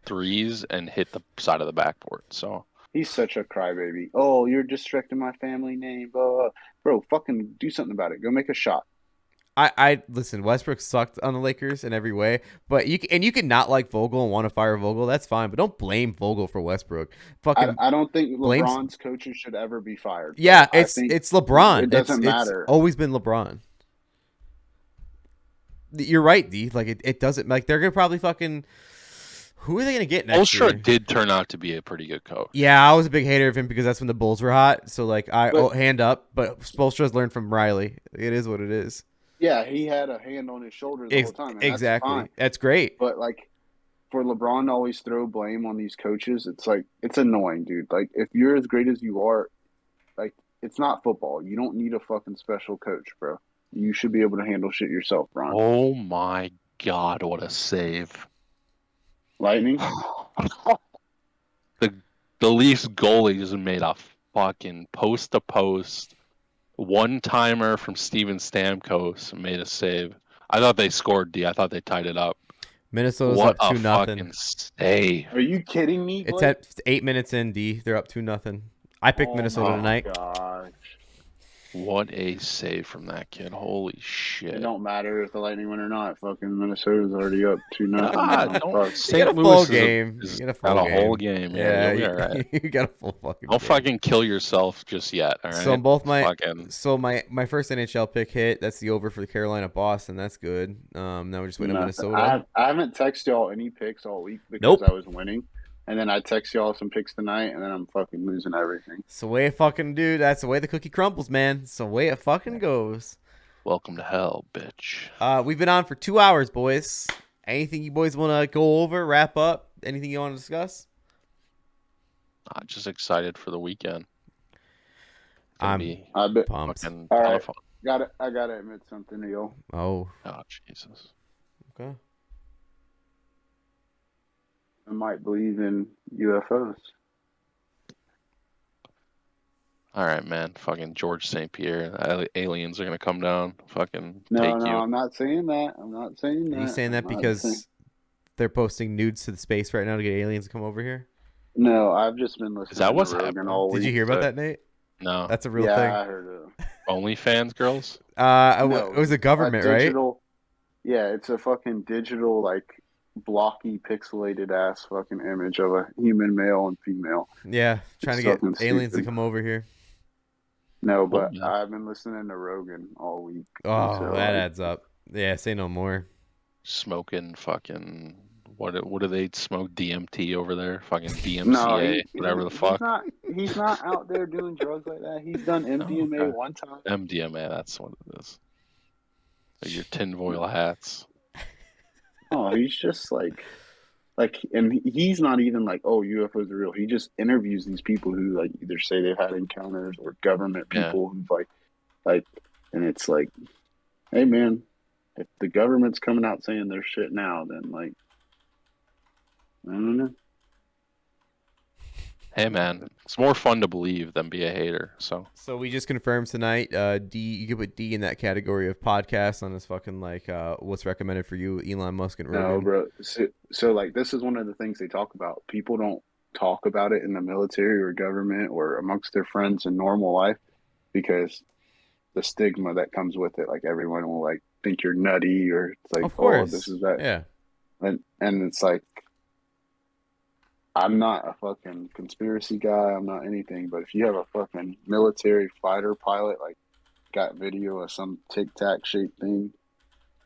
threes and hit the side of the backboard. So
he's such a crybaby. Oh, you're disrespecting my family name, bro. Fucking do something about it. Go make a shot.
I listen. Westbrook sucked on the Lakers in every way, but you can not like Vogel and want to fire Vogel. That's fine, but don't blame Vogel for Westbrook. Fucking,
I don't think LeBron's coaches should ever be fired.
Yeah, it's LeBron.
It doesn't matter.
It's always been LeBron. You're right, D. Like it doesn't like they're gonna probably fucking. Who are they gonna get next year?
Spoelstra did turn out to be a pretty good coach.
Yeah, I was a big hater of him because that's when the Bulls were hot. So like hand up, but Spoelstra's learned from Riley. It is what it is.
Yeah, he had a hand on his shoulder the whole time. And
exactly, that's great.
But like, for LeBron to always throw blame on these coaches, it's like it's annoying, dude. Like if you're as great as you are, like it's not football. You don't need a fucking special coach, bro. You should be able to handle shit yourself, Ron.
Oh my God, what a save!
Lightning.
The Leafs goalie just made a fucking post to post one timer from Steven Stamkos and made a save. I thought they scored. I thought they tied it up.
Minnesota's
What
up
a
2-0.
fucking save!
Are you kidding me?
It's
Blake?
at 8 minutes in, D. They're up 2-0. I picked Minnesota tonight.
Gosh.
What a save from that kid! Holy
It
shit!
don't matter if the Lightning win or not. Fucking Minnesota's already up 2-0.
God, don't.
You got
St.
a full
Louis
game.
is
You got a
got
full
a whole game. Yeah, you'll be all right.
you got a full fucking
Don't
game.
fucking kill yourself just yet. All right.
So both my
fucking...
my first NHL pick hit. That's the over for the Carolina Boston. That's good. Now we're just waiting on Minnesota.
I haven't texted y'all any picks all week because
Nope.
I was winning. And then I text y'all some picks tonight, and then I'm fucking losing everything.
It's the way it fucking do. That's the way the cookie crumbles, man. It's the way it fucking goes.
Welcome to hell, bitch.
We've been on for 2 hours, boys. Anything you boys want to go over, wrap up? Anything you want to discuss?
I'm just excited for the weekend.
I'm pumped.
Fucking
All
ton
right.
of fun.
I gotta admit something to y'all.
Oh,
Oh, Jesus.
okay.
I might believe in UFOs.
All right, man. Fucking George St. Pierre. Aliens are going to come down. Fucking
No,
take you.
I'm not saying that. I'm not saying that.
Are you saying that
I'm not
because
saying-
they're posting nudes to the space right now to get aliens to come over here?
No, I've just been listening
that what's
to Rogan
happening?
all
Did
week.
you hear about
that-
that, Nate?
No.
That's a real
yeah,
thing.
I heard it.
OnlyFans girls?
It was a government, right?
digital, yeah, it's a fucking digital, like, blocky, pixelated ass fucking image of a human male and female.
Yeah, trying to
It's
get
fucking
aliens to
stupid.
come over here.
No, but
yeah.
I've been listening to Rogan all week.
Oh,
so,
that adds up. Yeah, say no more.
Smoking fucking... What do they smoke? DMT over there? Fucking DMCA,
No,
whatever the fuck.
He's not out there doing drugs like that. He's done MDMA
okay.
one time.
MDMA, that's what it is. Like your tinfoil hats.
Oh, he's just like, and he's not even like, oh, UFOs are real. He just interviews these people who like either say they've had encounters or government people who've like, and it's like, hey man, if the government's coming out saying their shit now, then like, I don't know.
Hey man, it's more fun to believe than be a hater. So
we just confirmed tonight, D, you could put D in that category of podcast on this fucking like what's recommended for you, Elon Musk and Rogan.
No, bro. So like this is one of the things they talk about. People don't talk about it in the military or government or amongst their friends in normal life because the stigma that comes with it. Like everyone will like think you're nutty or it's like,
Of course.
oh, this is that.
Yeah.
And it's like, I'm not a fucking conspiracy guy. I'm not anything. But if you have a fucking military fighter pilot, like, got video of some Tic Tac shaped thing,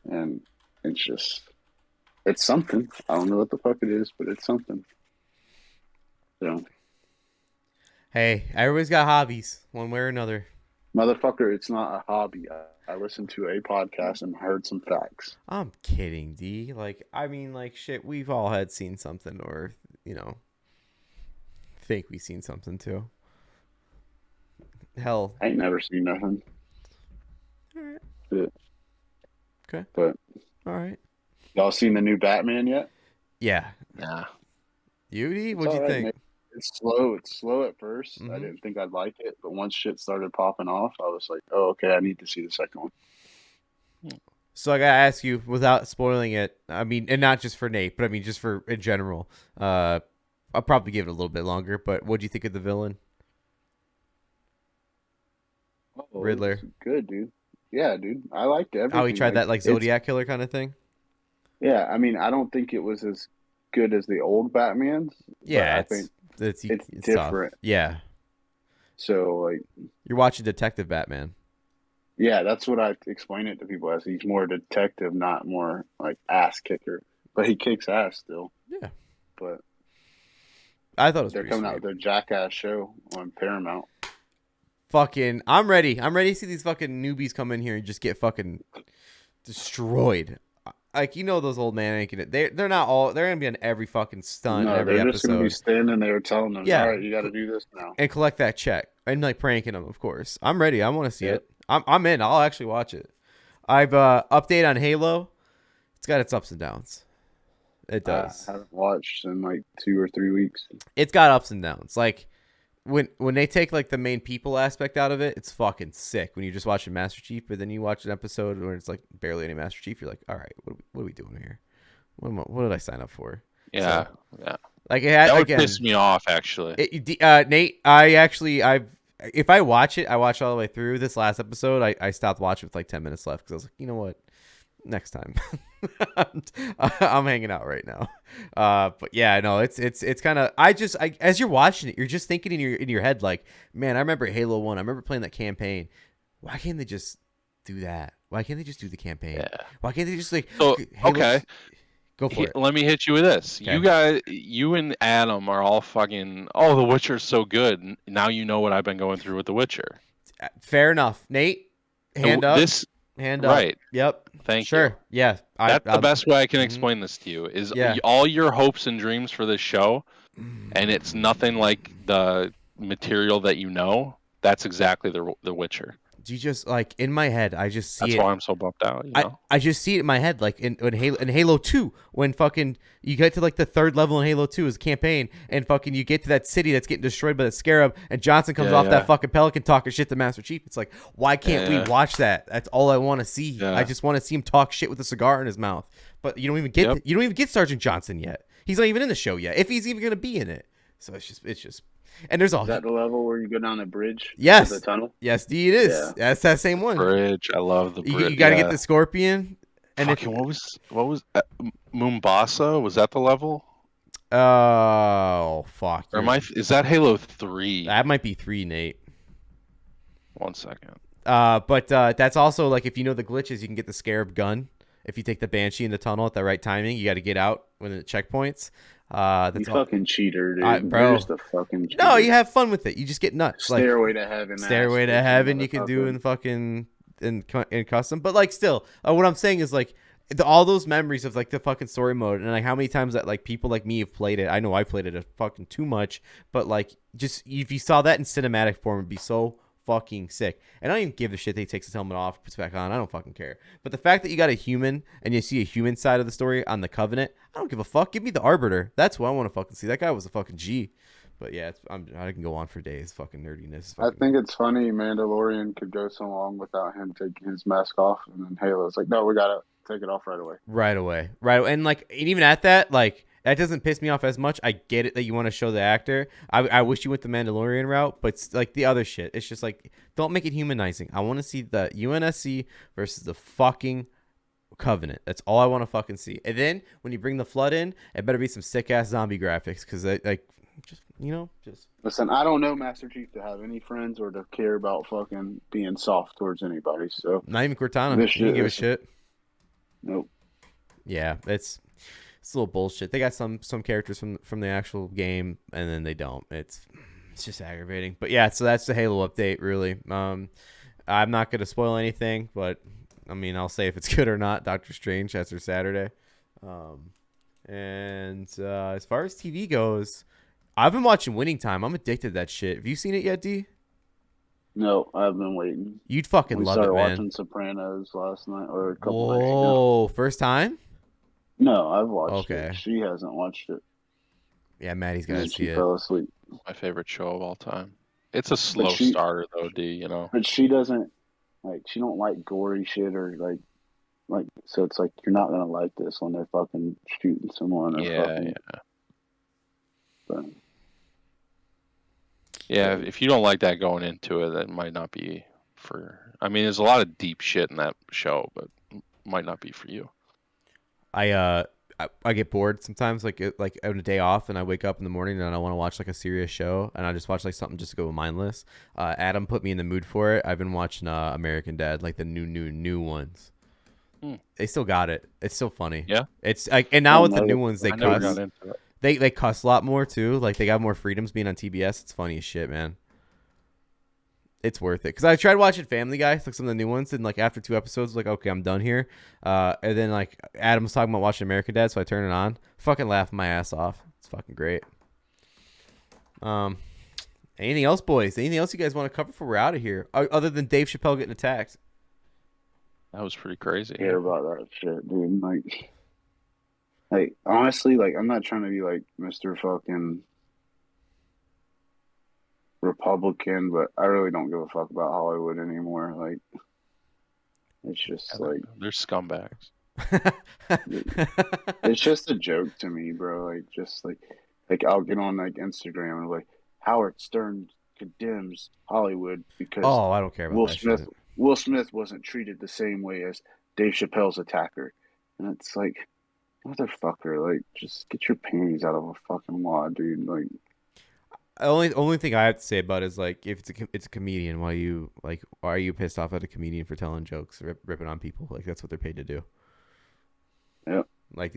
and it's something. I don't know what the fuck it is, but it's something. So,
Hey, everybody's got hobbies, one way or another.
motherfucker, it's not a hobby. I listened to a podcast and heard some facts.
I'm kidding, D. Like, I mean, like, shit, we've all had seen something or, you know, think we've seen something too. Hell.
I ain't never seen nothing.
All right.
But,
Okay.
But
all right.
y'all seen the new Batman yet?
Yeah.
nah.
You, D?
It's
What'd you
all right,
think?
man. It's slow. It's slow at 1st.
Mhm.
I didn't think I'd like it, but once shit started popping off, I was like, "Oh, okay, I need to see the second one."
So I gotta ask you, without spoiling it, I mean, and not just for Nate, but I mean just for in general. I'll probably give it a little bit longer, but what do you think of the villain?
Oh,
Riddler.
it's good, dude. Yeah, dude. I liked everything.
How he tried that like
it's-
Zodiac killer kind of thing?
Yeah, I mean, I don't think it was as good as the old Batman's. but
Yeah,
I think
it's
it's
tough.
different.
Yeah,
so. Like,
you're watching Detective Batman.
yeah, that's what I explain it to people as. He's more detective, not more like ass kicker. But he kicks ass still.
Yeah,
But
I thought it was
they're
pretty
coming out
sweet.
with their Jackass show on Paramount.
Fucking, I'm ready. I'm ready to see these fucking newbies come in here and just get fucking destroyed. like those old man ain't gonna. They're not all. They're gonna be on every fucking stunt in
No,
every
they're just going to be
episode.
standing there telling them,
Yeah.
all right, you got to do this now.
And collect that check and like pranking them. Of course, I'm ready. I want to see
Yep.
it. I'm in. I'll actually watch it. I've update on Halo. It's got its ups and downs. It does.
I haven't watched in like 2 or 3 weeks.
It's got ups and downs. Like when they take like the main people aspect out of it, it's fucking sick. When you're just watching Master Chief, but then you watch an episode where it's like barely any Master Chief, you're like, all right, what are we doing here? What did I sign up for?
Yeah,
So,
yeah.
like it had,
That would
again,
piss me off, actually.
Nate, if I watch it, I watch all the way through. This last episode, I stopped watching with like 10 minutes left because I was like, you know what? Next time. I'm hanging out right now. But yeah, no, it's kind of, as you're watching it, you're just thinking in your head, like, man, I remember Halo 1. I remember playing that campaign. Why can't they just do that? Why can't they just do the campaign?
Yeah.
Why can't they just like,
So, okay.
Go for it.
Let me hit you with this.
Okay.
You and Adam are all fucking, oh, The Witcher's so good. Now you know what I've been going through with The Witcher.
Fair enough. Nate, hand up. Hand up.
Right.
Yep.
Thank you.
Sure. Yeah.
That's the best way I can explain this to you is all your hopes and dreams for this show, and it's nothing like the material that you know. That's exactly The Witcher.
You just like in my head, I just see
That's
it.
why I'm so bumped out. You know?
I just see it in my head, like in Halo 2, when fucking you get to like the third level in Halo 2 is campaign, and fucking you get to that city that's getting destroyed by the Scarab, and Johnson comes off that fucking Pelican talking shit to Master Chief. It's like, why can't we watch that? That's all I want to see.
Yeah.
I just want to see him talk shit with a cigar in his mouth. But you don't even get Sergeant Johnson yet. He's not even in the show yet, if he's even gonna be in it. So it's just. And there's all
Is that the level where you go down a bridge?
Yes.
To the tunnel?
Yes, D, it is.
Yeah.
That's that same one.
Bridge. I love the bridge.
You got to get the Scorpion. And
fucking, what was Mombasa? Was that the level?
Oh, fuck.
Or is that Halo 3?
That might be 3, Nate.
1 second.
But that's also like if you know the glitches, you can get the Scarab gun. If you take the Banshee in the tunnel at the right timing, you got to get out when the checkpoints.
You fucking cheater, dude.
Bro.
You're just a fucking cheater.
No, you have fun with it. You just get nuts.
Stairway to Heaven.
Stairway to Heaven you can do in fucking in custom. But like still, what I'm saying is like all those memories of like the fucking story mode and like how many times that like people like me have played it. I know I played it a fucking too much, but like just if you saw that in cinematic form, it'd be so fucking sick. And I don't even give a shit that he takes his helmet off, puts it back on. I don't fucking care. But the fact that you got a human and you see a human side of the story on the Covenant, I don't give a fuck. Give me the Arbiter. That's what I want to fucking see. That guy was a fucking G. But yeah, I can go on for days. Fucking nerdiness.
I think it's funny Mandalorian could go so long without him taking his mask off, and then Halo's like, no, we gotta take it off right away.
Right away. And like, and even at that, like, that doesn't piss me off as much. I get it that you want to show the actor. I wish you went the Mandalorian route, but like the other shit, it's just like, don't make it humanizing. I want to see the UNSC versus the fucking Covenant. That's all I want to fucking see. And then when you bring the Flood in, it better be some sick ass zombie graphics because just
listen. I don't know Master Chief to have any friends or to care about fucking being soft towards anybody. So
not even Cortana. He didn't give a shit.
Nope.
Yeah, it's a little bullshit. They got some characters from the actual game, and then they don't. It's just aggravating. But yeah, so that's the Halo update, really. I'm not gonna spoil anything, but I mean, I'll say if it's good or not. Doctor Strange, that's their Saturday. And as far as TV goes, I've been watching Winning Time. I'm addicted to that shit. Have you seen it yet, D?
No, I've been waiting.
You'd fucking love it, man.
We started watching Sopranos last night or a couple days ago.
Oh, first time?
No, I've watched it. She hasn't watched it.
Yeah, Maddie's got to see it.
She fell asleep.
My favorite show of all time. It's a slow starter, though, D, you know.
But she doesn't, she don't like gory shit or, so it's like, you're not going to like this when they're fucking shooting someone.
Yeah. But, yeah, if you don't like that going into it, that might not be for... I mean, there's a lot of deep shit in that show, but might not be for you.
I get bored sometimes, like on a day off, and I wake up in the morning and I want to watch like a serious show, and I just watch like something just to go mindless. Adam put me in the mood for it. I've been watching American Dad, like the new ones. They still got it. It's still funny.
Yeah.
It's like, and now with the new ones, they cuss.
They
They cuss a lot more too. Like they got more freedoms being on TBS. It's funny as shit, man. It's worth it. Because I tried watching Family Guy, like some of the new ones, and like after 2 episodes, like, okay, I'm done here. And then like Adam was talking about watching American Dad, so I turned it on. Fucking laughing my ass off. It's fucking great. Anything else, boys? Anything else you guys want to cover before we're out of here? Other than Dave Chappelle getting attacked.
That was pretty crazy.
Care about that shit, dude. Like honestly, like I'm not trying to be like Mr. fucking Republican, but I really don't give a fuck about Hollywood anymore. Like, it's just like
they're scumbags.
it's just a joke to me, bro. Like, just like I'll get on like Instagram and like Howard Stern condemns Hollywood because
I don't care about that shit.
Will Smith wasn't treated the same way as Dave Chappelle's attacker, and it's like, motherfucker, like just get your panties out of a fucking wad, dude. Like.
Only thing I have to say about it is like if it's a comedian, why are you pissed off at a comedian for telling jokes, ripping on people? Like that's what they're paid to do.
Yeah.
Like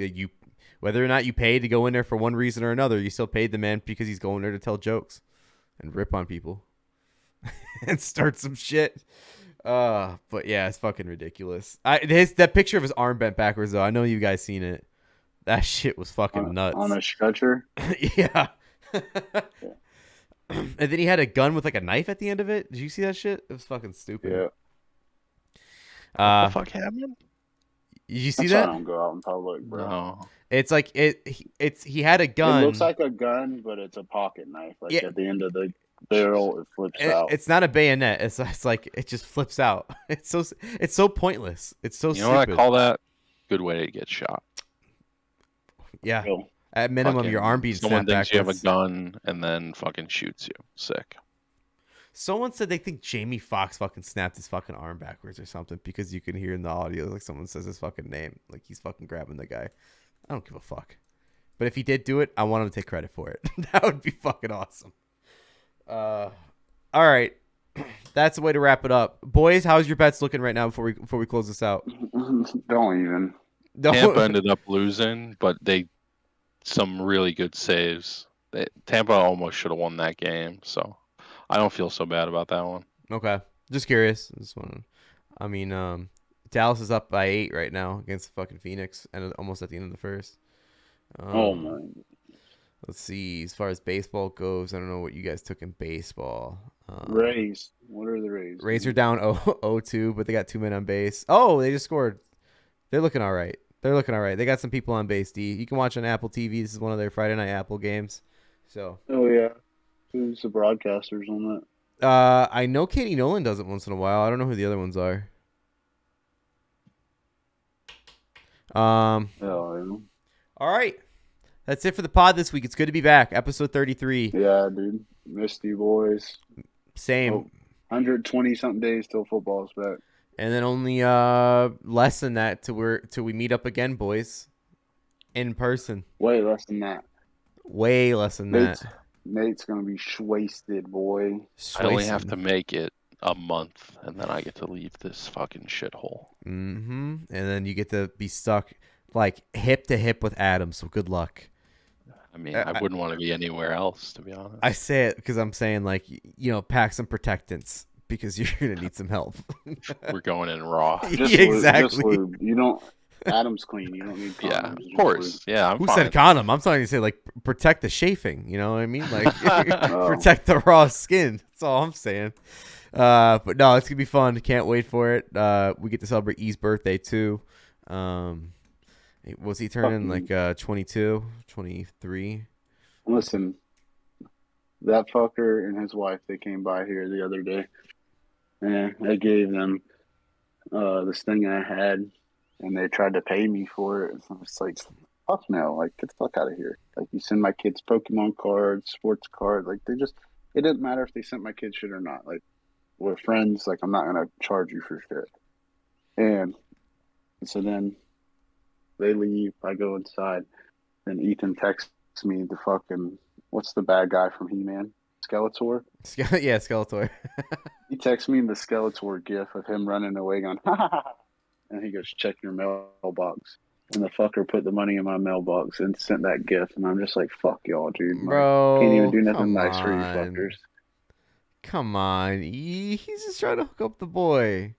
whether or not you paid to go in there for one reason or another, you still paid the man because he's going there to tell jokes and rip on people and start some shit. But yeah, it's fucking ridiculous. That picture of his arm bent backwards though. I know you guys seen it. That shit was fucking nuts.
On a stretcher.
Yeah. And then he had a gun with like a knife at the end of it. Did you see that shit? It was fucking stupid.
Yeah.
What the fuck happened?
Did you see
That's
that?
why I don't go out in public, bro.
No.
It's like he had a gun.
It looks like a gun, but it's a pocket knife. Like
Yeah.
at the end of the barrel, it flips out.
It's not a bayonet. It's like it just flips out. It's so pointless. It's so
You know
stupid.
what I call that? Good way to get shot.
Yeah.
Real.
At minimum,
Fucking
your arm being
someone
snapped
thinks you have a
backwards.
gun and then fucking shoots you. Sick.
Someone said they think Jamie Foxx fucking snapped his fucking arm backwards or something because you can hear in the audio like someone says his fucking name, like he's fucking grabbing the guy. I don't give a fuck. But if he did do it, I want him to take credit for it. That would be fucking awesome. All right, that's the way to wrap it up, boys. How's your bets looking right now before we close this out?
Don't even.
Tampa ended up losing, but some really good saves. Tampa almost should have won that game, so I don't feel so bad about that one.
Okay, just curious. I mean, Dallas is up by 8 right now against fucking Phoenix, and almost at the end of the first.
Oh my.
Let's see. As far as baseball goes, I don't know what you guys took in baseball.
Rays. What are the Rays?
Rays are down 0-2, but they got 2 men on base. Oh, they just scored. They're looking all right. They got some people on base, D. You can watch on Apple TV. This is one of their Friday night Apple games. So.
Oh yeah. Who's the broadcasters on that?
I know Katie Nolan does it once in a while. I don't know who the other ones are.
Oh, yeah.
All right. That's it for the pod this week. It's good to be back. Episode 33.
Yeah, dude. Missed you boys.
Same.
120 something days till football's back.
And then only less than that till we meet up again, boys. In person.
Way less than that.
Way less than that.
Nate's gonna be wasted, boy.
I only have to make it a month, and then I get to leave this fucking shithole.
Mm-hmm. And then you get to be stuck like hip to hip with Adam. So good luck.
I mean, I wouldn't want to be anywhere else, to be honest.
I say it because I'm saying like pack some protectants because you're gonna need some help.
We're going in raw.
Exactly.
Lube. You don't. Adam's clean. You don't need condoms.
Yeah, of course. Yeah, I'm
Who
fine.
said condom? I'm starting to say like protect the chafing. You know what I mean? Like protect the raw skin. That's all I'm saying. But no, it's gonna be fun. Can't wait for it. We get to celebrate E's birthday too. Was he turning like 22, 23?
Listen, that fucker and his wife, they came by here the other day, and I gave them this thing I had, and they tried to pay me for it. So it's like, fuck no, like get the fuck out of here. Like you send my kids Pokemon cards, sports cards, like it didn't matter if they sent my kids shit or not. Like we're friends, like I'm not gonna charge you for shit. And so then they leave, I go inside, then Ethan texts me the fucking, what's the bad guy from He-Man? Skeletor?
Yeah, Skeletor.
He texts me the Skeletor gif of him running away going, ha ha ha. And he goes, check your mailbox. And the fucker put the money in my mailbox and sent that gif. And I'm just like, fuck y'all, dude.
Bro,
can't even do nothing
come
nice for you
on.
fuckers.
Come on. He's just trying to hook up the boy.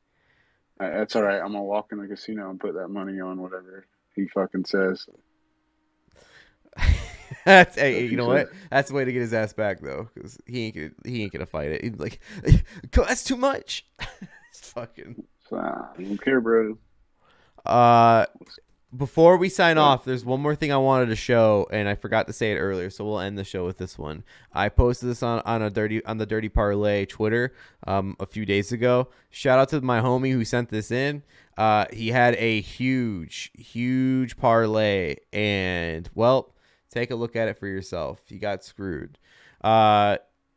That's all right. I'm gonna walk in the casino and put that money on whatever he fucking says.
That's hey, you know what? That's the way to get his ass back though, because he ain't gonna fight it. He'd be like, that's too much. It's fucking.
I don't care, bro.
Before we sign off, there's one more thing I wanted to show, and I forgot to say it earlier, so we'll end the show with this one. I posted this on the Dirty Parlay Twitter a few days ago. Shout out to my homie who sent this in. He had a huge parlay, and well, take a look at it for yourself. He got screwed.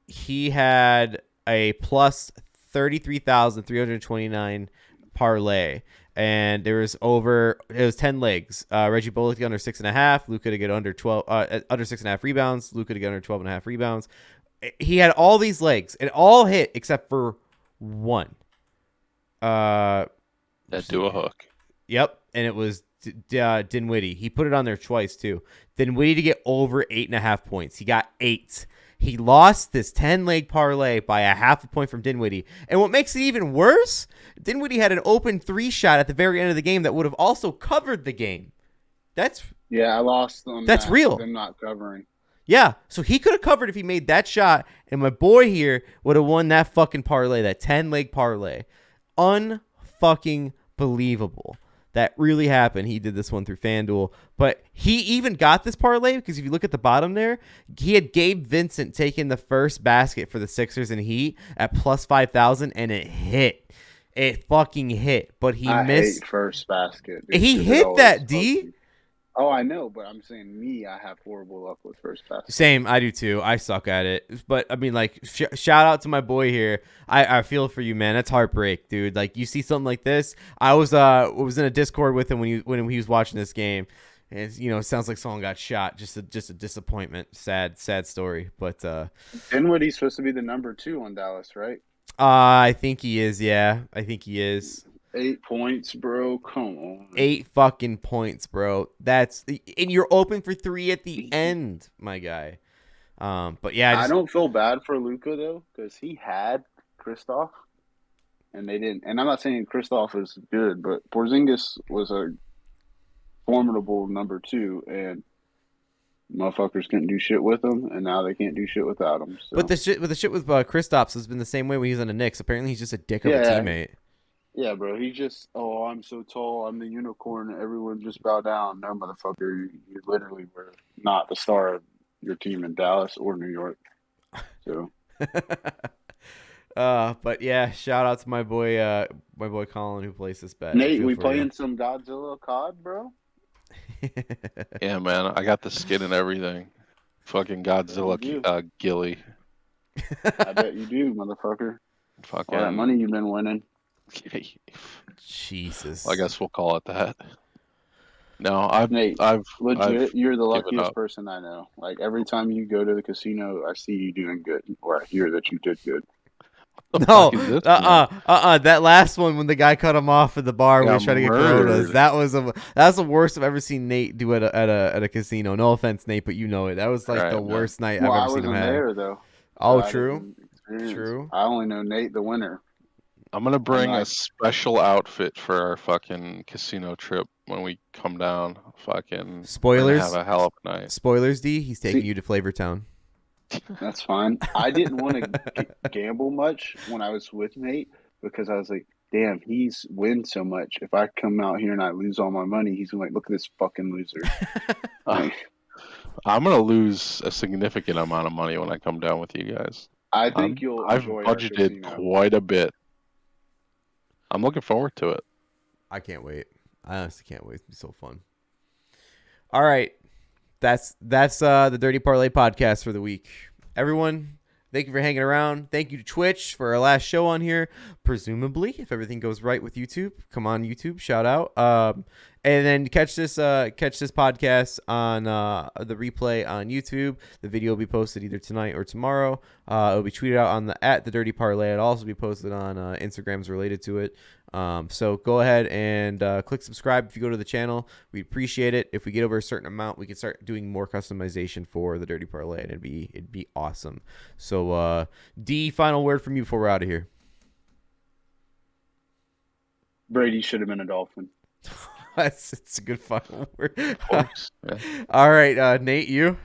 He had a plus 33,329 parlay. And it was 10 legs. Reggie Bullock to get under 6.5. Luka to get under 12, under 6.5 rebounds. Luka to get under 12.5 rebounds. He had all these legs. It all hit except for one.
That do a hook.
Yep. And it was Dinwiddie. He put it on there twice too. Dinwiddie to get over 8.5 points. He got 8. He lost this 10-leg parlay by a half a point from Dinwiddie. And what makes it even worse, Dinwiddie had an open 3 shot at the very end of the game that would have also covered the game. I
lost on
that's
that,
real.
Them not covering.
Yeah, so he could have covered if he made that shot, and my boy here would have won that fucking parlay, that 10-leg parlay. Unfucking believable. That really happened. He did this one through FanDuel. But he even got this parlay because if you look at the bottom there, he had Gabe Vincent taking the first basket for the Sixers in Heat at plus 5,000, and it hit. It fucking hit. But he missed.
Hate first basket. Dude,
he hit that, D.
Oh, I know, but I'm saying I have horrible luck with first basket.
Same, I do too. I suck at it. But I mean, like, shout out to my boy here. I feel for you, man. That's heartbreak, dude. Like, you see something like this. I was in a Discord with him when he was watching this game, and it sounds like someone got shot. Just a disappointment. Sad story. But
Dinwiddie's supposed to be the number 2 on Dallas, right?
I think he is. Yeah, I think he is.
8 points, bro. Come on.
8 fucking points, bro. And you're open for 3 at the end, my guy. But yeah,
I don't feel bad for Luka though, because he had Kristoff, and they didn't. And I'm not saying Kristoff is good, but Porzingis was a formidable number 2, and motherfuckers couldn't do shit with him, and now they can't do shit without him. So.
But the shit with Kristaps has been the same way when he was on the Knicks. Apparently, he's just a dick of a teammate.
Yeah, bro. He just, I'm so tall. I'm the unicorn. Everyone just bow down. No, motherfucker. You literally were not the star of your team in Dallas or New York. So.
But yeah, shout out to my boy Colin who plays this bet.
Nate, we playing some Godzilla COD, bro?
Yeah, man. I got the skin and everything. Fucking Godzilla Gilly.
I bet you do, motherfucker.
Fucking
all that money you've been winning.
Jesus.
I guess we'll call it that. No,
Nate, legit, you're the luckiest person I know. Like, every time you go to the casino, I see you doing good, or I hear that you did good.
No, that last one when the guy cut him off at the bar when he was trying to get Coronas, that's the worst I've ever seen Nate do at a casino. No offense, Nate, but you know it. That was like the worst night I've ever seen him have.
There, though.
Oh, true.
I only know Nate, the winner.
I'm gonna bring a special outfit for our fucking casino trip when we come down. Fucking
spoilers.
Have a hell of a night.
Spoilers, D. He's taking you to Flavortown.
That's fine. I didn't want to gamble much when I was with Nate because I was like, damn, he's wins so much. If I come out here and I lose all my money, he's gonna look at this fucking loser.
I'm gonna lose a significant amount of money when I come down with you guys.
I think you'll.
I've budgeted quite a bit. I'm looking forward to it.
I can't wait. I honestly can't wait. It's be so fun. All right. That's the Dirty Parlay podcast for the week. Everyone, thank you for hanging around. Thank you to Twitch for our last show on here. Presumably, if everything goes right with YouTube, come on YouTube, shout out. And then catch this podcast on the replay on YouTube. The video will be posted either tonight or tomorrow. It'll be tweeted out on the Dirty Parlay. It'll also be posted on Instagrams related to it. So go ahead and click subscribe if you go to the channel. We'd appreciate it. If we get over a certain amount, we can start doing more customization for the Dirty Parlay, and it'd be awesome. So D, final word from you before we're out of here.
Brady should have been a Dolphin.
It's a good final word.
Of course. Yeah.
All right, Nate, you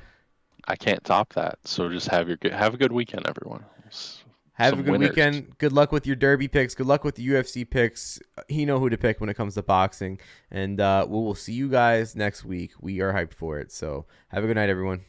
I can't top that. So just have a good weekend, everyone.
have
Some
a good
winners.
weekend. Good luck with your Derby picks. Good luck with the UFC picks. You know who to pick when it comes to boxing, and we will see you guys next week. We are hyped for it. So have a good night, everyone.